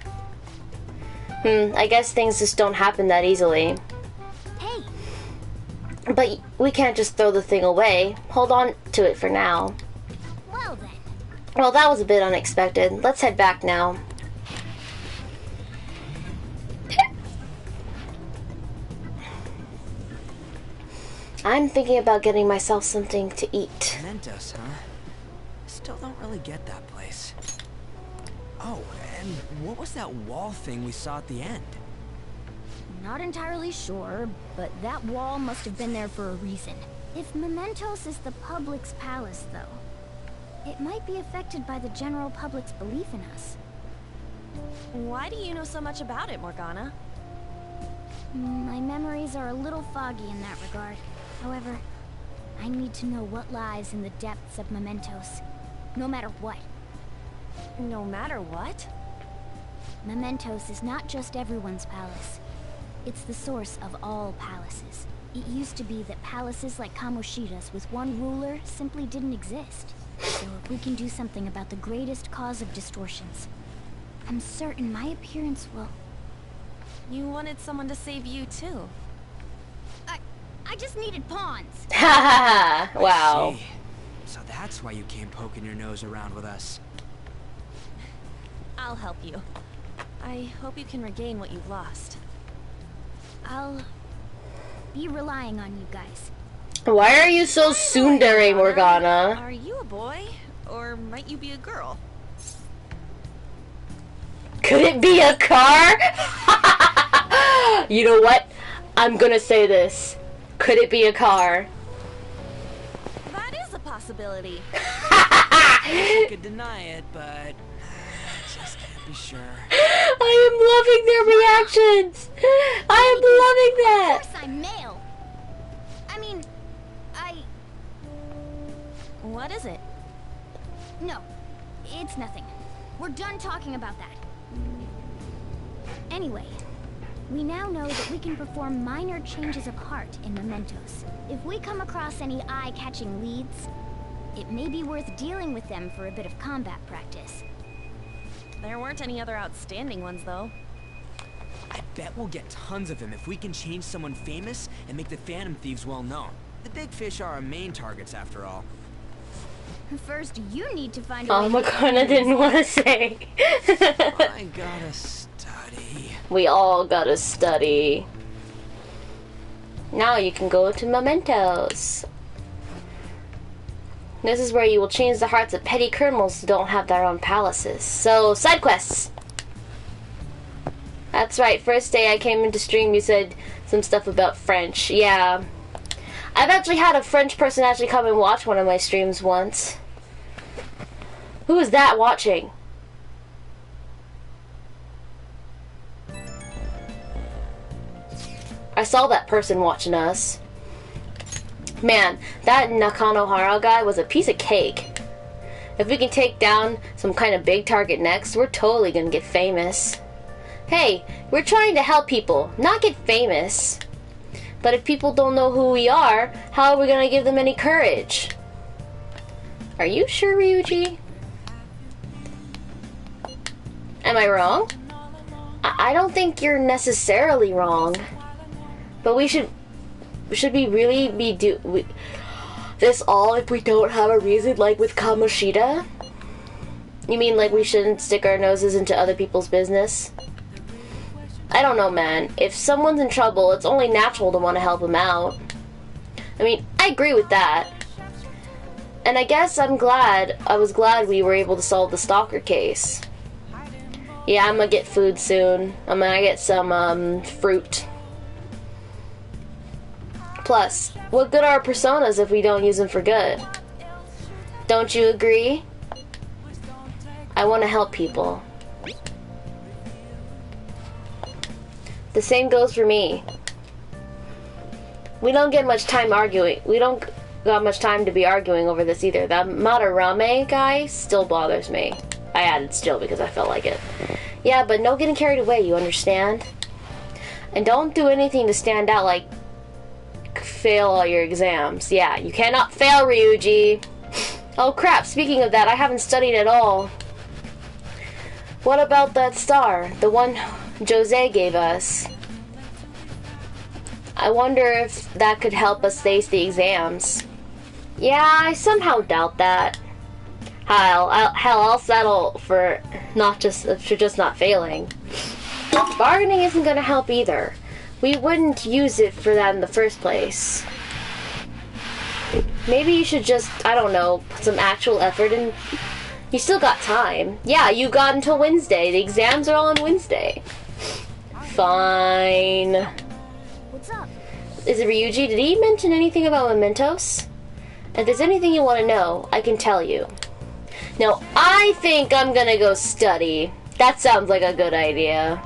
I guess things just don't happen that easily. Hey! But we can't just throw the thing away. Hold on to it for now. Well then. Well, that was a bit unexpected. Let's head back now. I'm thinking about getting myself something to eat. Mentos, huh? Still don't really get that place. Oh, and what was that wall thing we saw at the end? Not entirely sure, but that wall must have been there for a reason. If Mementos is the public's palace, though, it might be affected by the general public's belief in us. Why do you know so much about it, Morgana? My memories are a little foggy in that regard. However, I need to know what lies in the depths of Mementos. No matter what. No matter what? Mementos is not just everyone's palace. It's the source of all palaces. It used to be that palaces like Kamoshida's with one ruler simply didn't exist. So if we can do something about the greatest cause of distortions, I'm certain my appearance will... You wanted someone to save you, too. I just needed pawns. Ha ha! Wow. So that's why you came poking your nose around with us. I'll help you. I hope you can regain what you've lost. I'll be relying on you guys. Why are you so tsundere, Morgana? Are you a boy? Or might you be a girl? Could it be a car? You know what? I'm gonna say this. Could it be a car? That is a possibility. I could deny it, but I just can't be sure. Sure. I am loving their reactions. I am loving that. Of course I'm male. I mean, What is it? No, it's nothing. We're done talking about that. Anyway, we now know that we can perform minor changes of heart in mementos. If we come across any eye-catching leads, it may be worth dealing with them for a bit of combat practice. There weren't any other outstanding ones, though. I bet we'll get tons of them if we can change someone famous and make the Phantom Thieves well known. The big fish are our main targets, after all. First, you need to find a Oh, Makona didn't want to say. I gotta study. We all gotta study. Now you can go to mementos. This is where you will change the hearts of petty criminals who don't have their own palaces. So, side quests. That's right, first day I came into stream you said some stuff about French. Yeah. I've actually had a French person actually come and watch one of my streams once. Who is that watching? I saw that person watching us. Man, that Nakanohara guy was a piece of cake. If we can take down some kind of big target next, we're totally gonna get famous. Hey, we're trying to help people, not get famous. But if people don't know who we are, how are we gonna give them any courage? Are you sure, Ryuji? Am I wrong? I don't think you're necessarily wrong. But should we really be this all if we don't have a reason, like with Kamoshida? You mean like we shouldn't stick our noses into other people's business? I don't know, man. If someone's in trouble, it's only natural to want to help them out. I mean, I agree with that. And I guess I was glad we were able to solve the stalker case. Yeah, I'm gonna get food soon. I'm gonna get some fruit. Plus, what good are personas if we don't use them for good? Don't you agree? I want to help people. The same goes for me. We don't get much time arguing. We don't got much time to be arguing over this either. That Madarame guy still bothers me. I added still because I felt like it. Yeah, but no getting carried away, you understand? And don't do anything to stand out, like fail all your exams. Yeah, you cannot fail, Ryuji. Oh crap, speaking of that, I haven't studied at all. What about that star? The one Jose gave us. I wonder if that could help us ace the exams. Yeah, I somehow doubt that. Hell, I'll settle for just not failing. Bargaining isn't gonna help either. We wouldn't use it for that in the first place. Maybe you should just, I don't know, put some actual effort in. You still got time. Yeah, you got until Wednesday. The exams are all on Wednesday. Fine. What's up? Is it Ryuji? Did he mention anything about mementos? If there's anything you want to know, I can tell you. Now, I think I'm gonna go study. That sounds like a good idea.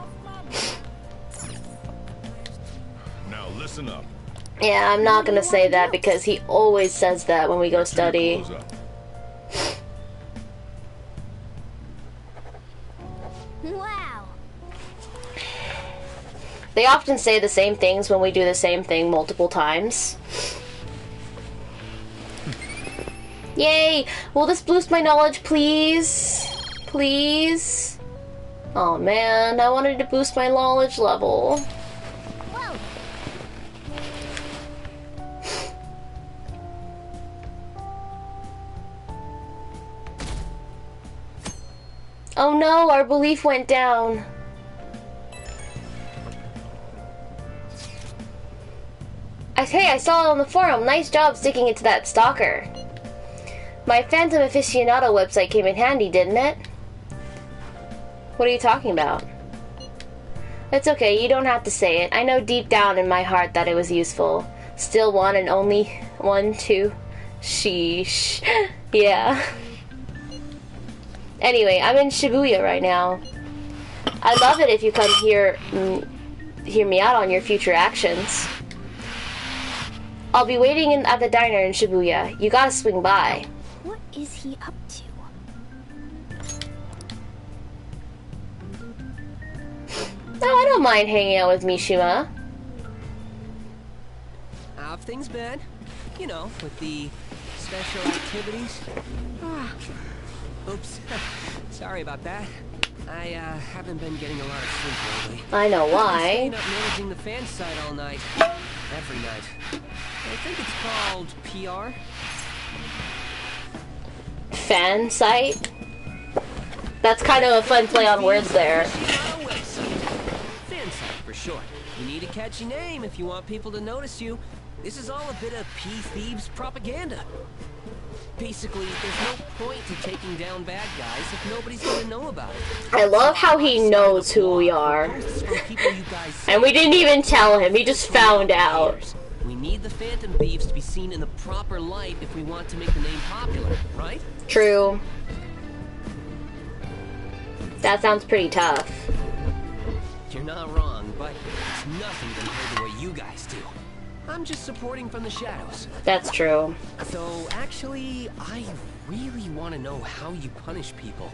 Now listen up. Yeah, I'm not gonna say that because he always says that when we go study. Wow. They often say the same things when we do the same thing multiple times. Yay! Will this boost my knowledge, please? Please? Oh man, I wanted to boost my knowledge level. Whoa. Oh no, our belief went down. Hey, I saw it on the forum. Nice job sticking it to that stalker. My Phantom Aficionado website came in handy, didn't it? What are you talking about? It's okay, you don't have to say it. I know deep down in my heart that it was useful. Still one and only one, two. Sheesh. Yeah. Anyway, I'm in Shibuya right now. I'd love it if you come here, hear me out on your future actions. I'll be waiting at the diner in Shibuya. You gotta swing by. What is he up to? No, I don't mind hanging out with Mishima. How have things been? You know, with the special activities. Oops. Sorry about that. I haven't been getting a lot of sleep lately. I know why. Staying up managing the fan site all night. Every night. I think it's called PR. Fan site? That's kind of a fun play on words there. Fan site for short. You need a catchy name if you want people to notice you. This is all a bit of P-Thieves propaganda. Basically, there's no point to taking down bad guys if nobody's gonna know about it. I love how he knows who we are. And we didn't even tell him, he just found out. We need the Phantom Thieves to be seen in the proper light if we want to make the name popular, right? True. That sounds pretty tough. You're not wrong, but it's nothing compared to what you guys do. I'm just supporting from the shadows. That's true. So, actually, I really want to know how you punish people.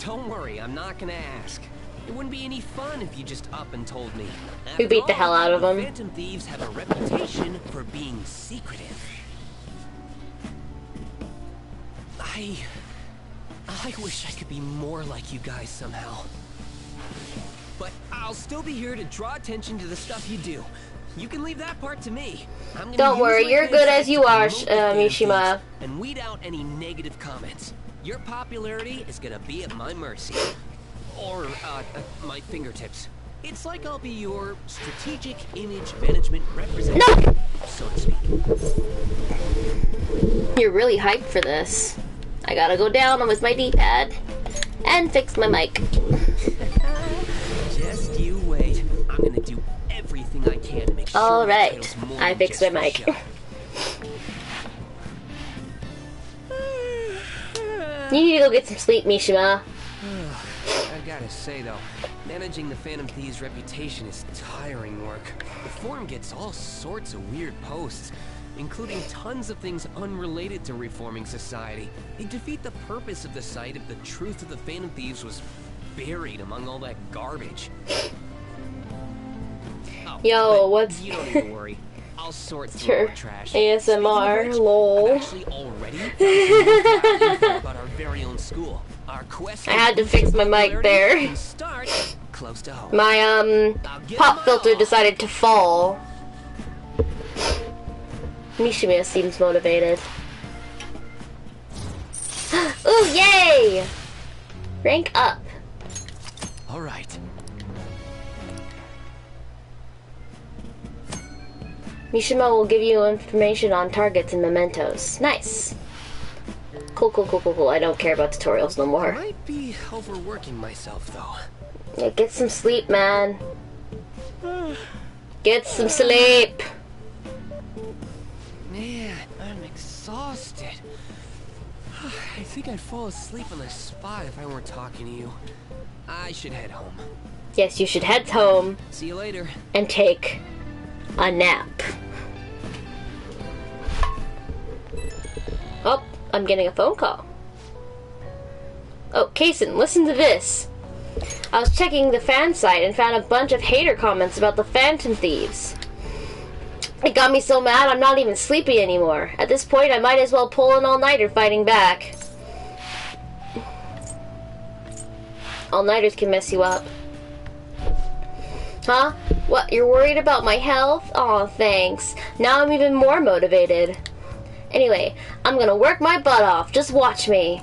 Don't worry, I'm not gonna ask. It wouldn't be any fun if you just up and told me. We beat the hell out of them. Phantom Thieves have a reputation for being secretive. I wish I could be more like you guys somehow. But I'll still be here to draw attention to the stuff you do. You can leave that part to me. Don't worry, you're good as you are, Mishima. And weed out any negative comments. Your popularity is gonna be at my mercy. Or, my fingertips. It's like I'll be your strategic image management representative, so to speak. You're really hyped for this. I gotta go down with my D-pad and fix my mic. Just you wait. I'm gonna do everything I can to make sure. Alright, I fixed my mic. You need to go get some sleep, Mishima. I gotta say though, managing the Phantom Thieves' reputation is tiring work. The forum gets all sorts of weird posts, including tons of things unrelated to reforming society. They defeat the purpose of the site if the truth of the Phantom Thieves was buried among all that garbage. Oh, yo, what's... You don't need to worry. I'll sort through our trash. ASMR, lol. I've actually already info about our very own school. Our quest. I had to fix my mic there. Start close to home. My pop filter decided to fall. Mishima seems motivated. Ooh, yay! Rank up. All right. Mishima will give you information on targets and mementos. Nice. Cool, cool, cool, cool, cool. I don't care about tutorials no more. I might be overworking myself, though. Yeah, get some sleep, man. Get some sleep. Man, I'm exhausted. I think I'd fall asleep on the spot if I weren't talking to you. I should head home. Yes, you should head home. See you later. And take a nap. Oh, I'm getting a phone call. Oh, Kaysen, listen to this. I was checking the fan site and found a bunch of hater comments about the Phantom Thieves. It got me so mad I'm not even sleepy anymore. At this point, I might as well pull an all-nighter fighting back. All-nighters can mess you up. Huh? What, you're worried about my health? Aw, thanks. Now I'm even more motivated. Anyway, I'm gonna work my butt off. Just watch me.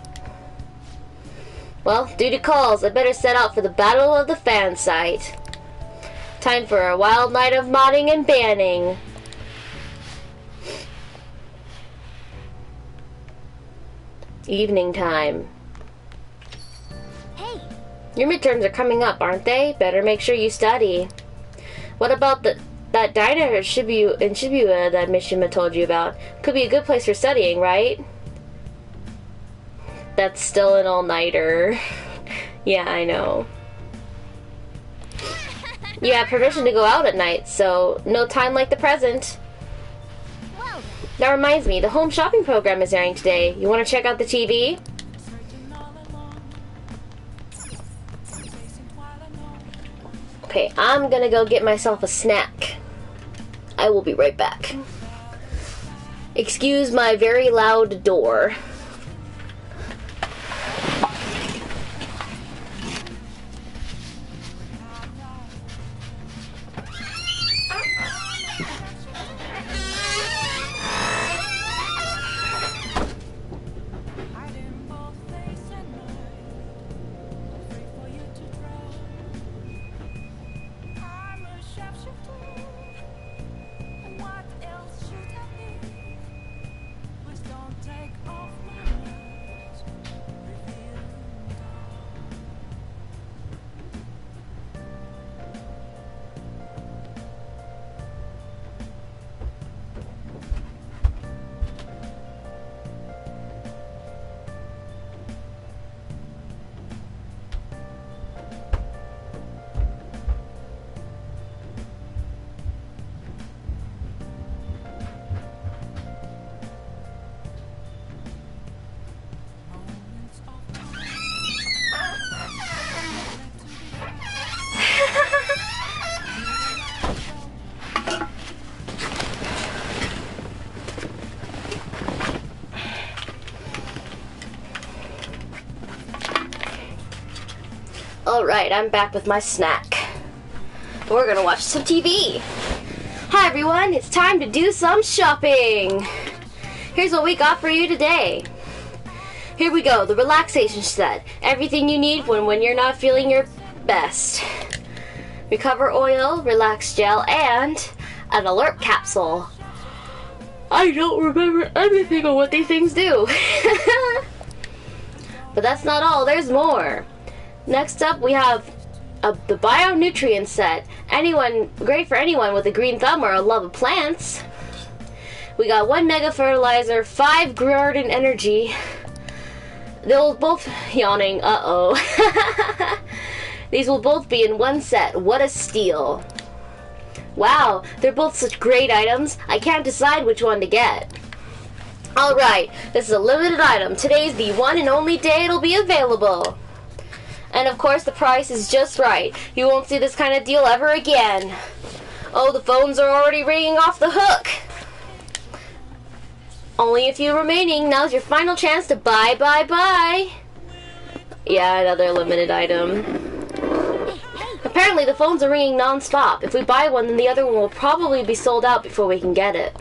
Well, duty calls. I better set out for the Battle of the Fan Site. Time for a wild night of modding and banning. Evening time. Hey. Your midterms are coming up, aren't they? Better make sure you study. What about that diner in Shibuya that Mishima told you about? Could be a good place for studying, right? That's still an all-nighter. Yeah, I know. You have permission to go out at night, so no time like the present. That reminds me, the home shopping program is airing today. You want to check out the TV? Okay, I'm gonna go get myself a snack. I will be right back. Excuse my very loud door. Alright, I'm back with my snack. We're gonna watch some TV. Hi everyone, it's time to do some shopping. Here's what we got for you today. Here we go, the relaxation set. Everything you need when you're not feeling your best. Recover oil, relax gel, and an alert capsule. I don't remember anything of what these things do. But that's not all, there's more. Next up, we have the bio-nutrient set. Great for anyone with a green thumb or a love of plants. We got 1 mega fertilizer, 5 garden energy. They'll both yawning. Uh-oh. These will both be in one set. What a steal. Wow, they're both such great items. I can't decide which one to get. Alright, this is a limited item. Today's the one and only day it'll be available. And of course the price is just right. You won't see this kind of deal ever again. Oh, the phones are already ringing off the hook. Only a few remaining. Now's your final chance to buy. Yeah, another limited item. Apparently the phones are ringing non-stop. If we buy one, then the other one will probably be sold out before we can get it.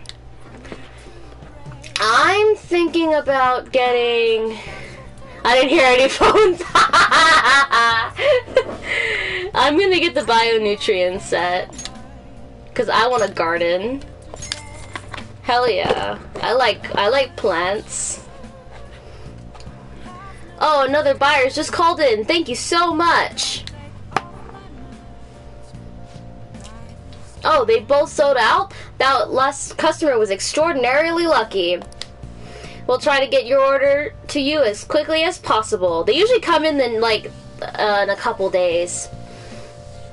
I'm thinking about getting... I didn't hear any phones. I'm gonna get the bio-nutrient set. Cause I want a garden. Hell yeah. I like plants. Oh, another buyer's just called in. Thank you so much. Oh, they both sold out? That last customer was extraordinarily lucky. We'll try to get your order to you as quickly as possible. They usually come in like in a couple days.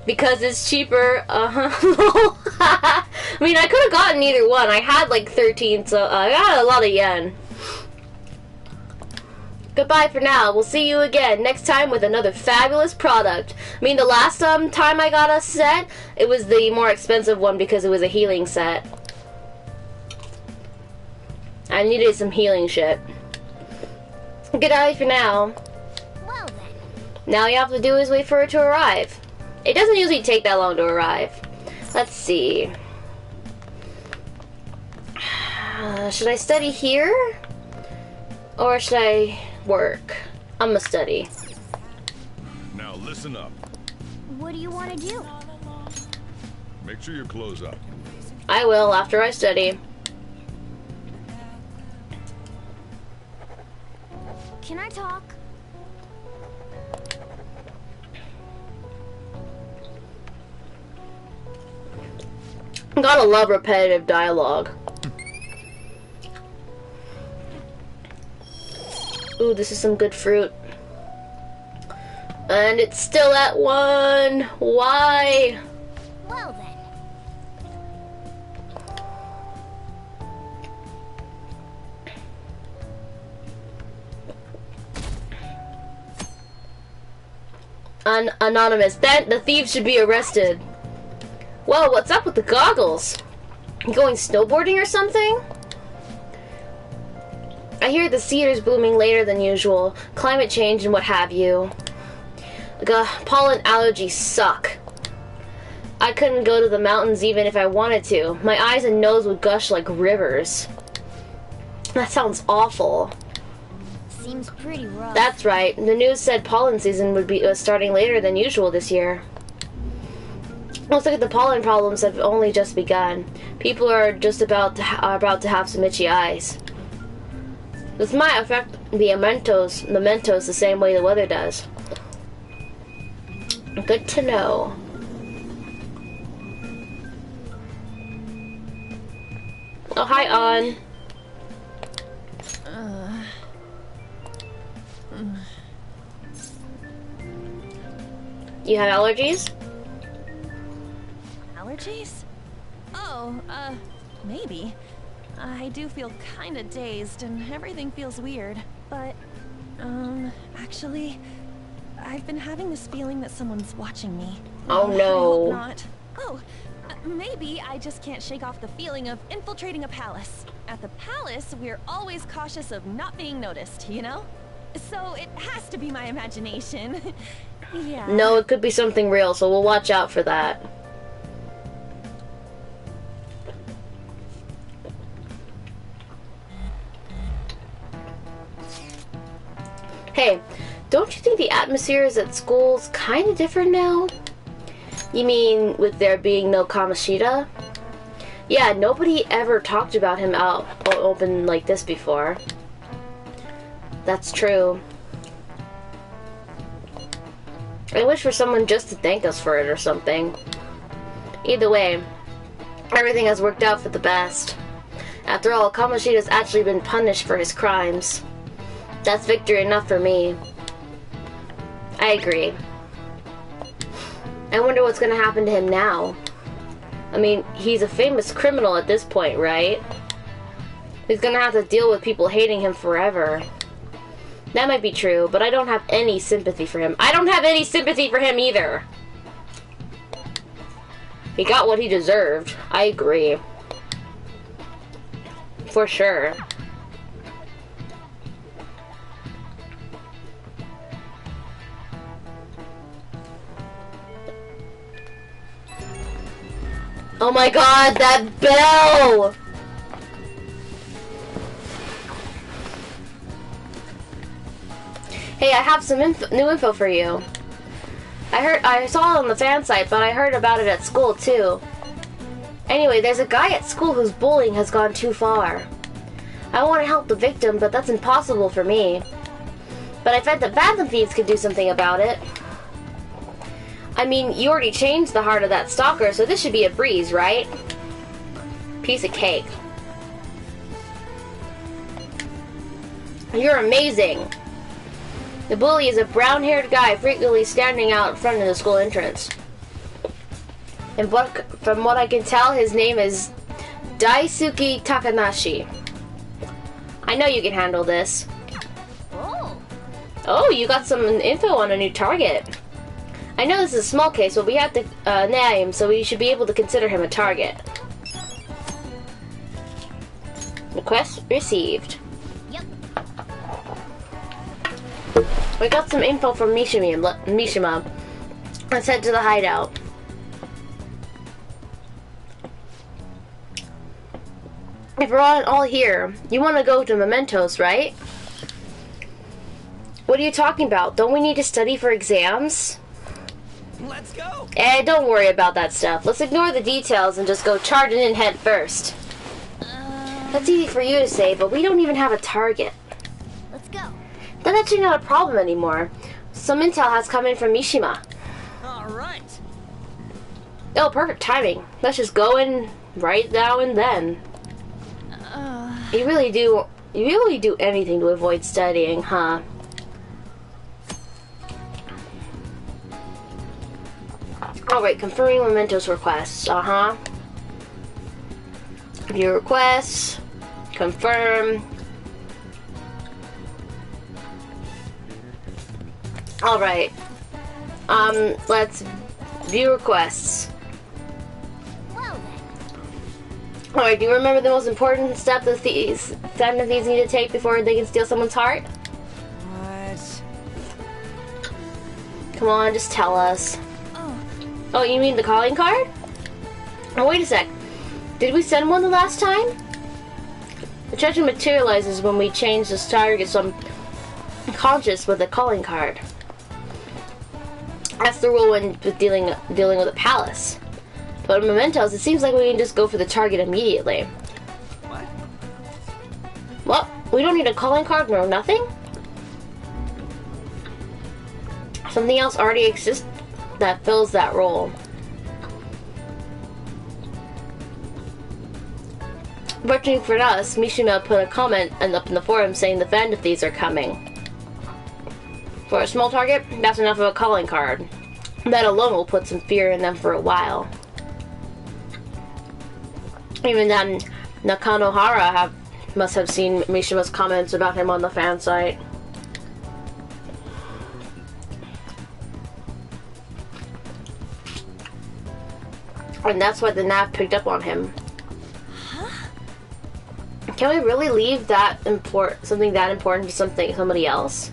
Because it's cheaper. I mean, I could have gotten either one. I had like 13, so I got a lot of yen. Goodbye for now. We'll see you again next time with another fabulous product. I mean, the last time I got a set, it was the more expensive one because it was a healing set. I needed some healing shit. Goodbye for now. Well then. Now all you have to do is wait for it to arrive. It doesn't usually take that long to arrive. Let's see. Should I study here? Or should I work? I'm gonna study. Now listen up. What do you want to do? Make sure you close up. I will after I study. Can I talk? Gotta love repetitive dialogue. Ooh, this is some good fruit. And it's still at 1. Why? Anonymous. Then the thieves should be arrested. Whoa, what's up with the goggles? You going snowboarding or something? I hear the cedar's blooming later than usual. Climate change and what have you. Pollen allergies suck. I couldn't go to the mountains even if I wanted to. My eyes and nose would gush like rivers. That sounds awful. Seems pretty rough. That's right. The news said pollen season would be starting later than usual this year. Looks like the pollen problems have only just begun. People are just about to have some itchy eyes. This might affect the mementos the same way the weather does. Good to know. Oh, hi, On. You have allergies? Allergies? Oh, maybe. I do feel kinda dazed and everything feels weird. But, actually, I've been having this feeling that someone's watching me. Oh no. I hope not. Oh, maybe I just can't shake off the feeling of infiltrating a palace. At the palace, we're always cautious of not being noticed, you know? So it has to be my imagination. Yeah. No, it could be something real, so we'll watch out for that. Hey, don't you think the atmosphere is at schools kind of different now? You mean with there being no Kamoshida? Yeah, nobody ever talked about him out open like this before. That's true. I wish for someone just to thank us for it or something. Either way, everything has worked out for the best. After all, Kamoshida's actually been punished for his crimes. That's victory enough for me. I agree. I wonder what's gonna happen to him now. I mean, he's a famous criminal at this point, right? He's gonna have to deal with people hating him forever. That might be true, but I don't have any sympathy for him. I don't have any sympathy for him either. He got what he deserved. I agree. For sure. Oh my god, that bell! Hey, I have some new info for you. I saw it on the fan site, but I heard about it at school too. Anyway, there's a guy at school whose bullying has gone too far. I want to help the victim, but that's impossible for me. But I bet that Phantom Thieves could do something about it. I mean, you already changed the heart of that stalker, so this should be a breeze, right? Piece of cake. You're amazing. The bully is a brown-haired guy frequently standing out front of the school entrance. And from what I can tell, his name is Daisuke Takanashi. I know you can handle this. Oh, you got some info on a new target. I know this is a small case, but we have to name, so we should be able to consider him a target. Request received. Yep. We got some info from Mishima. Let's head to the hideout. If we're all here, you want to go to Mementos, right? What are you talking about? Don't we need to study for exams? Let's go! Don't worry about that stuff. Let's ignore the details and just go charging in head first. That's easy for you to say, but we don't even have a target. Let's go. That's actually not a problem anymore. Some intel has come in from Mishima. Alright. Oh, perfect timing. Let's just go in right now and then. You really do anything to avoid studying, huh? Alright, confirming Mementos requests. View requests. Confirm. Alright. Let's view requests. Alright, do you remember the most important step that these need to take before they can steal someone's heart? What? Come on, just tell us. Oh, you mean the calling card? Oh, wait a sec. Did we send one the last time? The treasure materializes when we change the target so I'm conscious with the calling card. That's the rule when dealing with a palace. But in mementos, it seems like we can just go for the target immediately. What? Well, we don't need a calling card, no nothing? Something else already exists that fills that role. Fortunately for us, Mishima put a comment up in the forum saying the Band of Thieves are coming. For a small target, that's enough of a calling card. That alone will put some fear in them for a while. Even then, Nakanohara must have seen Mishima's comments about him on the fan site. And that's why the nav picked up on him. Can we really leave that something that important to somebody else?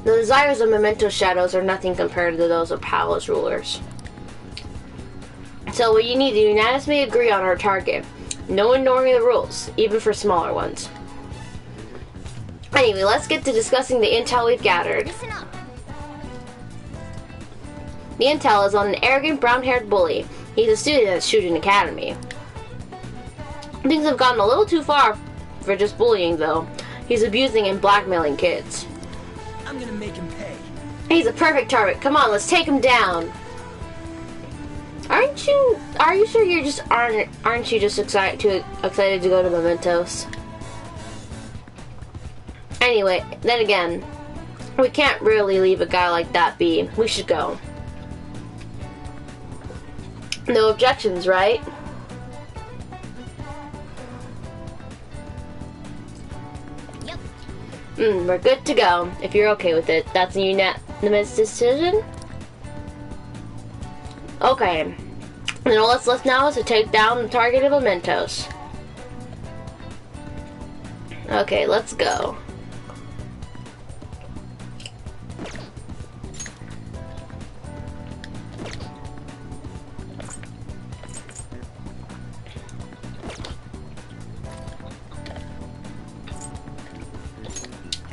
The desires of Memento Shadows are nothing compared to those of palace rulers. So what you need to unanimously agree on our target. No ignoring the rules, even for smaller ones. Anyway, let's get to discussing the intel we've gathered. Listen up. The intel is on an arrogant brown-haired bully. He's a student at Shooting Academy. Things have gotten a little too far for just bullying, though. He's abusing and blackmailing kids. I'm gonna make him pay. He's a perfect target. Come on, let's take him down. Are you sure you're just aren't you just excited to go to Mementos? Anyway, then again, we can't really leave a guy like that be. We should go. No objections, right? Yep. We're good to go, if you're okay with it. That's a unanimous decision? Okay. Then all that's left now is to take down the target of Mementos. Okay, let's go.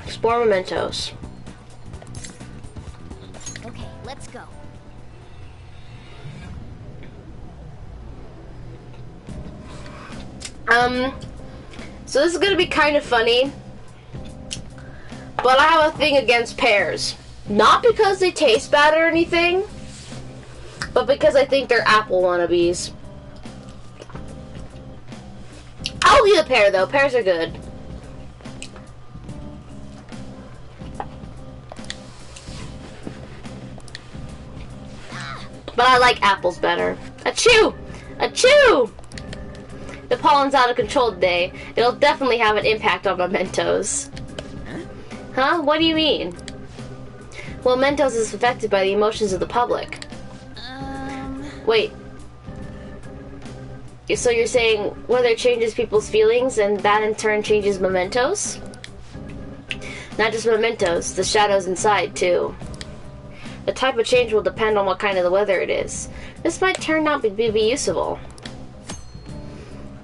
Explore Mementos. Okay, let's go. So this is gonna be kind of funny, but I have a thing against pears. Not because they taste bad or anything, but because I think they're apple wannabes. I'll eat a pear though, pears are good. But I like apples better. Achoo! Achoo! The pollen's out of control today. It'll definitely have an impact on Mementos. Huh? What do you mean? Well, Mementos is affected by the emotions of the public. Wait. So you're saying weather changes people's feelings and that in turn changes Mementos? Not just Mementos, the shadows inside too. The type of change will depend on what kind of the weather it is. This might turn out to be useful.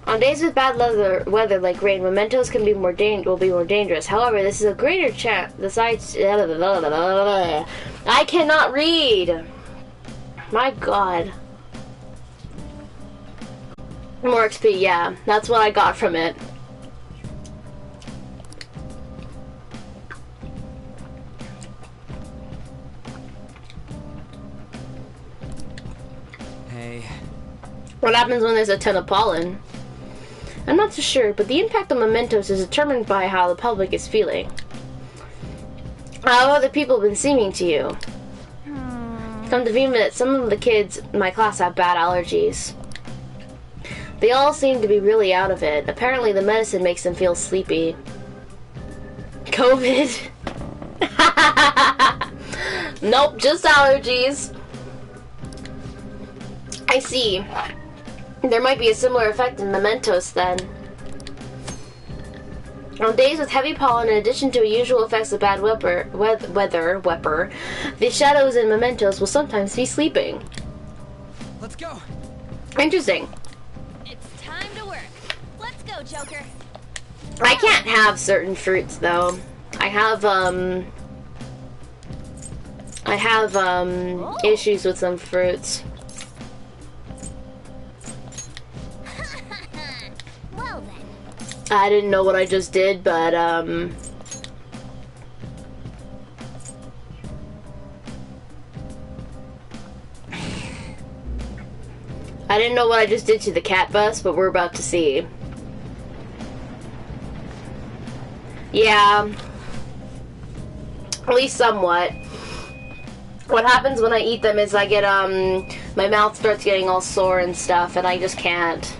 On days with bad weather like rain, Mementos will be more dangerous. However, this is a greater chance. I cannot read. My God. More XP, yeah. That's what I got from it. Hey. What happens when there's a ton of pollen? I'm not so sure, but the impact on Mementos is determined by how the public is feeling. How have other people been seeming to you? Come to think of it, some of the kids in my class have bad allergies. They all seem to be really out of it. Apparently the medicine makes them feel sleepy. COVID. Nope, just allergies. I see. There might be a similar effect in mementos then. On days with heavy pollen, in addition to usual effects of bad weather, the shadows in mementos will sometimes be sleeping. Let's go. Interesting. It's time to work. Let's go, Joker. I can't have certain fruits though. I have issues with some fruits. Well then. I didn't know what I just did, but I didn't know what I just did to the cat bus, but we're about to see. Yeah. At least somewhat. What happens when I eat them is I get, my mouth starts getting all sore and stuff, and I just can't.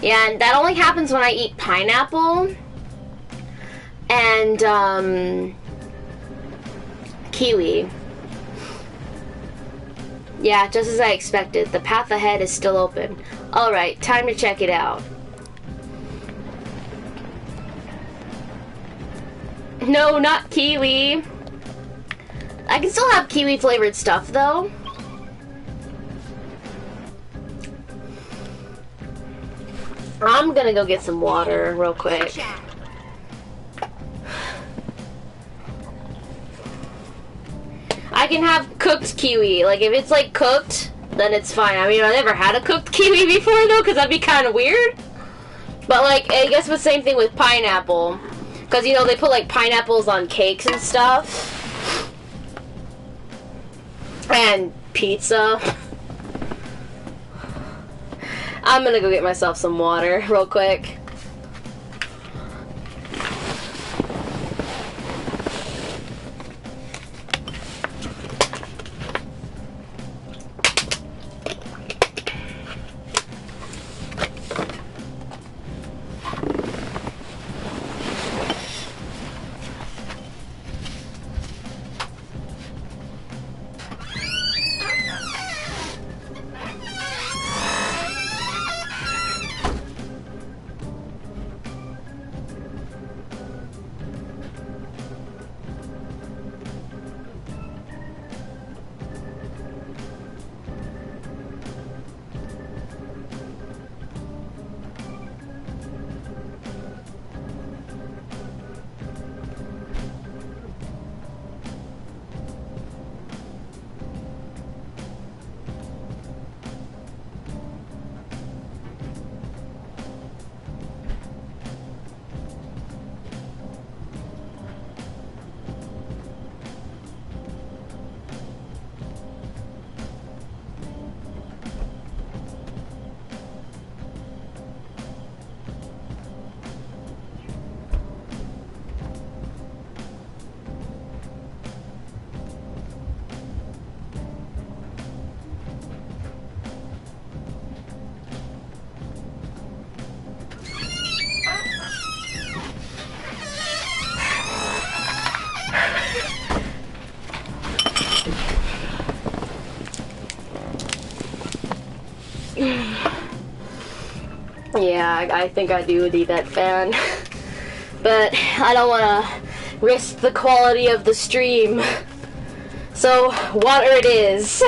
Yeah, and that only happens when I eat pineapple and, kiwi. Yeah, just as I expected. The path ahead is still open. Alright, time to check it out. No, not kiwi. I can still have kiwi flavored stuff though. I'm gonna go get some water real quick. I can have cooked kiwi. Like if it's like cooked, then it's fine. I mean, I've never had a cooked kiwi before though, because that'd be kind of weird. But like, I guess the same thing with pineapple. Because, you know, they put, like, pineapples on cakes and stuff. And pizza. I'm gonna go get myself some water real quick. Yeah, I think I do need that fan. But I don't want to risk the quality of the stream. So, water it is.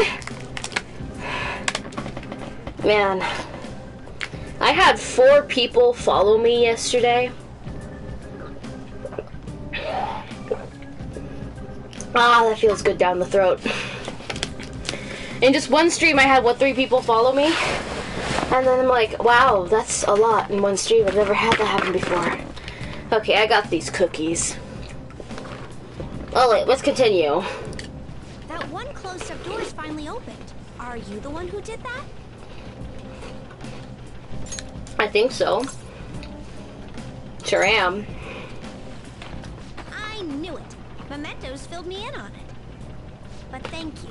Man. I had 4 people follow me yesterday. Ah, that feels good down the throat. In just one stream I had, 3 people follow me? And then I'm like, wow, that's a lot in one stream. I've never had that happen before. Okay, I got these cookies. Oh wait, let's continue. That one closed-up door is finally opened. Are you the one who did that? I think so. Sure am. I knew it. Mementos filled me in on it. But thank you.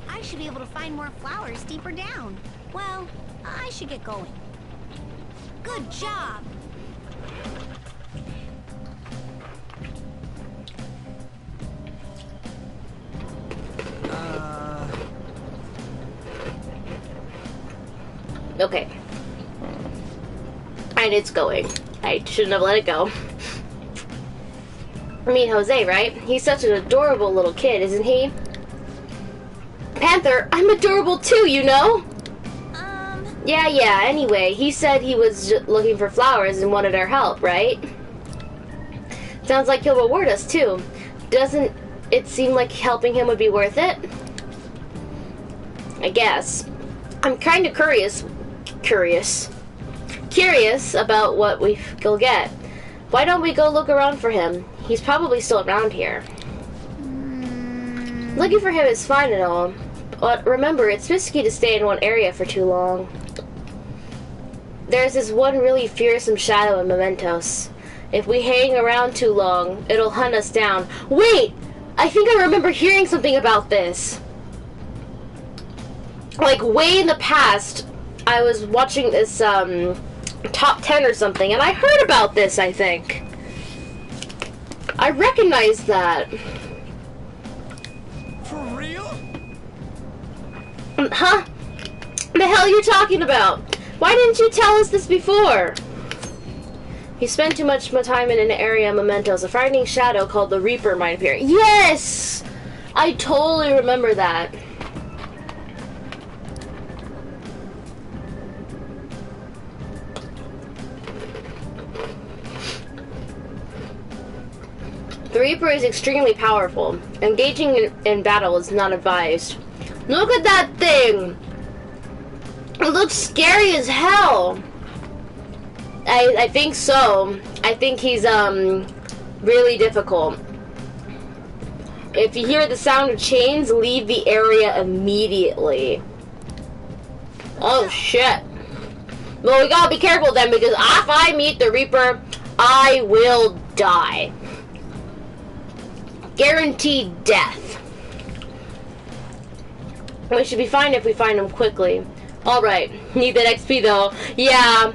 I should be able to find more flowers deeper down. Well, I should get going. Good job! Okay. And it's going. I shouldn't have let it go. I mean, Jose, right? He's such an adorable little kid, isn't he? Panther, I'm adorable too, you know? Yeah, anyway, he said he was looking for flowers and wanted our help, right? Sounds like he'll reward us too. Doesn't it seem like helping him would be worth it? I guess. I'm kind of curious about what we'll get. Why don't we go look around for him? He's probably still around here. Looking for him is fine and all, but remember, it's risky to stay in one area for too long. There's this one really fearsome shadow in Mementos. If we hang around too long, it'll hunt us down. Wait! I think I remember hearing something about this. Like, way in the past, I was watching this, top 10 or something, and I heard about this, I think. I recognize that. For real? Huh? The hell are you talking about? Why didn't you tell us this before? You spent too much time in an area of Mementos. A frightening shadow called the Reaper might appear. Yes! I totally remember that. The Reaper is extremely powerful. Engaging in battle is not advised. Look at that thing! It looks scary as hell! I think so. I think he's, really difficult. If you hear the sound of chains, leave the area immediately. Oh, shit. Well, we gotta be careful then, because if I meet the Reaper, I will die. Guaranteed death. We should be fine if we find him quickly. Alright, need that XP though. Yeah.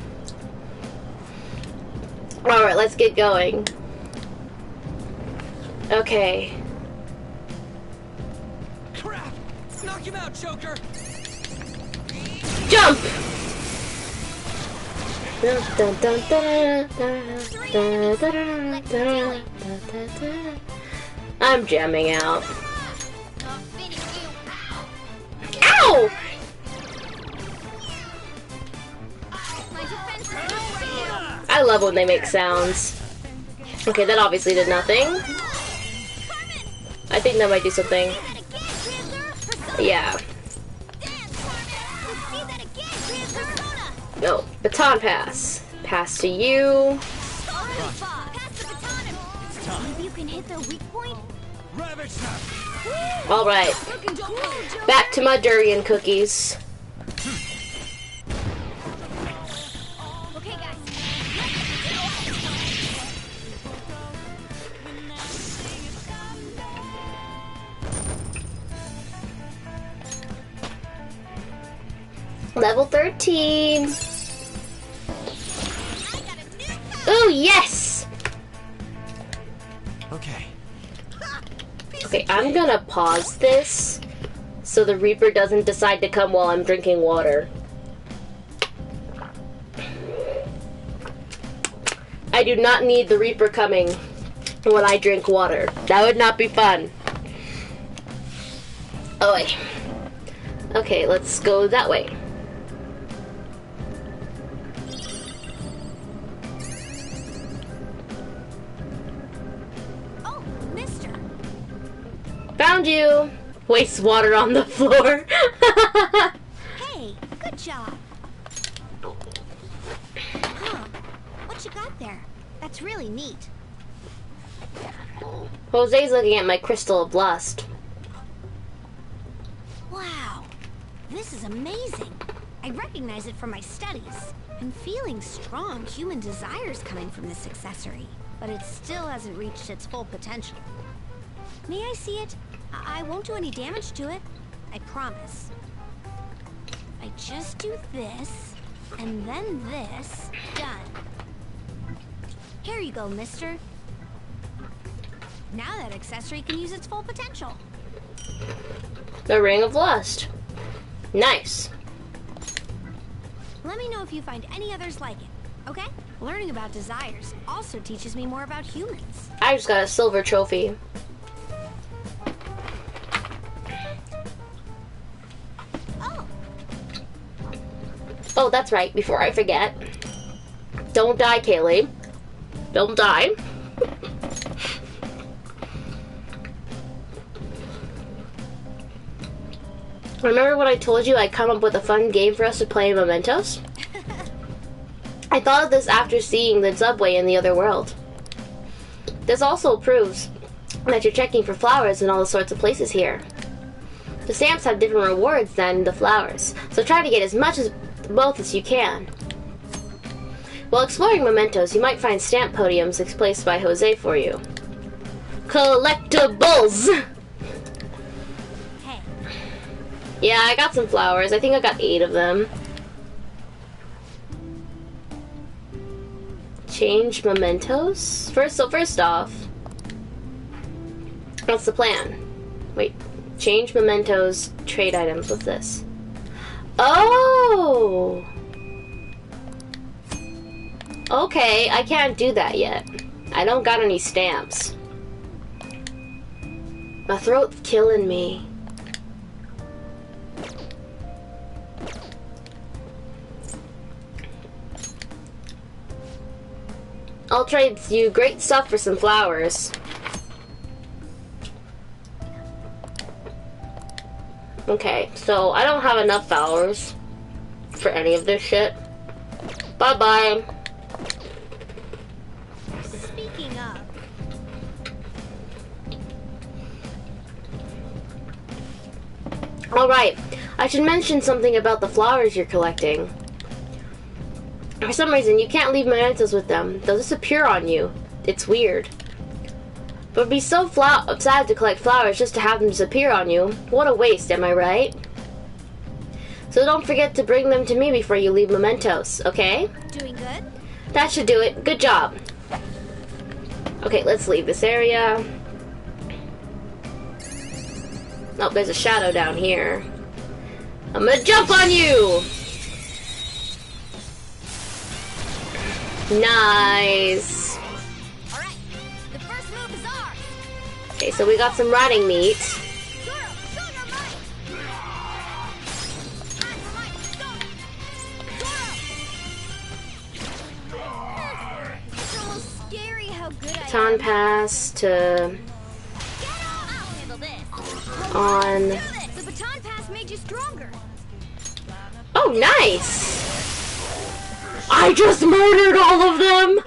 Alright, let's get going. Okay. Crap! Knock him out, Joker! Jump! I'm jamming out. Ow! I love when they make sounds. Okay, that obviously did nothing. I think that might do something. Yeah. No, baton pass. Pass to you. Maybe you can hit their weak point? Alright. Back to my durian cookies. Okay, guys. Level 13. Oh, yes! Okay. Okay, I'm gonna pause this so the Reaper doesn't decide to come while I'm drinking water. I do not need the Reaper coming when I drink water. That would not be fun. Oh, wait. Okay, let's go that way. Oh, mister. Found you! Waste water on the floor. Hey, good job. Huh. What you got there? That's really neat. Jose's looking at my crystal of lust. Wow. This is amazing. I recognize it from my studies. I'm feeling strong human desires coming from this accessory, but it still hasn't reached its full potential. May I see it? I won't do any damage to it. I promise. I just do this, and then this. Done. Here you go, mister. Now that accessory can use its full potential. The Ring of Lust. Nice. Let me know if you find any others like it, okay? Learning about desires also teaches me more about humans. I just got a silver trophy. Oh, that's right, before I forget. Don't die, Kaylee. Don't die. Remember when I told you I'd come up with a fun game for us to play in Mementos? I thought of this after seeing the subway in the other world. This also proves that you're checking for flowers in all the sorts of places here. The stamps have different rewards than the flowers, so try to get as much as both as you can. While exploring Mementos, you might find stamp podiums placed by Jose for you. Collectibles! Hey. Yeah, I got some flowers. I think I got 8 of them. Change Mementos? First off, what's the plan? Wait, change Mementos, trade items. What's this? Oh! Okay, I can't do that yet. I don't got any stamps. My throat's killing me. I'll trade you great stuff for some flowers. Okay, so I don't have enough flowers for any of this shit. Bye-bye. Speaking of... Alright, I should mention something about the flowers you're collecting. For some reason, you can't leave mementos with them. They'll disappear on you. It's weird. But it'd be so sad to collect flowers just to have them disappear on you. What a waste, am I right? So don't forget to bring them to me before you leave mementos, okay? Doing good? That should do it. Good job. Okay, let's leave this area. Oh, there's a shadow down here. I'm gonna jump on you! Nice. Alright, the first move is ours. Okay, so we got some rotting meat. It's almost scary how good I Baton am. pass to I'll handle this. on. The baton pass made you stronger. Oh, nice. I just murdered all of them!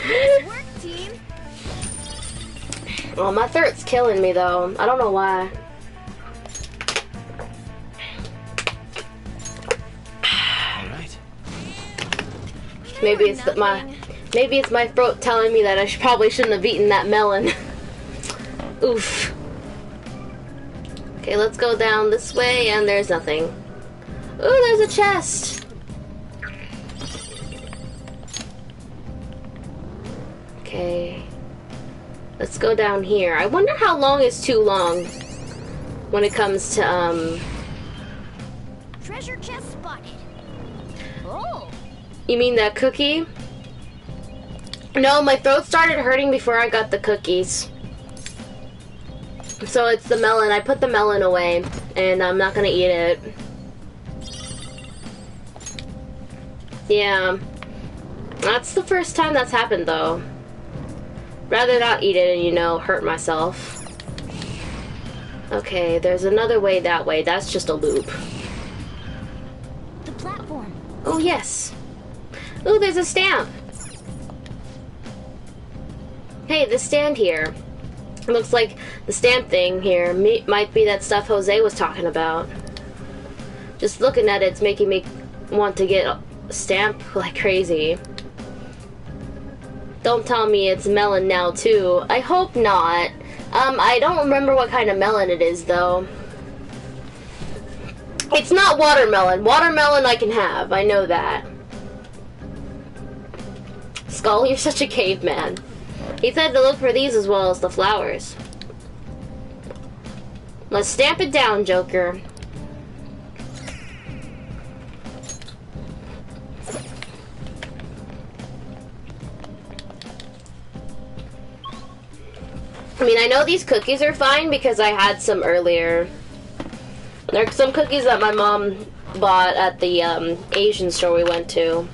Nice work, team. Well, my throat's killing me though. I don't know why. Alright. Maybe it's my throat telling me that I probably shouldn't have eaten that melon. Oof. Okay, let's go down this way and there's nothing. Ooh, there's a chest. Okay, let's go down here. I wonder how long is too long when it comes to, Treasure chest spotted. Oh. You mean that cookie? No, my throat started hurting before I got the cookies. So it's the melon. I put the melon away, and I'm not gonna eat it. Yeah. That's the first time that's happened, though. Rather not eat it and, you know, hurt myself. Okay, there's another way that way. That's just a loop. The platform. Oh, yes. Oh, there's a stamp. Hey, this stand here. It looks like the stamp thing here might be that stuff Jose was talking about. Just looking at it's making me want to get a stamp like crazy. Don't tell me it's melon now too. I hope not. I don't remember what kind of melon it is though. It's not watermelon. Watermelon I can have. I know that. Skull, you're such a caveman. He said to look for these as well as the flowers. Let's stamp it down, Joker. I mean, I know these cookies are fine because I had some earlier. There are some cookies that my mom bought at the Asian store we went to.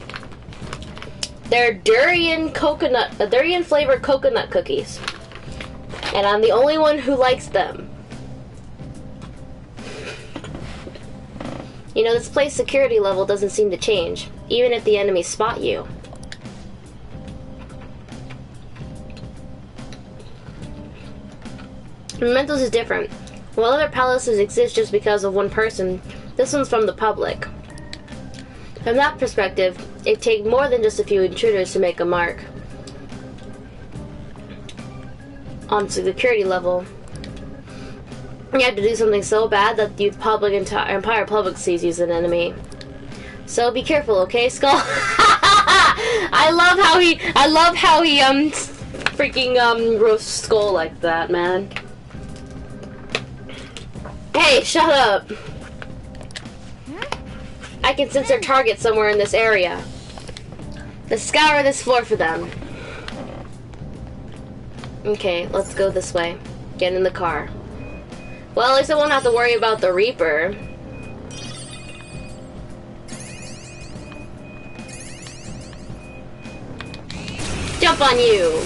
They're durian flavored coconut cookies. And I'm the only one who likes them. You know, this place security level doesn't seem to change, even if the enemies spot you. Mementos is different. While other palaces exist just because of one person, this one's from the public. From that perspective, it takes more than just a few intruders to make a mark on the security level. You have to do something so bad that the entire public sees you as an enemy. So be careful, okay, Skull? I love how he freaking roasts Skull like that, man. Hey, shut up! I can sense their target somewhere in this area. Let's scour this floor for them. Okay, let's go this way. Get in the car. Well, at least I won't have to worry about the Reaper. Jump on you!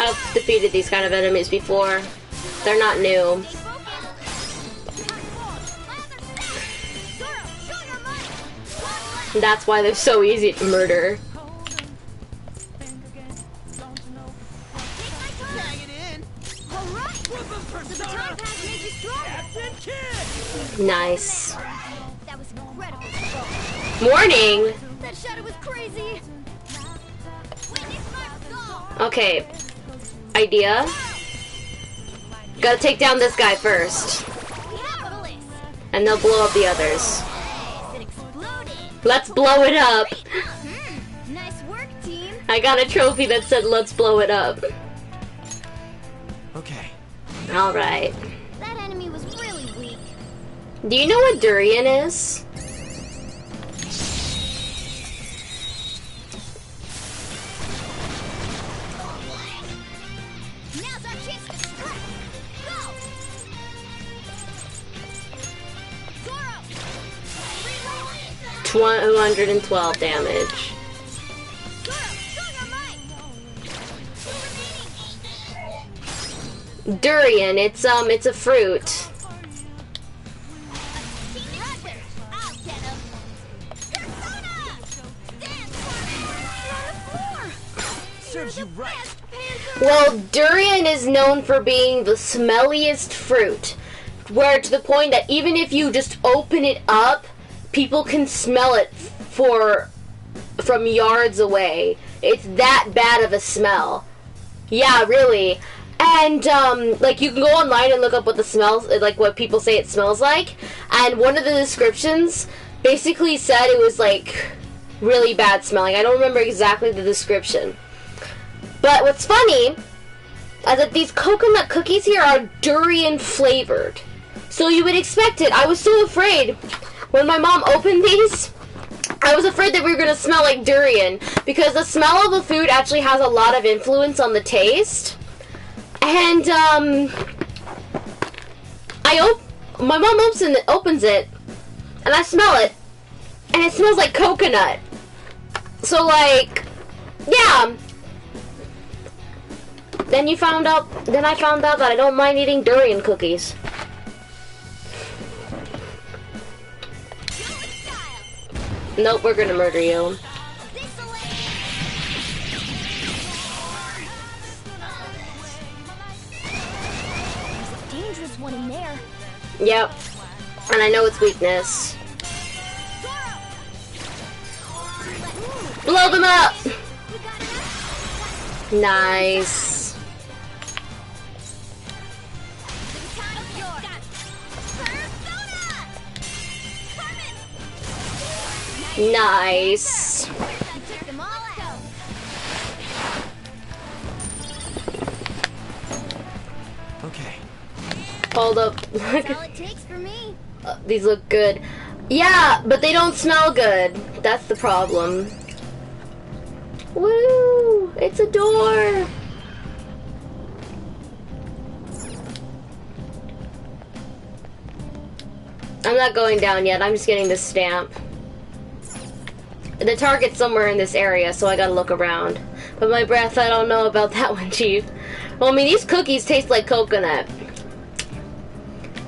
I've defeated these kind of enemies before. They're not new. That's why they're so easy to murder. Nice. That was incredible. Morning! That shadow was crazy. Okay. Idea. Gotta take down this guy first. And they'll blow up the others. Let's blow it up. Nice work, team. I got a trophy that said let's blow it up. Okay. Alright. That enemy was really weak. Do you know what durian is? Now's our chance to strike. Go! 212 damage. Durian, it's a fruit. Serves you right. Well, durian is known for being the smelliest fruit, where to the point that even if you just open it up, people can smell it from yards away. It's that bad of a smell. Yeah, really. And like, you can go online and look up what the smells, like what people say it smells like. And one of the descriptions basically said it was like really bad smelling. I don't remember exactly the description. But what's funny is that these coconut cookies here are durian flavored. So you would expect it. I was so afraid when my mom opened these. I was afraid that we were going to smell like durian, because the smell of the food actually has a lot of influence on the taste. And my mom opens it, and I smell it, and it smells like coconut. So like, yeah. Then I found out that I don't mind eating durian cookies. Nope, we're gonna murder you. Dangerous one in there. Yep. And I know its weakness. Blow them up! Nice. Nice. Okay. Hold up. That's all it takes for me. These look good. Yeah, but they don't smell good. That's the problem. Woo! It's a door! I'm not going down yet, I'm just getting this stamp. The target's somewhere in this area, so I gotta look around. But my breath, I don't know about that one, Chief. Well, I mean, these cookies taste like coconut.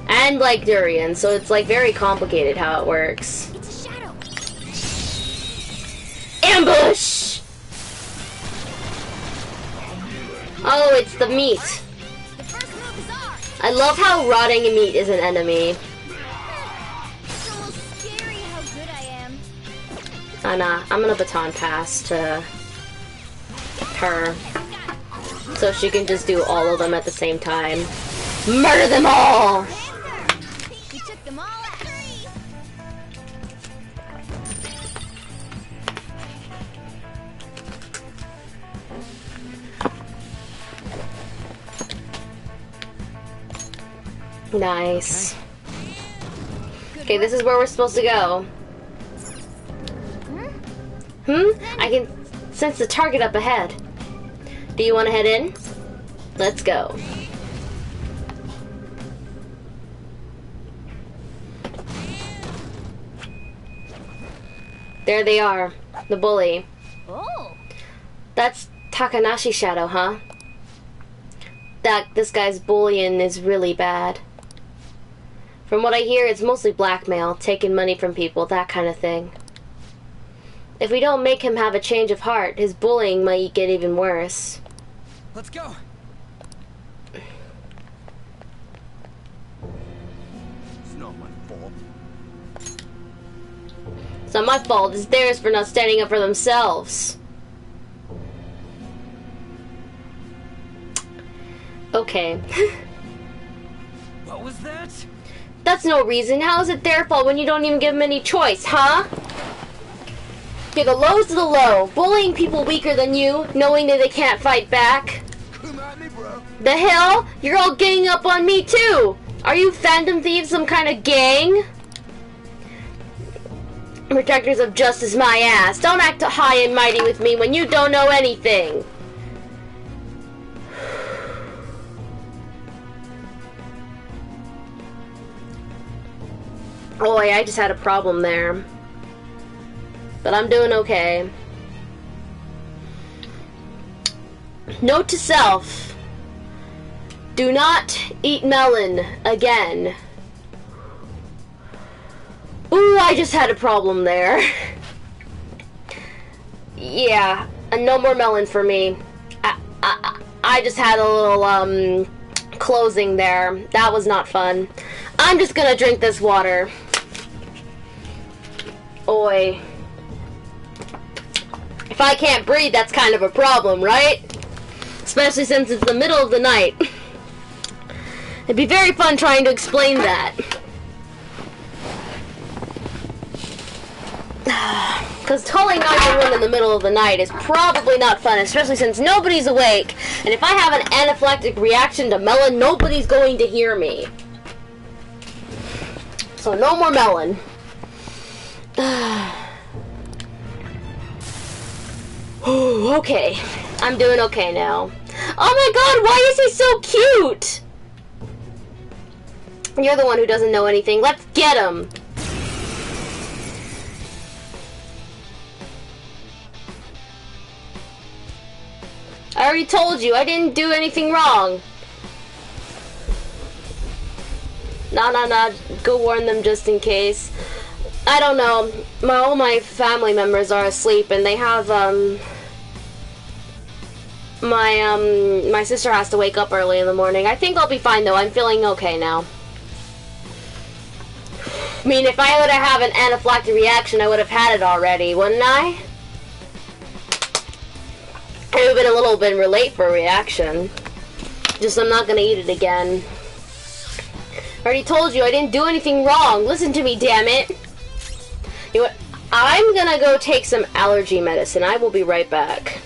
And like durian, so it's like very complicated how it works. It's a shadow. Ambush! Oh, it's the meat. The first move is ours. I love how rotting meat is an enemy. It's almost scary how good I am. Nah, I'm gonna baton pass to her. So she can just do all of them at the same time. Murder them all! We took them all out. Nice. Okay, this is where we're supposed to go. I can sense the target up ahead. Do you want to head in? Let's go. There they are, the bully. Oh. That's Takanashi's shadow, huh? This guy's bullying is really bad. From what I hear, it's mostly blackmail, taking money from people, that kind of thing. If we don't make him have a change of heart, his bullying might get even worse. Let's go. It's not my fault. It's not my fault, it's theirs for not standing up for themselves. Okay. What was that? That's no reason. How is it their fault when you don't even give them any choice, huh? You're the lowest of the low, bullying people weaker than you, knowing that they can't fight back. Come at me, bro. The hell? You're all ganging up on me too! Are you Phantom Thieves, some kind of gang? Protectors of justice, my ass. Don't act high and mighty with me when you don't know anything. Boy, I just had a problem there. But I'm doing okay. Note to self. Do not eat melon again. Ooh, I just had a problem there. Yeah, no more melon for me. I just had a little, closing there. That was not fun. I'm just gonna drink this water. Oi. If I can't breathe, that's kind of a problem, right? Especially since it's the middle of the night. It'd be very fun trying to explain that. Because calling 911 in the middle of the night is probably not fun, especially since nobody's awake. And if I have an anaphylactic reaction to melon, nobody's going to hear me. So no more melon. Okay, I'm doing okay now. Oh my god, why is he so cute? You're the one who doesn't know anything. Let's get him. I already told you, I didn't do anything wrong. Nah, go warn them just in case. I don't know, all my family members are asleep and they have, my sister has to wake up early in the morning. I think I'll be fine though, I'm feeling okay now. I mean, if I would have an anaphylactic reaction, I would have had it already, wouldn't I? It would have been a little bit late for a reaction. Just I'm not gonna eat it again. I already told you I didn't do anything wrong. Listen to me, damn it. You know what? I'm gonna go take some allergy medicine. I will be right back.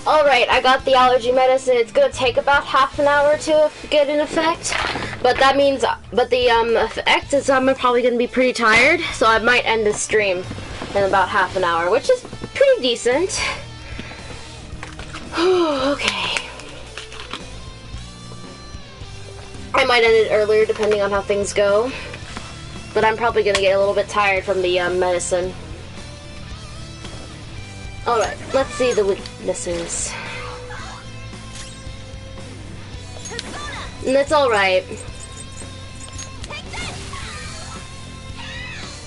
Alright, I got the allergy medicine. It's gonna take about half an hour to get an effect. But that means, the effect is I'm probably gonna be pretty tired, so I might end the stream in about half an hour, which is pretty decent. Okay. I might end it earlier depending on how things go. But I'm probably gonna get a little bit tired from the medicine. Alright, let's see the weaknesses. And that's alright.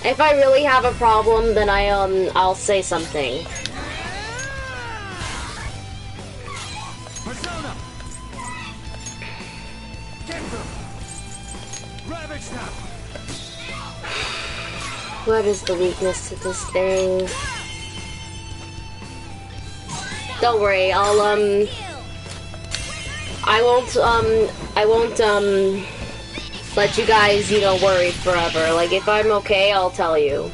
If I really have a problem, then I'll say something. Persona! Get them! Ravage them! What is the weakness to this thing? Don't worry, I won't let you guys, worry forever. Like, if I'm okay, I'll tell you.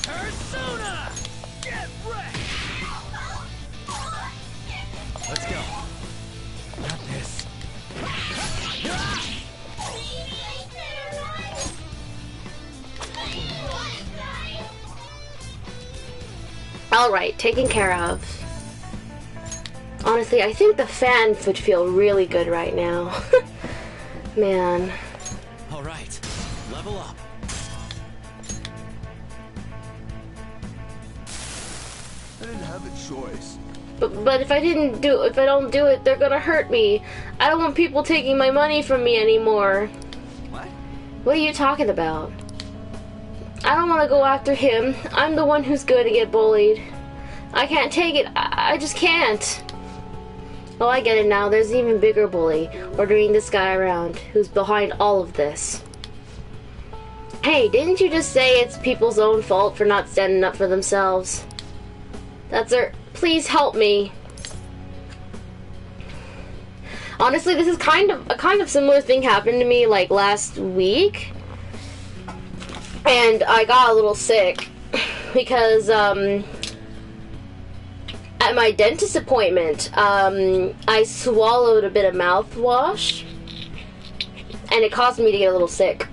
Persona! Get wrecked! Let's go. Got this. Alright, taken care of. Honestly, I think the fan would feel really good right now. Man. Alright, level up. I didn't have a choice. But if I don't do it, they're gonna hurt me. I don't want people taking my money from me anymore. What? What are you talking about? I don't want to go after him. I'm the one who's going to get bullied. I can't take it. I just can't. Oh, I get it now. There's an even bigger bully ordering this guy around who's behind all of this. Hey, didn't you just say it's people's own fault for not standing up for themselves? That's her. Please help me. Honestly, this is a kind of similar thing happened to me like last week. And I got a little sick because at my dentist appointment, I swallowed a bit of mouthwash and it caused me to get a little sick.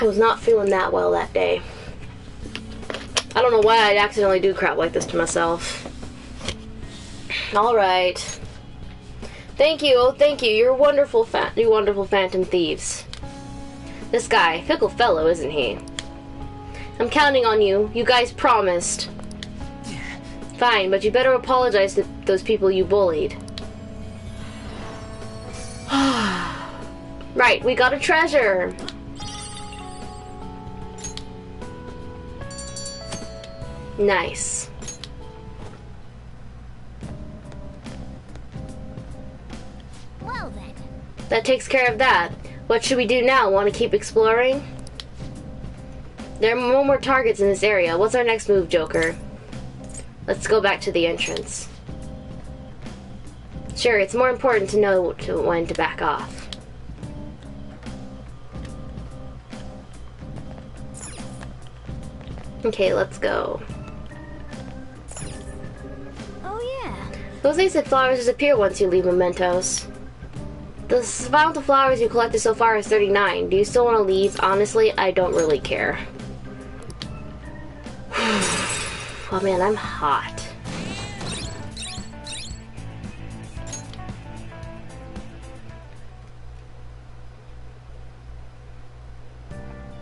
I was not feeling that well that day. I don't know why I'd accidentally do crap like this to myself. Alright. Thank you, oh thank you. You're wonderful, you wonderful Phantom Thieves. This guy, fickle fellow, isn't he? I'm counting on you. You guys promised. Fine, but you better apologize to those people you bullied. Right, we got a treasure. Nice. Well then. That takes care of that. What should we do now? Want to keep exploring? There are no more targets in this area. What's our next move, Joker? Let's go back to the entrance. Sure, it's more important to know when to back off. Okay, let's go. Oh yeah. Those ace flowers disappear once you leave mementos. The amount of flowers you collected so far is 39. Do you still want to leave? Honestly, I don't really care. Oh man, I'm hot.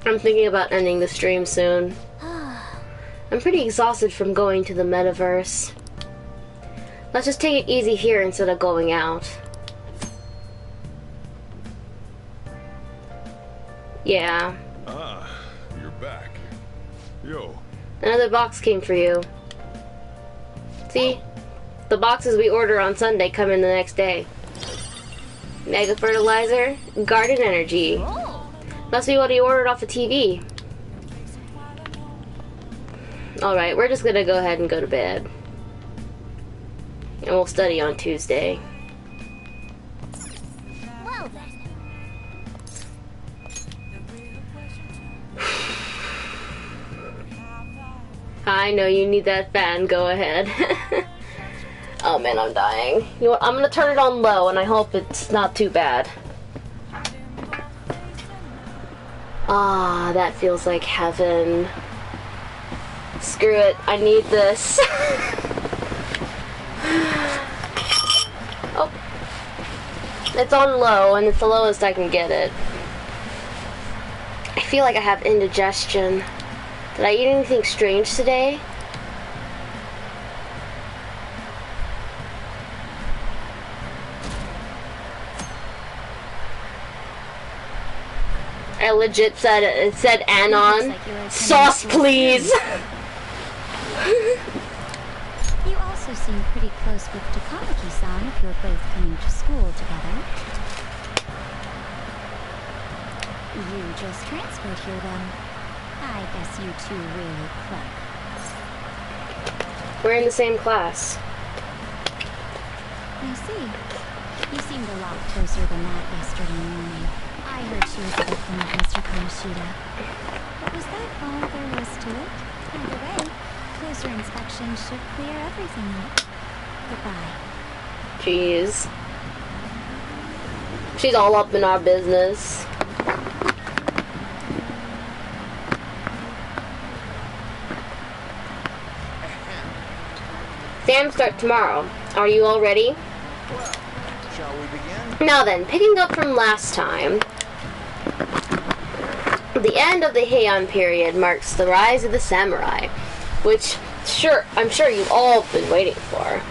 I'm thinking about ending the stream soon. I'm pretty exhausted from going to the metaverse. Let's just take it easy here instead of going out. Yeah. Ah, you're back. Yo. Another box came for you. See? The boxes we order on Sunday come in the next day. Mega fertilizer, garden energy. Must be what he ordered off the TV. Alright, we're just gonna go ahead and go to bed. And we'll study on Tuesday. Well then. I know you need that fan, go ahead. Oh man, I'm dying. You know what, I'm gonna turn it on low and I hope it's not too bad. Ah, that feels like heaven. Screw it, I need this. Oh. It's on low and it's the lowest I can get it. I feel like I have indigestion. Did I eat anything strange today? I legit said it said Anon. Sauce, please. You also seem pretty close with Takamaki-san if you're both coming to school together. You just transferred here then. I guess you two really click. We're in the same class. I see. You seemed a lot closer than that yesterday morning. I heard she was a victim of Mr. Kamoshida. But was that all there was to it? Either way, closer inspection should clear everything up. Goodbye. Jeez. She's all up in our business. Exams start tomorrow. Are you all ready? Well, shall we begin? Now then, picking up from last time, the end of the Heian period marks the rise of the samurai, which I'm sure you've all been waiting for.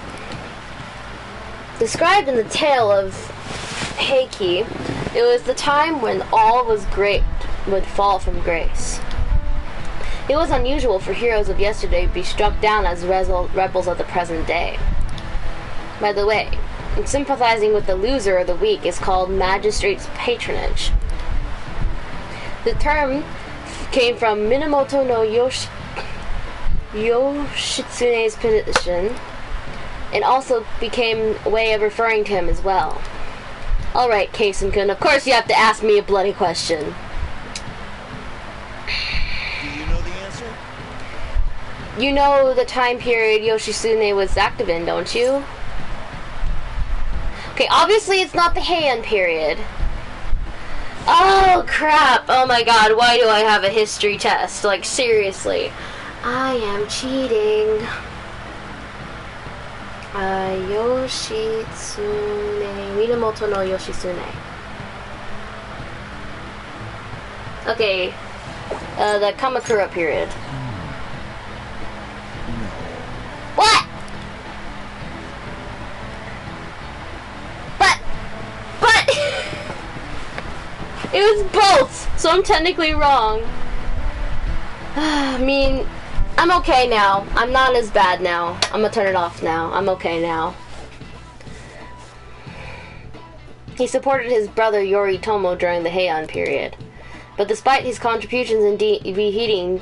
Described in the tale of Heiki, it was the time when all was great would fall from grace. It was unusual for heroes of yesterday to be struck down as rebels of the present day. By the way, sympathizing with the loser or the weak is called magistrate's patronage. The term came from Minamoto no Yoshitsune's position, and also became a way of referring to him as well. Alright, Keisun-kun, of course you have to ask me a bloody question. You know the time period Yoshitsune was active in, don't you? Okay, obviously it's not the Heian period. Oh crap, oh my god, why do I have a history test? Like, seriously. I am cheating. Yoshitsune, Minamoto no Yoshitsune. Okay, the Kamakura period. What? But it was both, so I'm technically wrong. I mean, I'm okay now. I'm not as bad now. I'm gonna turn it off now. I'm okay now. He supported his brother Yoritomo during the Heian period. But despite his contributions in defeating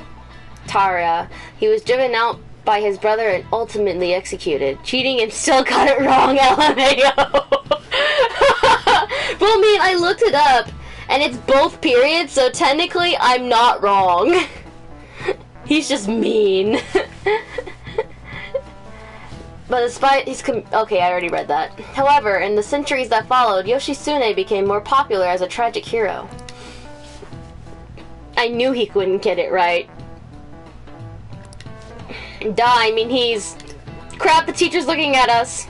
Taira, he was driven out by his brother and ultimately executed. Cheating and still got it wrong, LMAO. Well, I mean, I looked it up, and it's both periods, so technically I'm not wrong. He's just mean. But despite his okay, I already read that. However, in the centuries that followed, Yoshitsune became more popular as a tragic hero. I knew he couldn't get it right. Duh, I mean he's... Crap, the teacher's looking at us!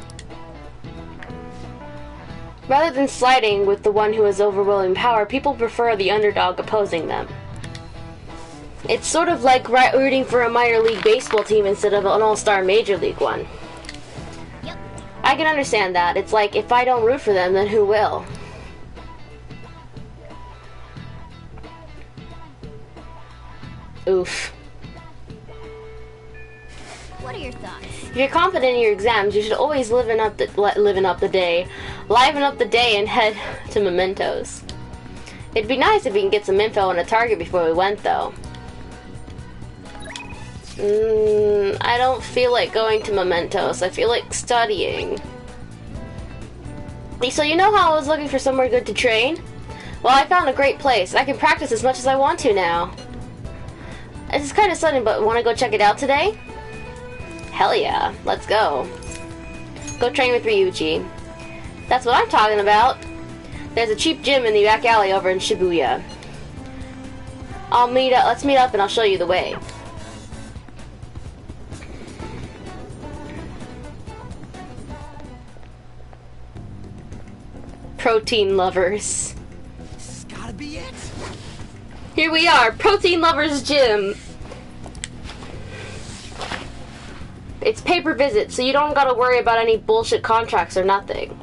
Rather than siding with the one who has overwhelming power, people prefer the underdog opposing them. It's sort of like rooting for a minor league baseball team instead of an all-star major league one. Yep. I can understand that. It's like, if I don't root for them, then who will? Oof. What are your thoughts? If you're confident in your exams, you should always liven up the day, and head to mementos. It'd be nice if we can get some info on a target before we went, though. I don't feel like going to Mementos. I feel like studying. So you know how I was looking for somewhere good to train? Well, I found a great place. I can practice as much as I want to now. It's kind of sudden, but want to go check it out today? Hell yeah, let's go. Go train with Ryuji. That's what I'm talking about. There's a cheap gym in the back alley over in Shibuya. Let's meet up and I'll show you the way. Protein lovers. This has gotta be it. Here we are, Protein Lovers Gym. It's pay-per-visit, so you don't gotta worry about any bullshit contracts or nothing.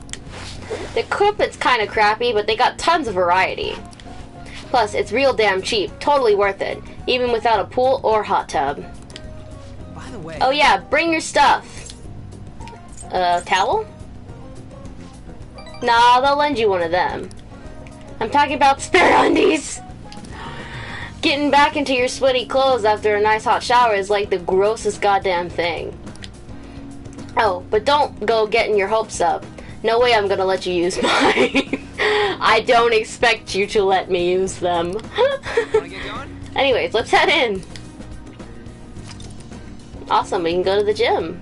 The equipment's kinda crappy, but they got tons of variety. Plus, it's real damn cheap, totally worth it, even without a pool or hot tub. By the way. Oh yeah, bring your stuff. Towel? Nah, they'll lend you one of them. I'm talking about spare undies! Getting back into your sweaty clothes after a nice hot shower is like the grossest goddamn thing. Oh, but don't go getting your hopes up. No way I'm gonna let you use mine. I don't expect you to let me use them. Wanna get going? Anyways, let's head in. Awesome, we can go to the gym.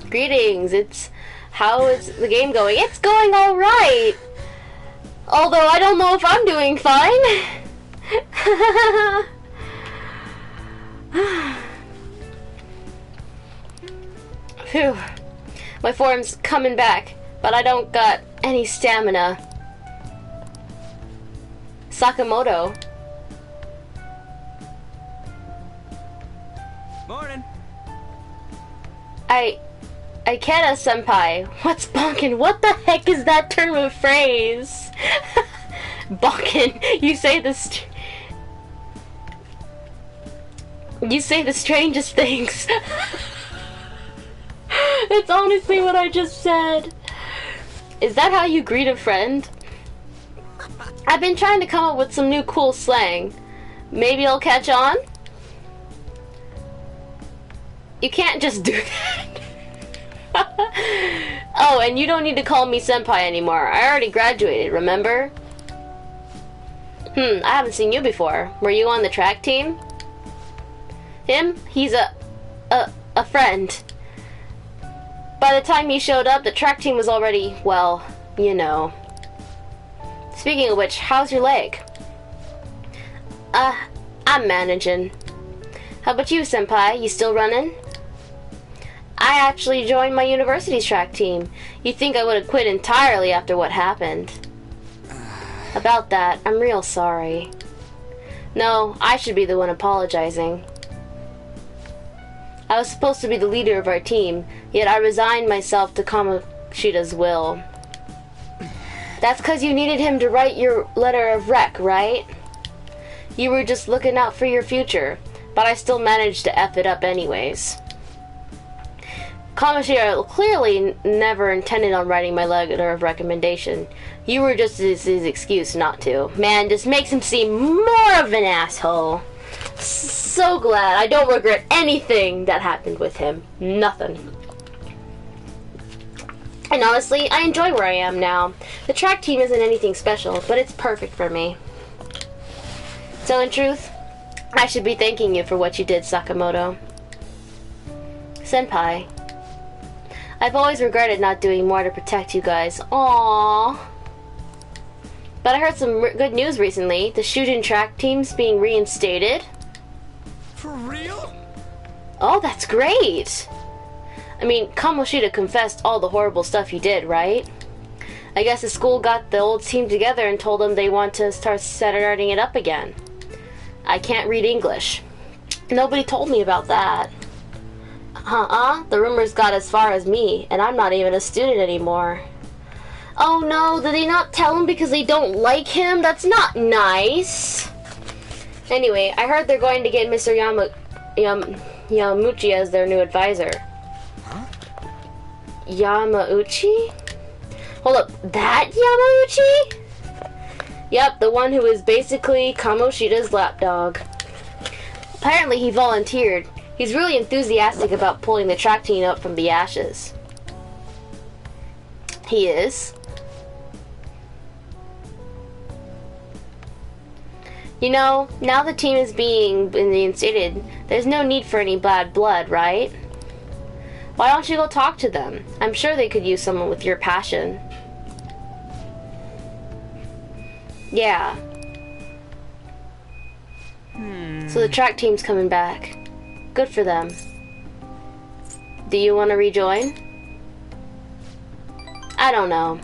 Greetings, how is the game going? It's going alright! Although I don't know if I'm doing fine. Phew. My form's coming back, but I don't got any stamina. Sakamoto. Morning. Ikeda-senpai. What's bonkin? What the heck is that term of phrase? Bonkin. You say the strangest things. It's honestly what I just said. Is that how you greet a friend? I've been trying to come up with some new cool slang. Maybe it'll catch on? You can't just do that. Oh, and you don't need to call me senpai anymore. I already graduated, remember? I haven't seen you before. Were you on the track team? Him? He's a friend. By the time he showed up, the track team was already, well, you know. Speaking of which, how's your leg? I'm managing. How about you, senpai? You still running? I actually joined my university's track team. You'd think I would have quit entirely after what happened. About that, I'm real sorry. No, I should be the one apologizing. I was supposed to be the leader of our team, yet I resigned myself to Kamoshida's will. That's 'cause you needed him to write your letter of rec, right? You were just looking out for your future, but I still managed to F it up anyways. Kamoshida clearly never intended on writing my letter of recommendation. You were just his excuse not to. Man, just makes him seem more of an asshole. So glad I don't regret anything that happened with him. Nothing. And honestly, I enjoy where I am now. The track team isn't anything special, but it's perfect for me. So in truth, I should be thanking you for what you did, Sakamoto. Senpai. I've always regretted not doing more to protect you guys. Aww. But I heard some good news recently. The Shujin track team's being reinstated. For real? Oh, that's great! I mean, Kamoshida confessed all the horrible stuff he did, right? I guess the school got the old team together and told them they want to start starting it up again. I can't read English. Nobody told me about that. The rumors got as far as me, and I'm not even a student anymore. Oh no, did they not tell him because they don't like him? That's not nice. Anyway, I heard they're going to get Mr. Yamauchi as their new advisor. Huh? Yamauchi? Hold up, that Yamauchi? Yep, the one who is basically Kamoshida's lapdog. Apparently he volunteered. He's really enthusiastic about pulling the track team up from the ashes. He is. You know, now the team is being reinstated, there's no need for any bad blood, right? Why don't you go talk to them? I'm sure they could use someone with your passion. Yeah. So the track team's coming back. Good for them. Do you want to rejoin? I don't know.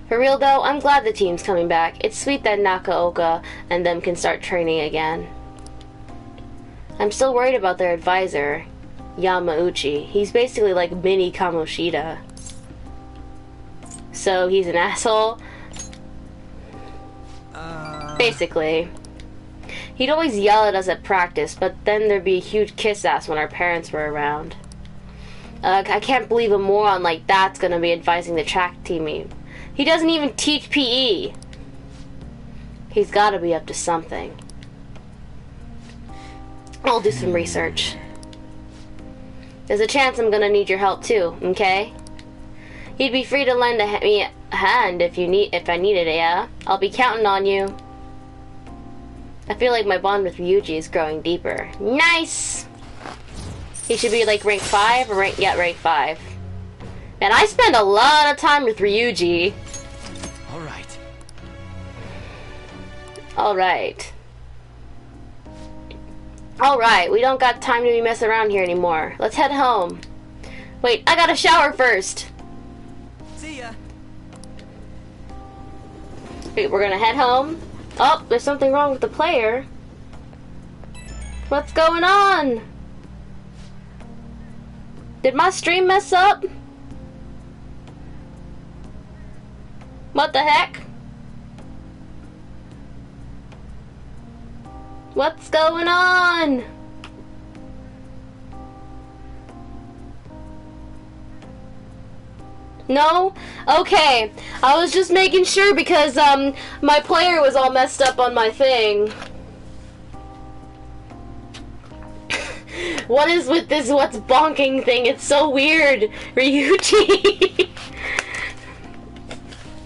For real though, I'm glad the team's coming back. It's sweet that Nakaoka and them can start training again. I'm still worried about their advisor, Yamauchi. He's basically like mini Kamoshida. So he's an asshole? Basically. He'd always yell at us at practice, but then there'd be a huge kiss ass when our parents were around. I can't believe a moron like that's gonna be advising the track team. He doesn't even teach PE. He's gotta be up to something. I'll do some research. There's a chance I'm gonna need your help too, okay? You'd be free to lend me a hand if I needed it, yeah? I'll be counting on you. I feel like my bond with Ryuji is growing deeper. Nice! He should be like rank 5 or rank 5. And I spend a lot of time with Ryuji. Alright. Alright. Alright, we don't got time to be messing around here anymore. Let's head home. Wait, I gotta shower first. See ya. Wait, we're gonna head home? Oh, there's something wrong with the player. What's going on? Did my stream mess up? What the heck? What's going on? No? Okay. I was just making sure because my player was all messed up on my thing. What is with this what's bonking thing? It's so weird, Ryuji.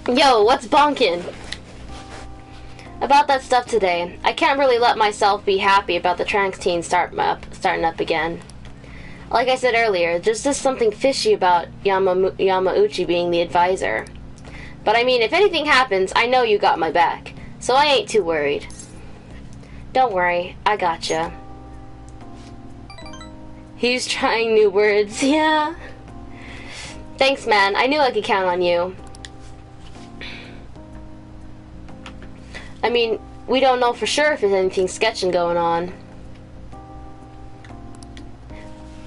Yo, what's bonking? About that stuff today, I can't really let myself be happy about the trans team starting up again. Like I said earlier, there's just something fishy about Yamauchi being the advisor. But I mean, if anything happens, I know you got my back, so I ain't too worried. Don't worry, I gotcha. He's trying new words, yeah. Thanks, man. I knew I could count on you. I mean, we don't know for sure if there's anything sketching going on.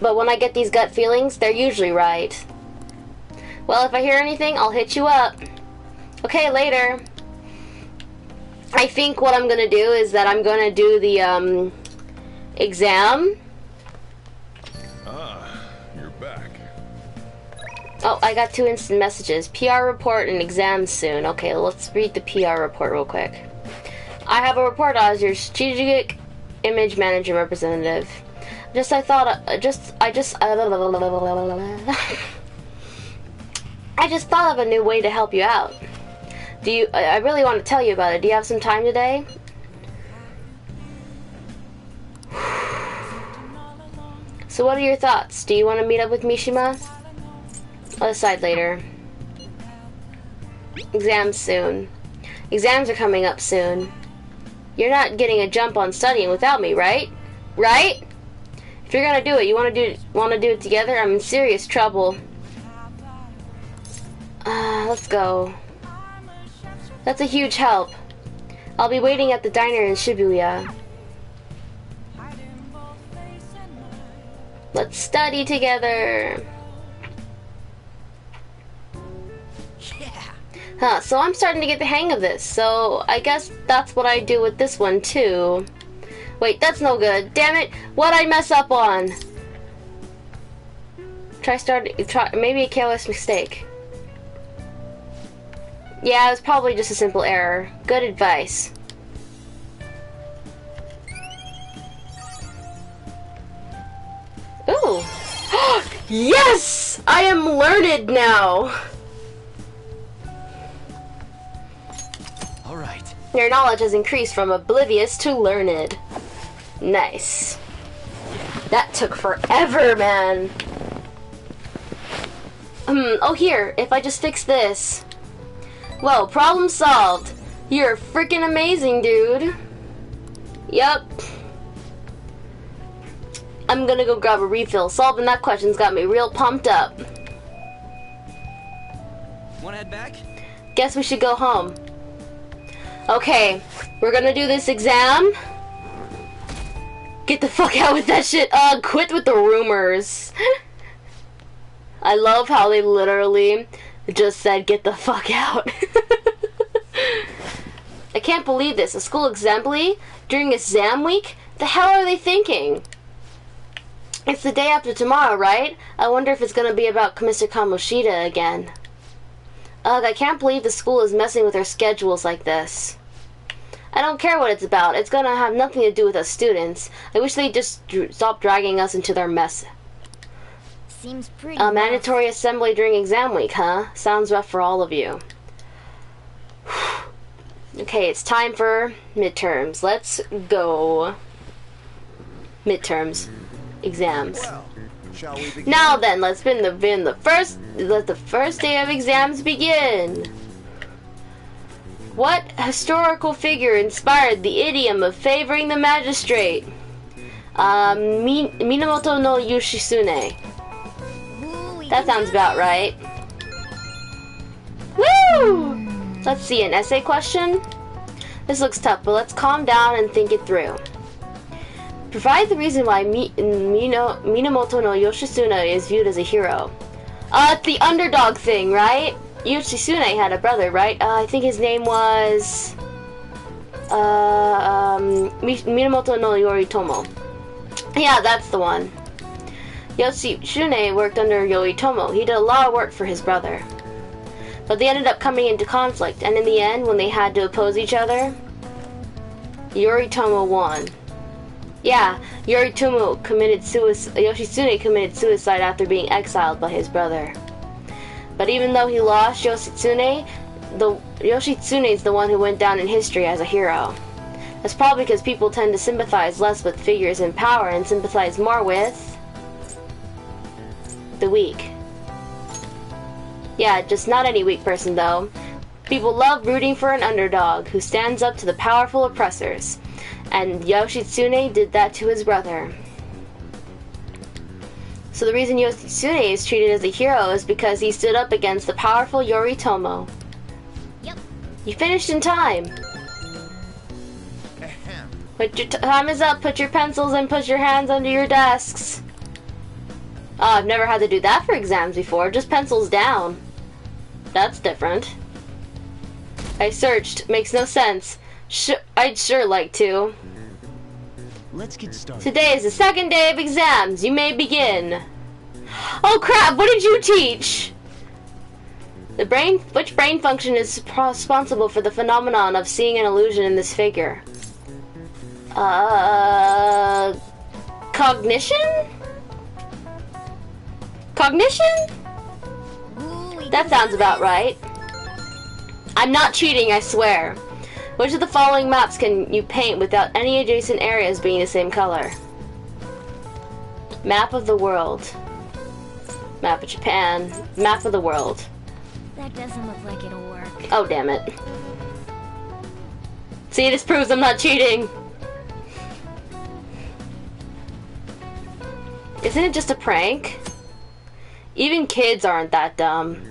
But when I get these gut feelings, they're usually right. Well, if I hear anything, I'll hit you up. Okay, later. I think what I'm gonna do is that I'm gonna do the, exam. You're back. Oh, I got 2 instant messages. PR report and exams soon. Okay, let's read the PR report real quick. I have a report as your strategic image manager representative. I just thought of a new way to help you out. I really want to tell you about it. Do you have some time today? So what are your thoughts? Do you want to meet up with Mishima? I'll decide later. Exams soon. Exams are coming up soon. You're not getting a jump on studying without me, right? Right? If you're gonna do it, you wanna do it together? I'm in serious trouble. Let's go. That's a huge help. I'll be waiting at the diner in Shibuya. Let's study together. Huh, so I'm starting to get the hang of this, so I guess that's what I do with this one too. Wait, that's no good. Damn it! What'd I mess up on? Try maybe a careless mistake. Yeah, it was probably just a simple error. Good advice. Woo! Yes! I am learned now! Alright. Your knowledge has increased from oblivious to learned. Nice. That took forever, man. Oh here, if I just fix this. Well, problem solved. You're freaking amazing, dude. Yup. I'm gonna go grab a refill. Solving that question's got me real pumped up. Wanna head back? Guess we should go home. Okay, we're gonna do this exam. Get the fuck out with that shit. Quit with the rumors. I love how they literally just said, get the fuck out. I can't believe this. A school assembly during exam week? The hell are they thinking? It's the day after tomorrow, right? I wonder if it's gonna be about Mr. Kamoshida again. Ugh, I can't believe the school is messing with our schedules like this. I don't care what it's about. It's gonna have nothing to do with us students. I wish they'd just stop dragging us into their mess. Seems pretty A mandatory assembly during exam week, huh? Sounds rough for all of you. Okay, it's time for midterms. Let's go. Midterms. Exams. Well, shall we begin? Now then, let the first day of exams begin. What historical figure inspired the idiom of favoring the magistrate? Minamoto no Yoshitsune. That sounds about right. Woo! Let's see, an essay question? This looks tough, but let's calm down and think it through. Provide the reason why Minamoto no Yoshitsune is viewed as a hero. It's the underdog thing, right? Yoshitsune had a brother, right? I think his name was... Minamoto no Yoritomo. Yeah, that's the one. Yoshitsune worked under Yoritomo. He did a lot of work for his brother. But they ended up coming into conflict, and in the end, when they had to oppose each other, Yoritomo won. Yeah, Yoshitsune committed suicide after being exiled by his brother. But even though he lost, Yoshitsune is the one who went down in history as a hero. That's probably because people tend to sympathize less with figures in power and sympathize more with the weak. Yeah, just not any weak person though. People love rooting for an underdog who stands up to the powerful oppressors. And Yoshitsune did that to his brother. So the reason Yoshitsune is treated as a hero is because he stood up against the powerful Yoritomo. Yep. You finished in time. Put your time is up. Put your pencils and put your hands under your desks. Oh, I've never had to do that for exams before. Just pencils down. That's different. I searched. Makes no sense. I'd sure like to. Let's get started. Today is the second day of exams. You may begin. Oh crap, what did you teach? Which brain function is responsible for the phenomenon of seeing an illusion in this figure? Cognition? Cognition? That sounds about right. I'm not cheating, I swear. Which of the following maps can you paint without any adjacent areas being the same color? Map of the world. Map of Japan. Map of the world. That doesn't look like it'll work. Oh, damn it. See, this proves I'm not cheating. Isn't it just a prank? Even kids aren't that dumb.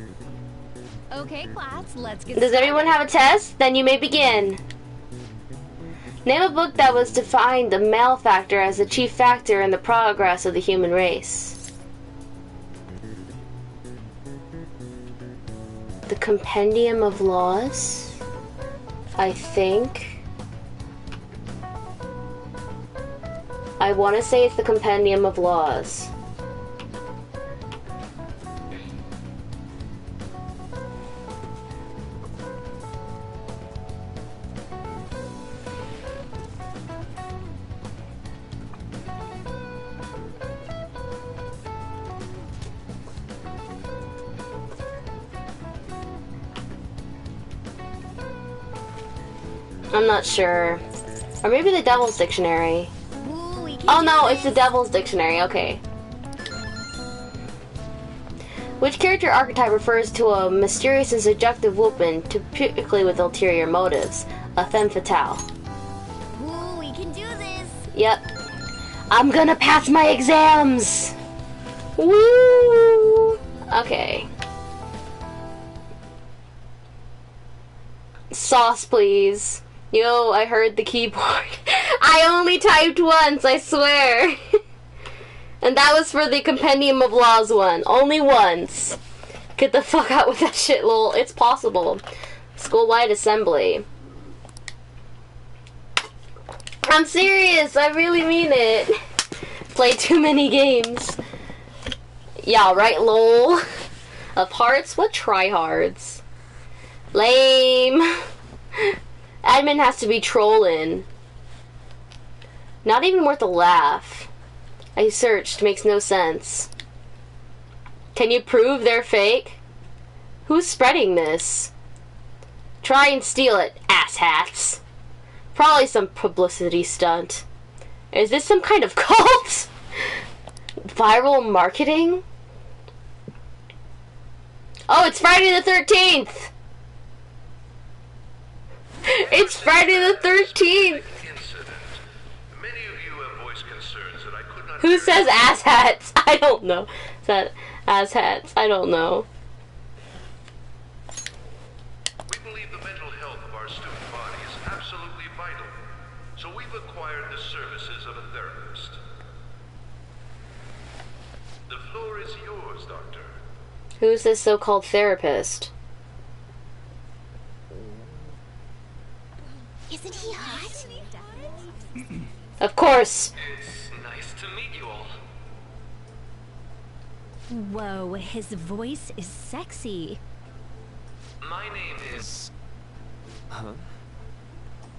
Okay, class, let's get Does started. everyone have a test? Then you may begin. Name a book that was defined the male factor as the chief factor in the progress of the human race. The Compendium of Laws? I think. I want to say it's the Compendium of Laws. I'm not sure. Or maybe the Devil's Dictionary. Oh no, it's the Devil's Dictionary, okay. Which character archetype refers to a mysterious and seductive woman, typically with ulterior motives? A femme fatale. Ooh, we can do this. Yep. I'm gonna pass my exams! Woo! Okay. Sauce, please. Yo, I heard the keyboard. I only typed once, I swear. And that was for the Compendium of Laws one. Only once. Get the fuck out with that shit, lol. It's possible. School-wide assembly. I'm serious. I really mean it. Play too many games. Yeah, right, lol. Of hearts? What tryhards? Lame. Admin has to be trolling. Not even worth a laugh. I searched. Makes no sense. Can you prove they're fake? Who's spreading this? Try and steal it, asshats. Probably some publicity stunt. Is this some kind of cult? Viral marketing? Oh, it's Friday the 13th! It's Friday the 13th! Who says asshats? I don't know. Is that asshats? I don't know. We believe the mental health of our student body is absolutely vital, so we've acquired the services of a therapist. The floor is yours, Doctor. Who's this so-called therapist? Isn't he hot? Of course. It's nice to meet you all. Whoa, his voice is sexy. My name is... Huh?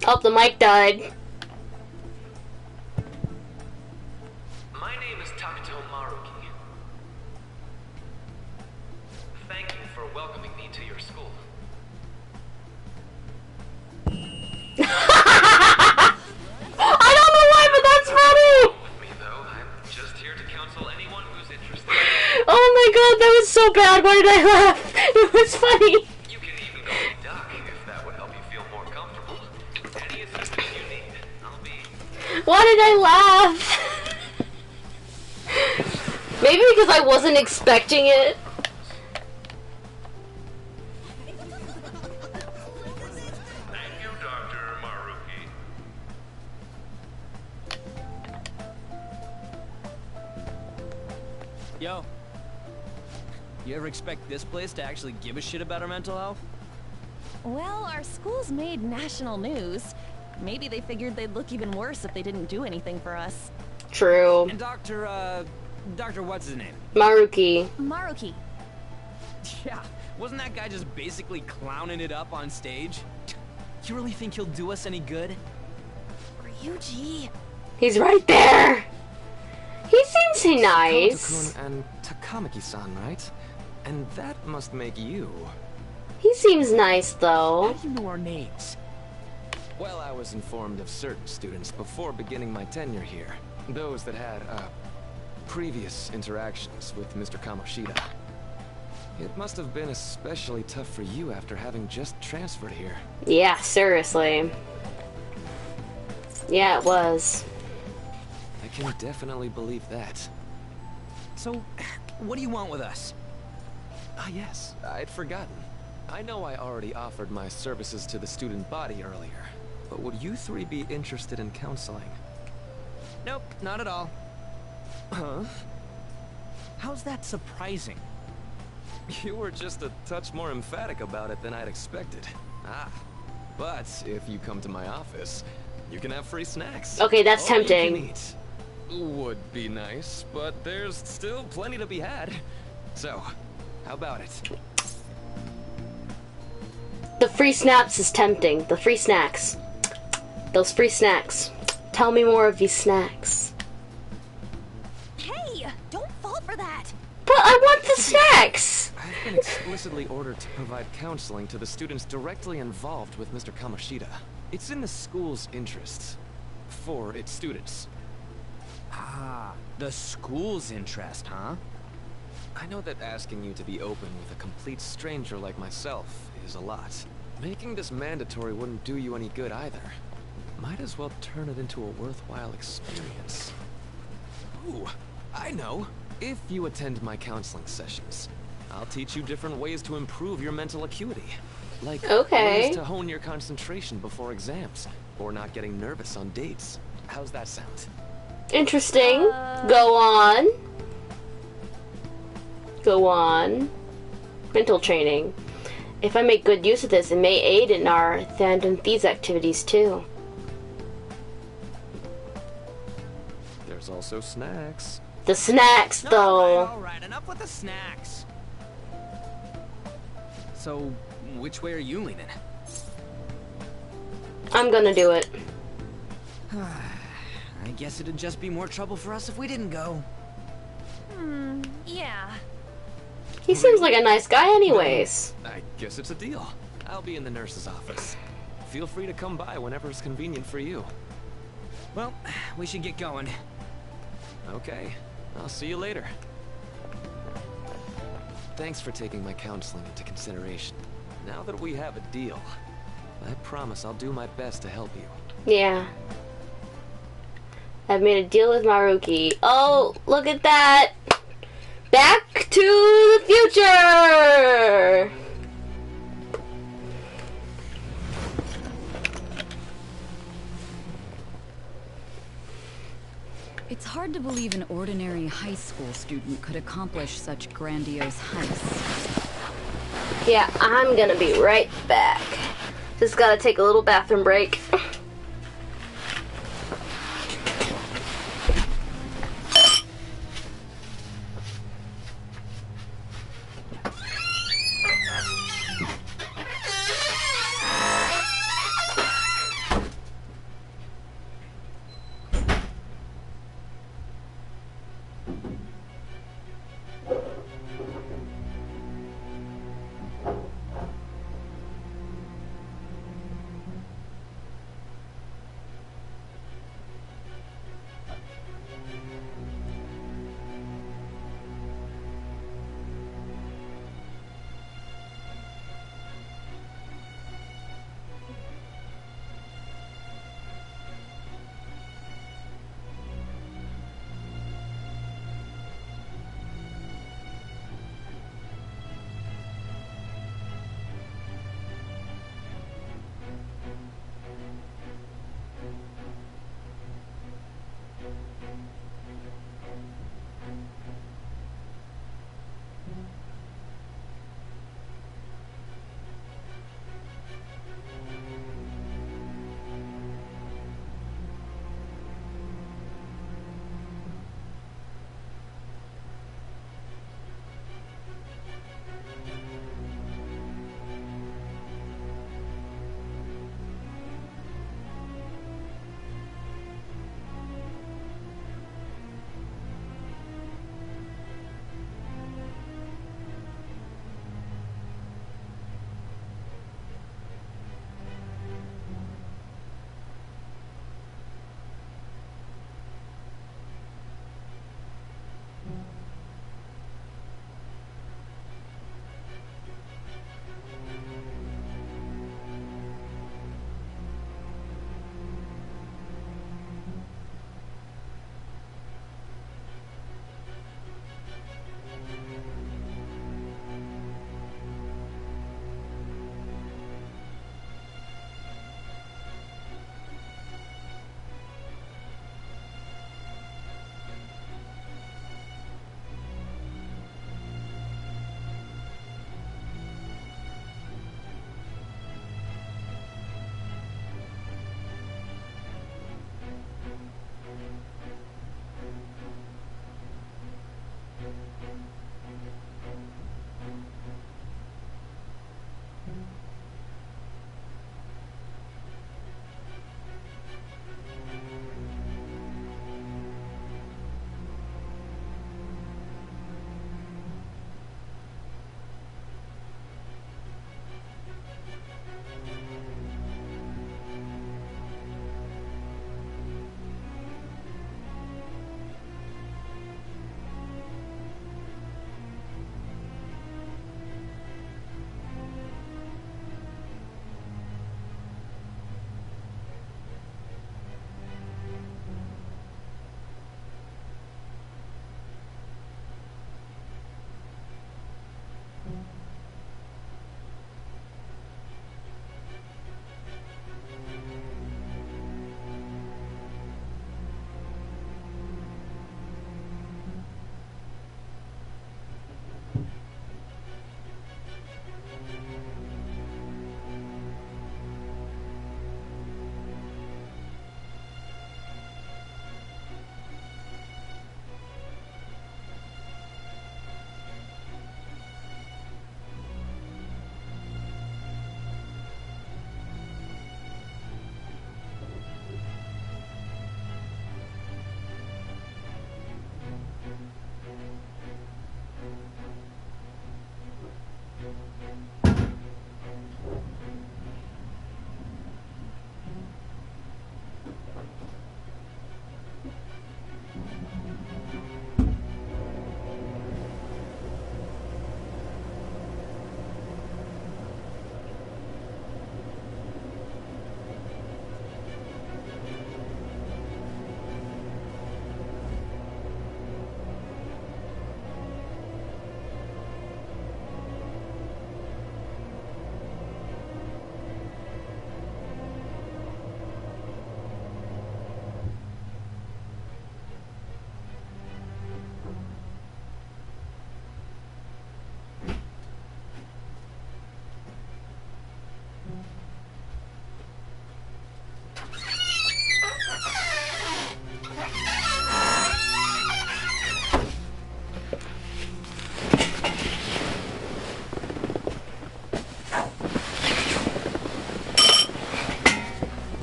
Oh, the mic died. My name is Takuto Maruki. Thank you for welcoming me to your school. I don't know why, but that's funny! With me, though, I'm just here to counsel anyone who's interested. Oh my god, that was so bad. Why did I laugh? It was funny. You can even call me Doc if that would help you feel more comfortable. Any assistance you need, I'll be... Why did I laugh? Maybe because I wasn't expecting it. Thank you, Dr. Maruki. Yo. You ever expect this place to actually give a shit about our mental health? Well, our school's made national news. Maybe they figured they'd look even worse if they didn't do anything for us. True. And Dr. what's his name? Maruki. Maruki. Yeah, wasn't that guy just basically clowning it up on stage? You really think he'll do us any good? Ryuji. He's right there. He seems nice. Kawato-kun and Takamaki-san, right? And that must make you. He seems nice, though. How do you know our names? Well, I was informed of certain students before beginning my tenure here. Those that had, previous interactions with Mr. Kamoshida. It must have been especially tough for you after having just transferred here. Yeah, seriously. Yeah, it was. I can definitely believe that. So, what do you want with us? Ah, yes, I'd forgotten. I know I already offered my services to the student body earlier, but would you three be interested in counseling? Nope, not at all. Huh? How's that surprising? You were just a touch more emphatic about it than I'd expected. Ah, but if you come to my office, you can have free snacks. Okay, that's All you tempting. can eat. Would be nice, but there's still plenty to be had. So, how about it? The free snaps is tempting. The free snacks. Those free snacks. Tell me more of these snacks. Hey, don't fall for that. But I want the snacks! I've been explicitly ordered to provide counseling to the students directly involved with Mr. Kamoshida. It's in the school's interests. For its students. Ah, the school's interest, huh? I know that asking you to be open with a complete stranger like myself is a lot. Making this mandatory wouldn't do you any good either. Might as well turn it into a worthwhile experience. Ooh, I know. If you attend my counseling sessions, I'll teach you different ways to improve your mental acuity. Like ways to hone your concentration before exams, or not getting nervous on dates. How's that sound? Interesting. Go on. Go on. Mental training. If I make good use of this, it may aid in our Thandon Thieves activities too. There's also snacks. The snacks, though. Alright, enough with the snacks. So, which way are you leaning? I'm gonna do it. I guess it'd just be more trouble for us if we didn't go. Yeah. He seems like a nice guy anyways. I guess it's a deal. I'll be in the nurse's office. Feel free to come by whenever it's convenient for you. Well, we should get going. Okay. I'll see you later. Thanks for taking my counseling into consideration. Now that we have a deal, I promise I'll do my best to help you. Yeah. I've made a deal with Maruki. Oh, look at that! Back to the future! It's hard to believe an ordinary high school student could accomplish such grandiose heists. Yeah, I'm gonna be right back. Just gotta take a little bathroom break.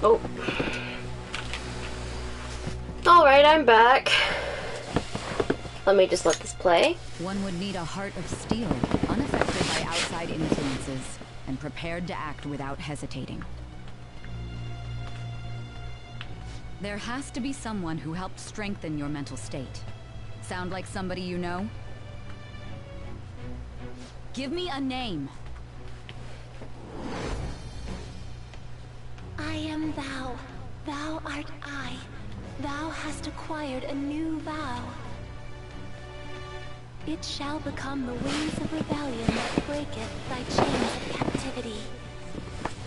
Oh. Alright, I'm back. Let me just let this play. One would need a heart of steel, unaffected by outside influences, and prepared to act without hesitating. There has to be someone who helped strengthen your mental state. Sound like somebody you know? Give me a name. I am thou. Thou art I. Thou hast acquired a new vow. It shall become the wings of rebellion that breaketh thy chains of captivity.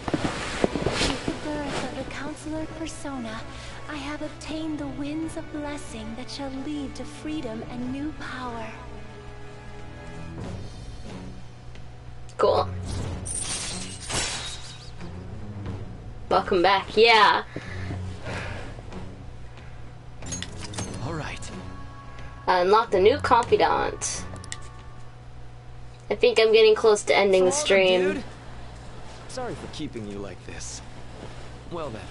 With the birth of the Counselor Persona, I have obtained the winds of blessing that shall lead to freedom and new power. Cool. Welcome back. Yeah. All right. Unlock the new confidant. I think I'm getting close to ending the stream. Dude. Sorry for keeping you like this. Well then.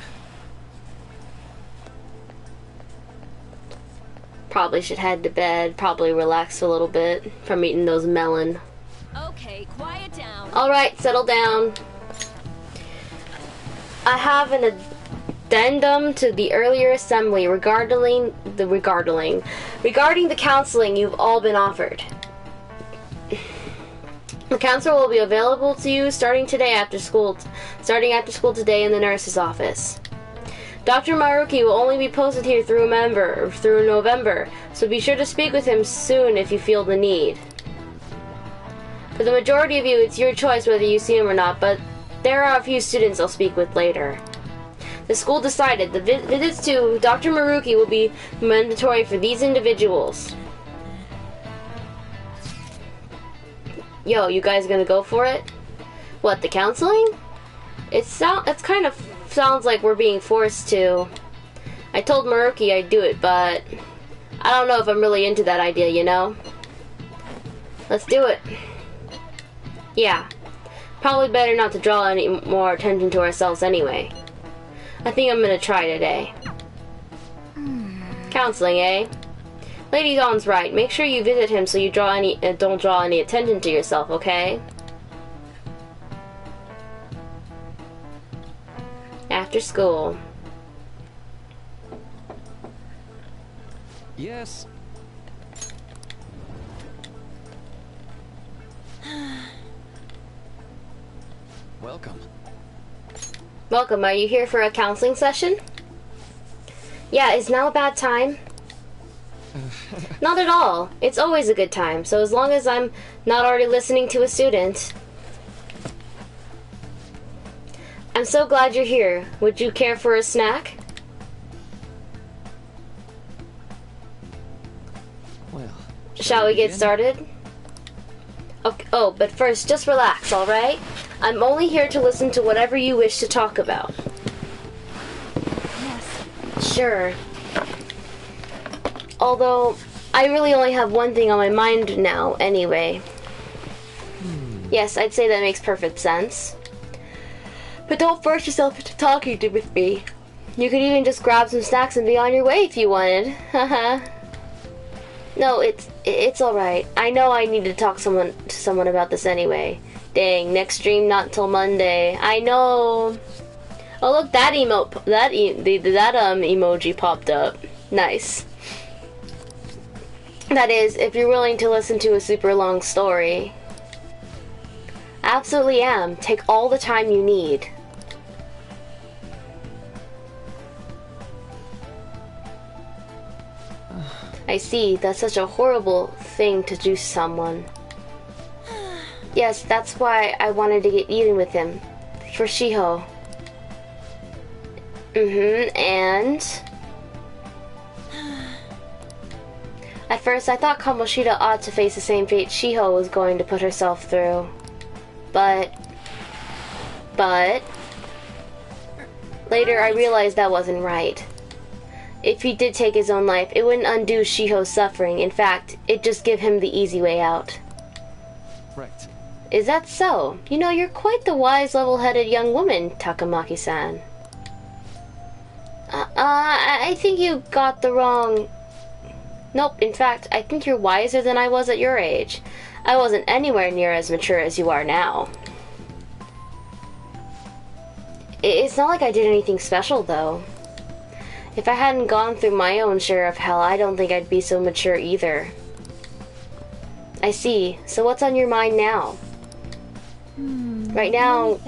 Probably should head to bed. Probably relax a little bit from eating those melon. Okay, quiet down. Alright, settle down. I have an addendum to the earlier assembly regarding the counseling you've all been offered. The counselor will be available to you starting after school today in the nurse's office. Dr. Maruki will only be posted here through November, so be sure to speak with him soon if you feel the need. For the majority of you, it's your choice whether you see him or not, but there are a few students I'll speak with later. The school decided the visits to Dr. Maruki will be mandatory for these individuals. Yo, you guys gonna go for it? What, the counseling? It's kind of sounds like we're being forced to. I told Maruki I'd do it, but I don't know if I'm really into that idea, you know? Let's do it. Yeah. Probably better not to draw any more attention to ourselves anyway. I think I'm gonna try today. Counseling, eh? Lady Dawn's right. Make sure you visit him so you don't draw any attention to yourself, okay? After school. Yes. Welcome. Welcome. Are you here for a counseling session? Yeah, is now a bad time? Not at all. It's always a good time, so as long as I'm not already listening to a student. I'm so glad you're here. Would you care for a snack? Well, shall we get started? Okay, oh, but first, just relax, alright? I'm only here to listen to whatever you wish to talk about. Yes. Sure. Although, I really only have one thing on my mind now, anyway. Yes, I'd say that makes perfect sense. But don't force yourself into talking with me. You could even just grab some snacks and be on your way if you wanted. Haha. No, it's alright. I know I need to talk to someone about this anyway. Dang, next stream not till Monday. I know. Oh look, that emoji popped up. Nice. That is, if you're willing to listen to a super long story. Absolutely am. Take all the time you need. I see, that's such a horrible thing to do to someone. Yes, that's why I wanted to get even with him. For Shiho. And... At first, I thought Kamoshida ought to face the same fate Shiho was going to put herself through. But... Later, I realized that wasn't right. If he did take his own life, it wouldn't undo Shiho's suffering. In fact, it'd just give him the easy way out. Right. Is that so? You know, you're quite the wise, level-headed young woman, Takamaki-san. I think you got the wrong... Nope, in fact, I think you're wiser than I was at your age. I wasn't anywhere near as mature as you are now. It's not like I did anything special, though. If I hadn't gone through my own share of hell, I don't think I'd be so mature either. I see. So what's on your mind now? Right now,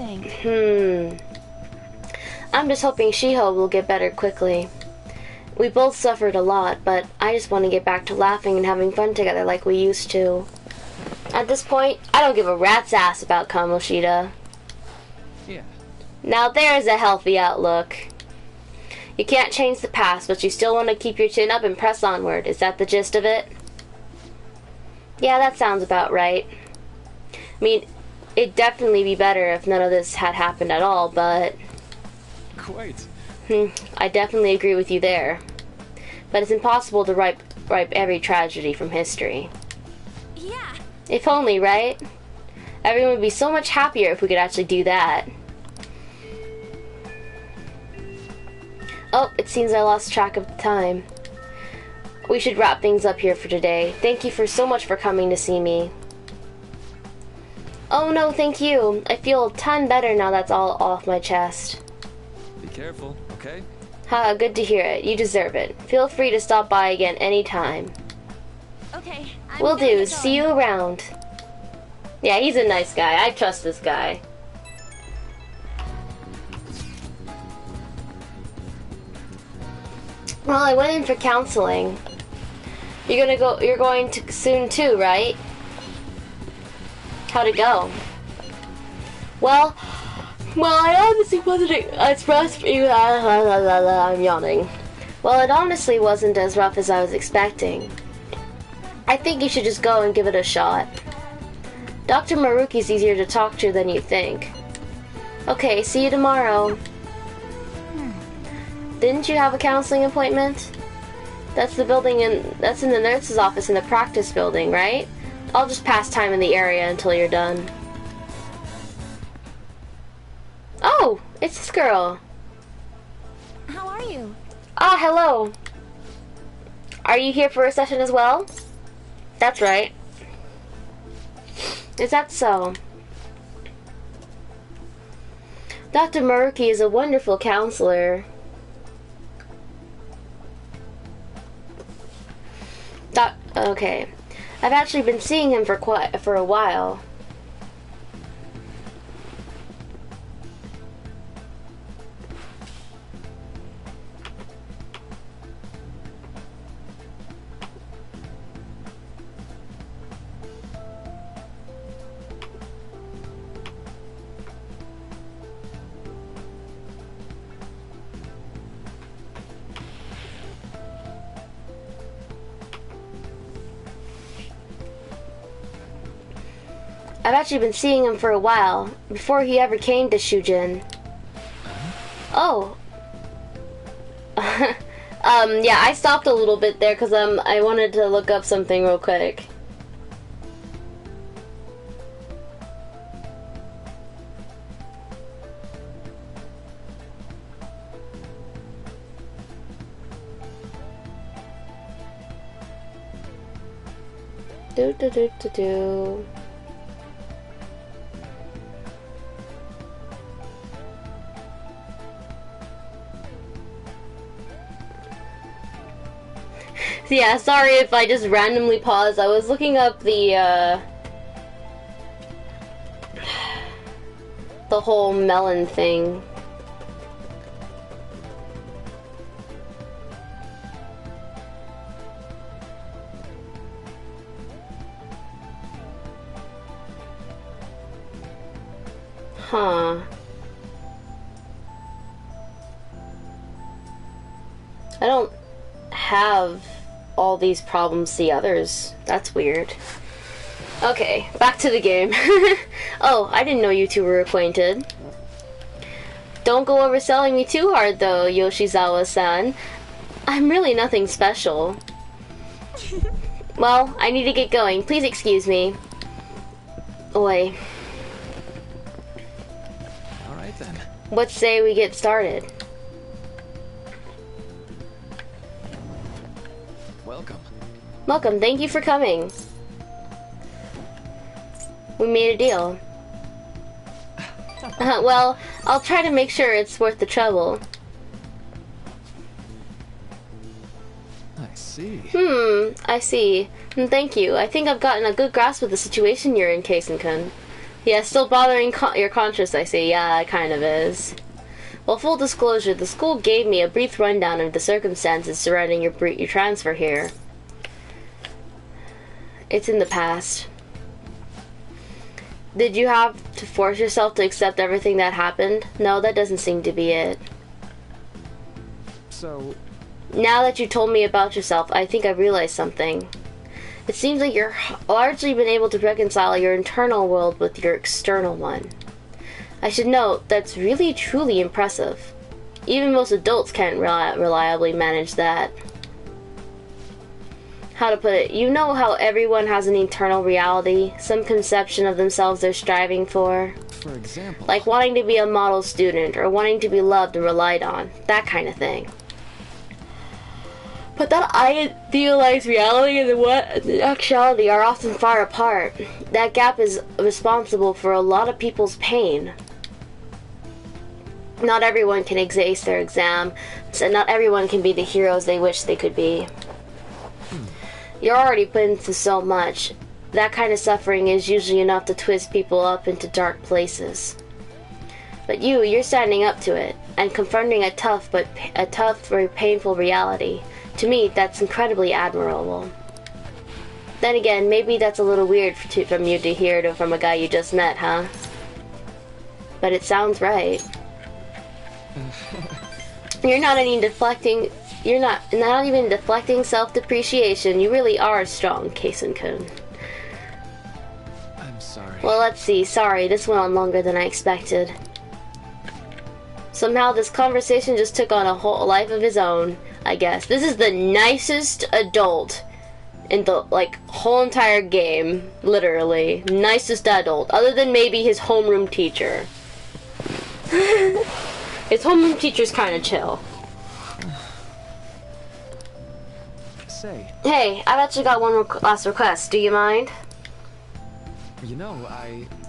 I'm just hoping Shiho will get better quickly. We both suffered a lot, but I just want to get back to laughing and having fun together like we used to. At this point, I don't give a rat's ass about Kamoshida. Yeah. Now there's a healthy outlook. You can't change the past, but you still want to keep your chin up and press onward. Is that the gist of it? Yeah, that sounds about right. I mean, it'd definitely be better if none of this had happened at all, but... Quite. I definitely agree with you there. But it's impossible to wipe every tragedy from history. Yeah. If only, right? Everyone would be so much happier if we could actually do that. Oh, it seems I lost track of the time. We should wrap things up here for today. Thank you so much for coming to see me. Oh no, thank you. I feel a ton better now that's all off my chest. Be careful, okay? Ha, good to hear it. You deserve it. Feel free to stop by again anytime. Okay. Will do. See you around. Yeah, he's a nice guy. I trust this guy. Well, I went in for counseling. You're going to soon too, right? How'd it go? Well, I honestly wasn't as rough. I'm yawning. Well, it honestly wasn't as rough as I was expecting. I think you should just go and give it a shot. Dr. Maruki's easier to talk to than you think. Okay, see you tomorrow. Didn't you have a counseling appointment? That's in the nurse's office in the practice building, right? I'll just pass time in the area until you're done. Oh, it's this girl. How are you? Ah, hello. Are you here for a session as well? That's right. Is that so? Dr. Maruki is a wonderful counselor. Okay. I've actually been seeing him for a while. I've actually been seeing him for a while, before he ever came to Shujin. Oh. Yeah, I stopped a little bit there because I wanted to look up something real quick. Do. Yeah, sorry if I just randomly paused. I was looking up the whole melon thing. Huh. I don't have all these problems see others. That's weird. Okay, back to the game. Oh, I didn't know you two were acquainted. Don't go overselling me too hard though, Yoshizawa-san. I'm really nothing special. Well, I need to get going. Please excuse me. Oi. Alright then. What say we get started? Welcome. Welcome, thank you for coming. We made a deal. Well, I'll try to make sure it's worth the trouble. I see. I see. Thank you. I think I've gotten a good grasp of the situation you're in, Kaisen-kun. Yeah, still bothering your conscience, I see. Yeah, it kind of is. Well, full disclosure, the school gave me a brief rundown of the circumstances surrounding your transfer here. It's in the past. Did you have to force yourself to accept everything that happened? No, that doesn't seem to be it. So... Now that you told me about yourself, I think I realized something. It seems like you're largely been able to reconcile your internal world with your external one. I should note, that's really truly impressive. Even most adults can't reliably manage that. How to put it, you know how everyone has an internal reality, some conception of themselves they're striving for? For example? Like wanting to be a model student, or wanting to be loved and relied on, that kind of thing. But that idealized reality and the actuality are often far apart. That gap is responsible for a lot of people's pain. Not everyone can ace their exam, so not everyone can be the heroes they wish they could be. You're already put into so much. That kind of suffering is usually enough to twist people up into dark places. But you're standing up to it, and confronting a tough, very painful reality. To me, that's incredibly admirable. Then again, maybe that's a little weird from you to hear from a guy you just met, huh? But it sounds right. You're not even deflecting self-depreciation. You really are strong, Kaisen-kun. I'm sorry. Well, let's see. Sorry, this went on longer than I expected. Somehow this conversation just took on a whole life of its own, I guess. This is the nicest adult in the, whole entire game. Literally. Nicest adult. Other than maybe his homeroom teacher. His homeroom teacher's kind of chill. Say. Hey, I've actually got one last request. Do you mind? You know,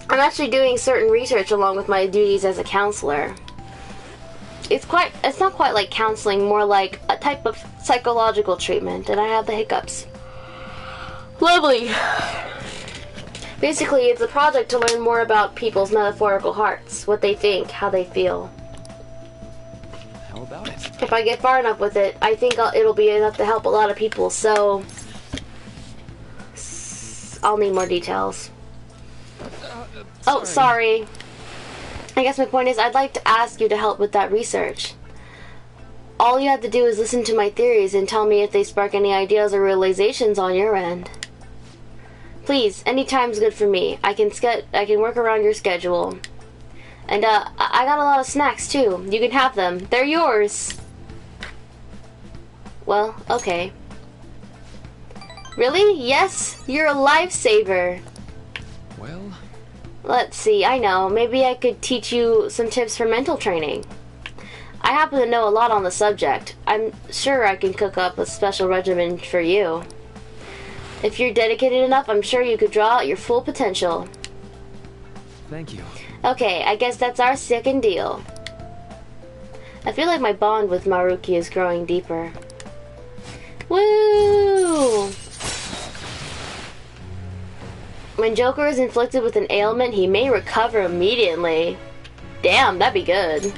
I'm actually doing certain research along with my duties as a counselor. It's not quite like counseling, more like a type of psychological treatment, and I have the hiccups. Lovely! Basically, it's a project to learn more about people's metaphorical hearts, what they think, how they feel. How about it? If I get far enough with it, I think it'll be enough to help a lot of people, so... I'll need more details. Oh, sorry. I guess my point is, I'd like to ask you to help with that research. All you have to do is listen to my theories and tell me if they spark any ideas or realizations on your end. Please, any time's good for me. I can work around your schedule. And I got a lot of snacks too. You can have them. They're yours. Well, okay. Really? Yes? You're a lifesaver. Well... Let's see, I know. Maybe I could teach you some tips for mental training. I happen to know a lot on the subject. I'm sure I can cook up a special regimen for you. If you're dedicated enough, I'm sure you could draw out your full potential. Thank you. Okay, I guess that's our second deal. I feel like my bond with Maruki is growing deeper. Woo! When Joker is inflicted with an ailment, he may recover immediately. Damn, that'd be good.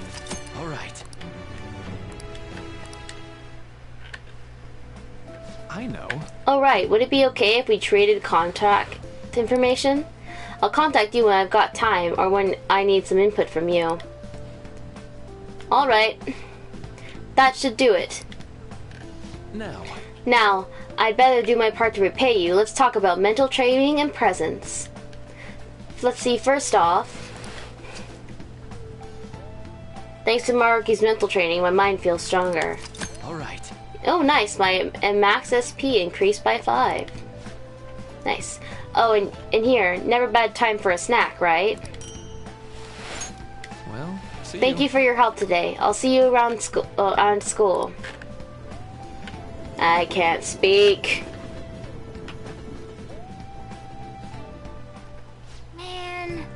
Alright. I know. Alright, would it be okay if we traded contact information? I'll contact you when I've got time, or when I need some input from you. Alright. That should do it. Now, I'd better do my part to repay you. Let's talk about mental training and presence. Let's see, first off... Thanks to Maruki's mental training, my mind feels stronger. Alright. Oh, nice. My max SP increased by 5. Nice. Oh, and here, never bad time for a snack, right? Well, see you. Thank you for your help today. I'll see you around school. I can't speak. Man.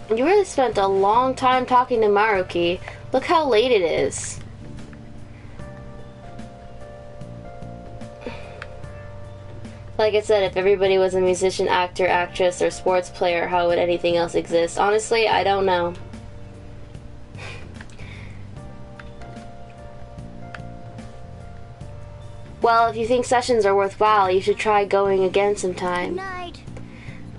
You really spent a long time talking to Maruki. Look how late it is. Like I said, if everybody was a musician, actor, actress, or sports player, how would anything else exist? Honestly, I don't know. Well, if you think sessions are worthwhile, you should try going again sometime.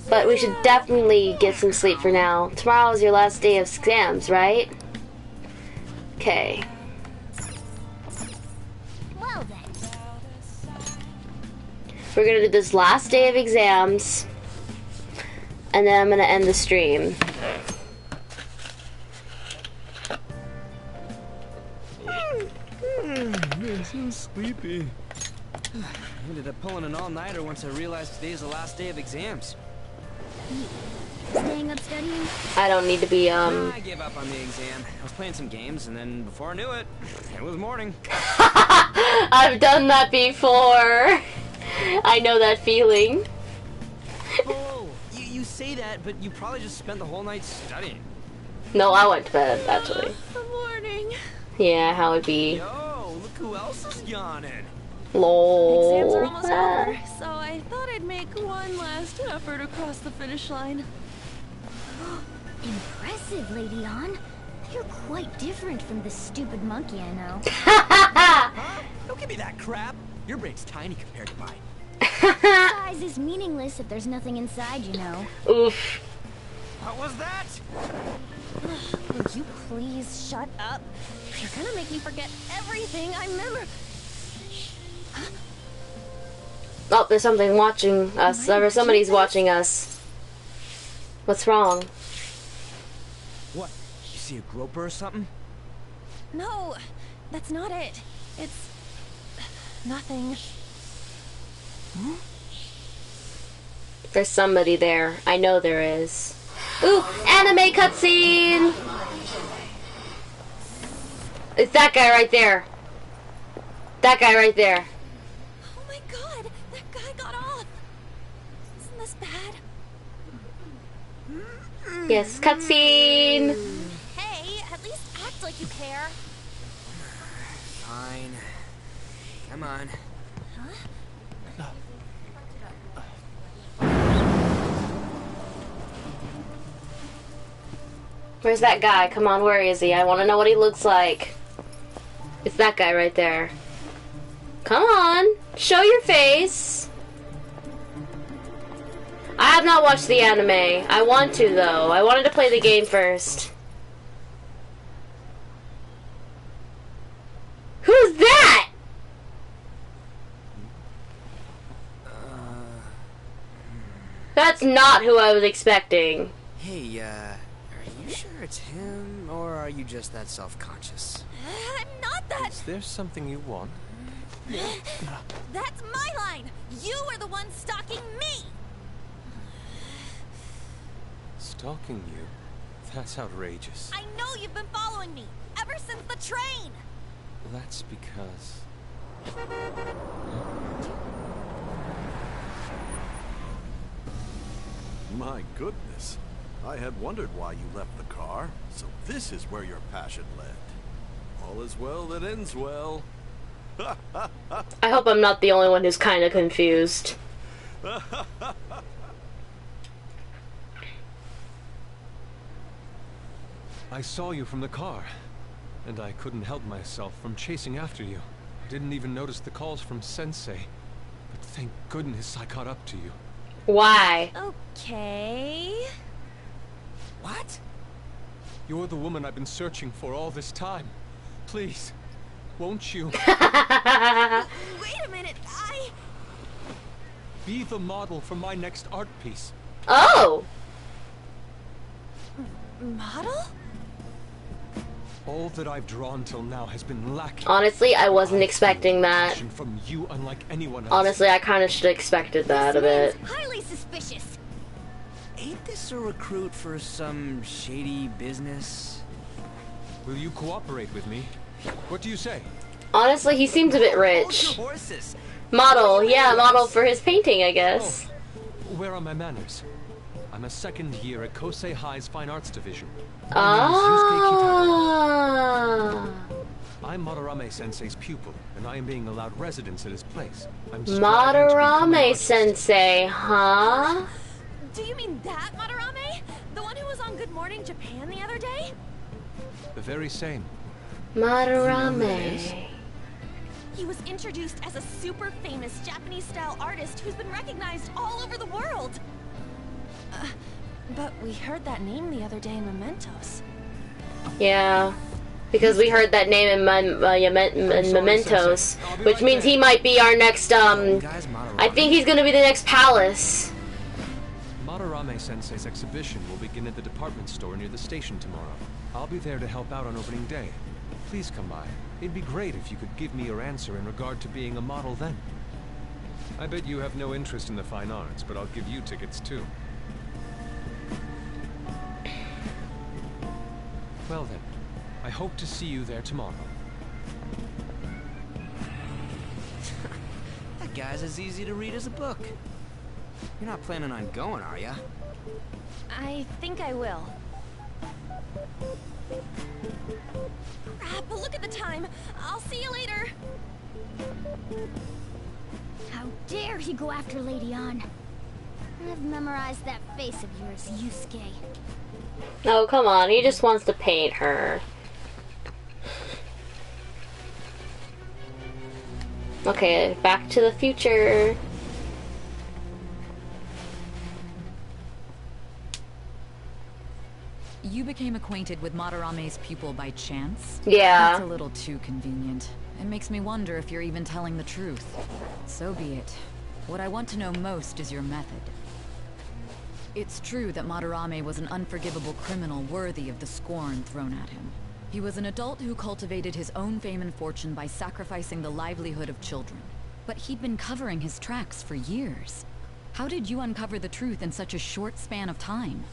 But we should definitely get some sleep for now. Tomorrow is your last day of exams, right? Okay. Well then. We're gonna do this last day of exams, and then I'm gonna end the stream. I'm so sleepy. I ended up pulling an all-nighter once I realized today's the last day of exams. Staying up studying? I don't need to be, I gave up on the exam. I was playing some games, and then before I knew it, it was morning. I've done that before. I know that feeling. Oh, you say that, but you probably just spent the whole night studying. No, I went to bed, actually. Good morning. Yeah, how it be. Yo, look who else is yawning. Lol. Exams are almost over, so I thought I'd make one last effort across the finish line. Impressive, Lady Ann. You're quite different from the stupid monkey I know. Huh? Don't give me that crap. Your brain's tiny compared to mine. Size is meaningless if there's nothing inside, you know. Oof. What was that? Would you please shut up? You're gonna make me forget everything I remember. Oh, there's something watching us. Or somebody's watching us. What's wrong? What? You see a groper or something? No, that's not it. It's nothing. There's somebody there. I know there is. Ooh, anime cutscene! It's that guy right there. That guy right there. Oh my god, that guy got off. Isn't this bad? Yes, cutscene! Hey, at least act like you care. Fine. Come on. Where's that guy? Come on, where is he? I want to know what he looks like. It's that guy right there. Come on, show your face. I have not watched the anime. I want to, though. I wanted to play the game first. Who's that? That's not who I was expecting. Hey, are you sure it's him, or are you just that self-conscious? I'm not that. Is there something you want? That's my line. You are the one stalking me. Stalking you? That's outrageous. I know you've been following me ever since the train. That's because... My goodness. I had wondered why you left the car, so this is where your passion led. All is well that ends well. I hope I'm not the only one who's kind of confused. I saw you from the car, and I couldn't help myself from chasing after you. I didn't even notice the calls from Sensei, but thank goodness I caught up to you. Why? Okay. What? You're the woman I've been searching for all this time. Please, won't you? Wait a minute, Be the model for my next art piece. Oh! Model? All that I've drawn till now has been lacking. Honestly, I wasn't expecting that. From you, unlike anyone else. Honestly, I kind of should have expected that a bit. Highly suspicious. Ain't this a recruit for some shady business? Will you cooperate with me? What do you say? Honestly, he seems a bit rich. Horses. Model, yeah, model for his painting, I guess. Oh, where are my manners? I'm a second year at Kosei High's Fine Arts Division. Ah. I'm Madarame Sensei's pupil, and I am being allowed residence at his place. I'm Madarame Sensei, huh? Do you mean that Madarame? The one who was on Good Morning Japan the other day? The very same. Madarame. He was introduced as a super famous Japanese-style artist who's been recognized all over the world. But we heard that name the other day in Mementos. Yeah, because we heard that name in Mementos, which means he might be our next, I think he's gonna be the next Palace. Madarame Sensei's exhibition will begin at the department store near the station tomorrow. I'll be there to help out on opening day. Please come by. It'd be great if you could give me your answer in regard to being a model then. I bet you have no interest in the fine arts, but I'll give you tickets too. Well then, I hope to see you there tomorrow. That guy's as easy to read as a book. You're not planning on going, are ya? I think I will. Crap, but look at the time. I'll see you later. How dare he go after Lady Ann? I've memorized that face of yours, Yusuke. Oh, come on. He just wants to paint her. Okay, Back to the Future. You became acquainted with Madarame's pupil by chance? Yeah. That's a little too convenient. It makes me wonder if you're even telling the truth. So be it. What I want to know most is your method. It's true that Madarame was an unforgivable criminal worthy of the scorn thrown at him. He was an adult who cultivated his own fame and fortune by sacrificing the livelihood of children. But he'd been covering his tracks for years. How did you uncover the truth in such a short span of time?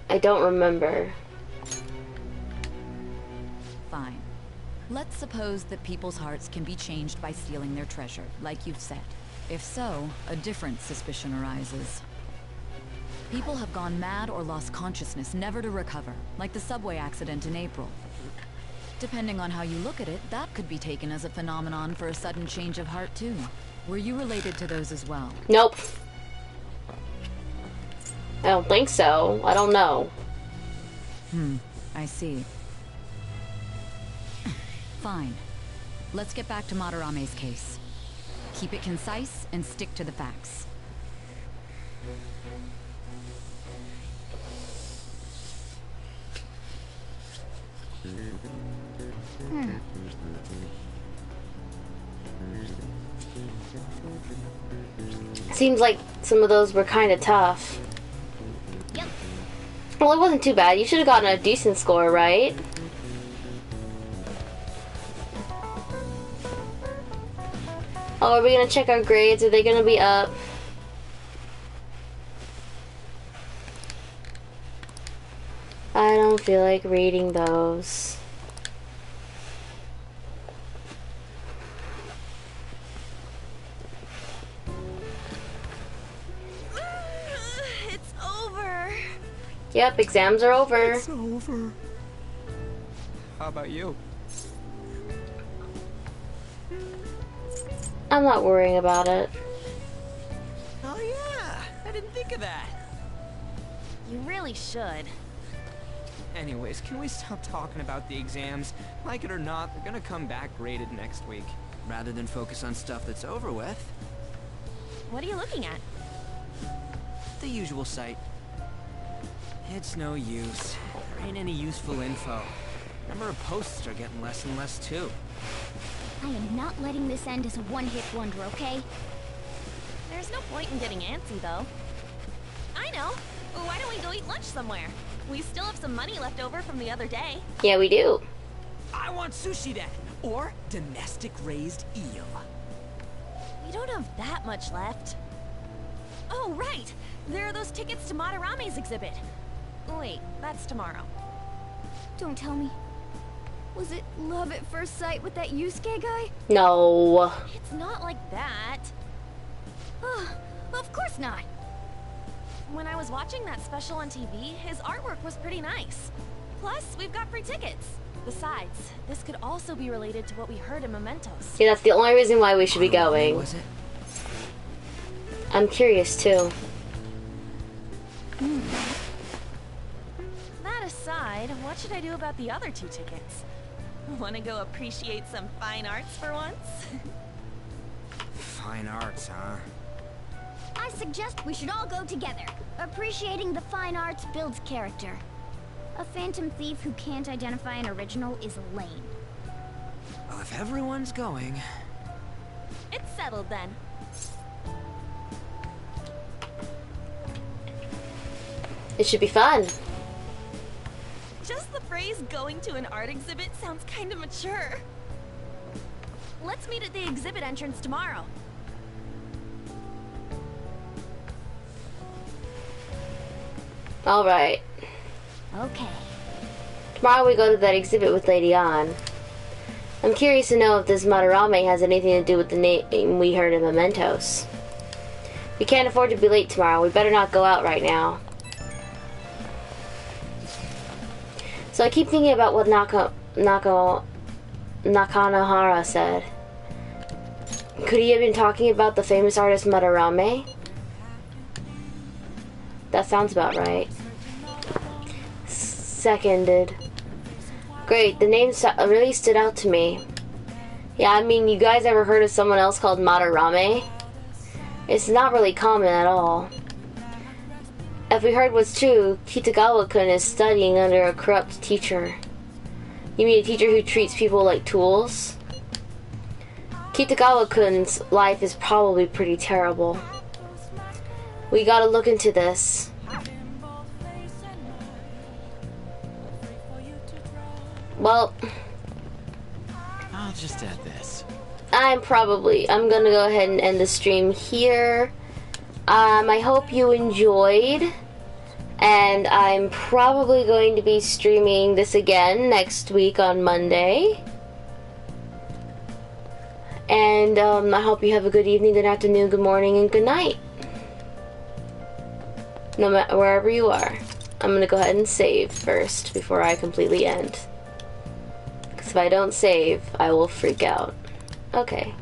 I don't remember. Fine. Let's suppose that people's hearts can be changed by stealing their treasure, like you've said. If so, a different suspicion arises. People have gone mad or lost consciousness, never to recover, like the subway accident in April. Depending on how you look at it, that could be taken as a phenomenon for a sudden change of heart too. Were you related to those as well? Nope. I don't think so. I don't know. I see. Fine. Let's get back to Madarame's case. Keep it concise and stick to the facts. Seems like some of those were kind of tough. Yep. Well, it wasn't too bad. You should have gotten a decent score, right? Oh, are we gonna check our grades? Are they gonna be up? I don't feel like reading those. It's over. Yep, exams are over. It's over. How about you? I'm not worrying about it. Oh yeah, I didn't think of that. You really should. Anyways, can we stop talking about the exams? Like it or not, they're gonna come back graded next week. Rather than focus on stuff that's over with. What are you looking at? The usual site. It's no use. There ain't any useful info. Number of posts are getting less and less too. I am not letting this end as a one-hit wonder, okay? There's no point in getting antsy, though. I know. Why don't we go eat lunch somewhere? We still have some money left over from the other day. Yeah, we do. I want sushi then, or domestic raised eel. We don't have that much left. Oh, right! There are those tickets to Madarame's exhibit. Wait, that's tomorrow. Don't tell me. Was it love at first sight with that Yusuke guy? No. It's not like that. Of course not. When I was watching that special on TV, his artwork was pretty nice. Plus, we've got free tickets. Besides, this could also be related to what we heard in Mementos. Yeah, that's the only reason why we should be going. Was it? I'm curious too. That aside, what should I do about the other 2 tickets? Want to go appreciate some fine arts for once? Fine arts, huh? I suggest we should all go together. Appreciating the fine arts builds character. A phantom thief who can't identify an original is lame. Well, if everyone's going... It's settled then. It should be fun. Just the phrase going to an art exhibit sounds kind of mature. Let's meet at the exhibit entrance tomorrow. Alright. Okay. Tomorrow we go to that exhibit with Lady Ann. I'm curious to know if this Madarame has anything to do with the name we heard in Mementos. We can't afford to be late tomorrow. We better not go out right now. So I keep thinking about what Nakanohara said. Could he have been talking about the famous artist Madarame? That sounds about right. Seconded. Great, the name really stood out to me. Yeah, I mean, you guys ever heard of someone else called Madarame? It's not really common at all. If we heard what's true, Kitagawa-kun is studying under a corrupt teacher. You mean a teacher who treats people like tools? Kitagawa-kun's life is probably pretty terrible. We gotta look into this. Well, I'll just add this. I'm gonna go ahead and end the stream here. I hope you enjoyed, and I'm probably going to be streaming this again next week on Monday. And I hope you have a good evening, good afternoon, good morning, and good night. No matter wherever you are. I'm gonna go ahead and save first before I completely end. Because if I don't save, I will freak out. Okay.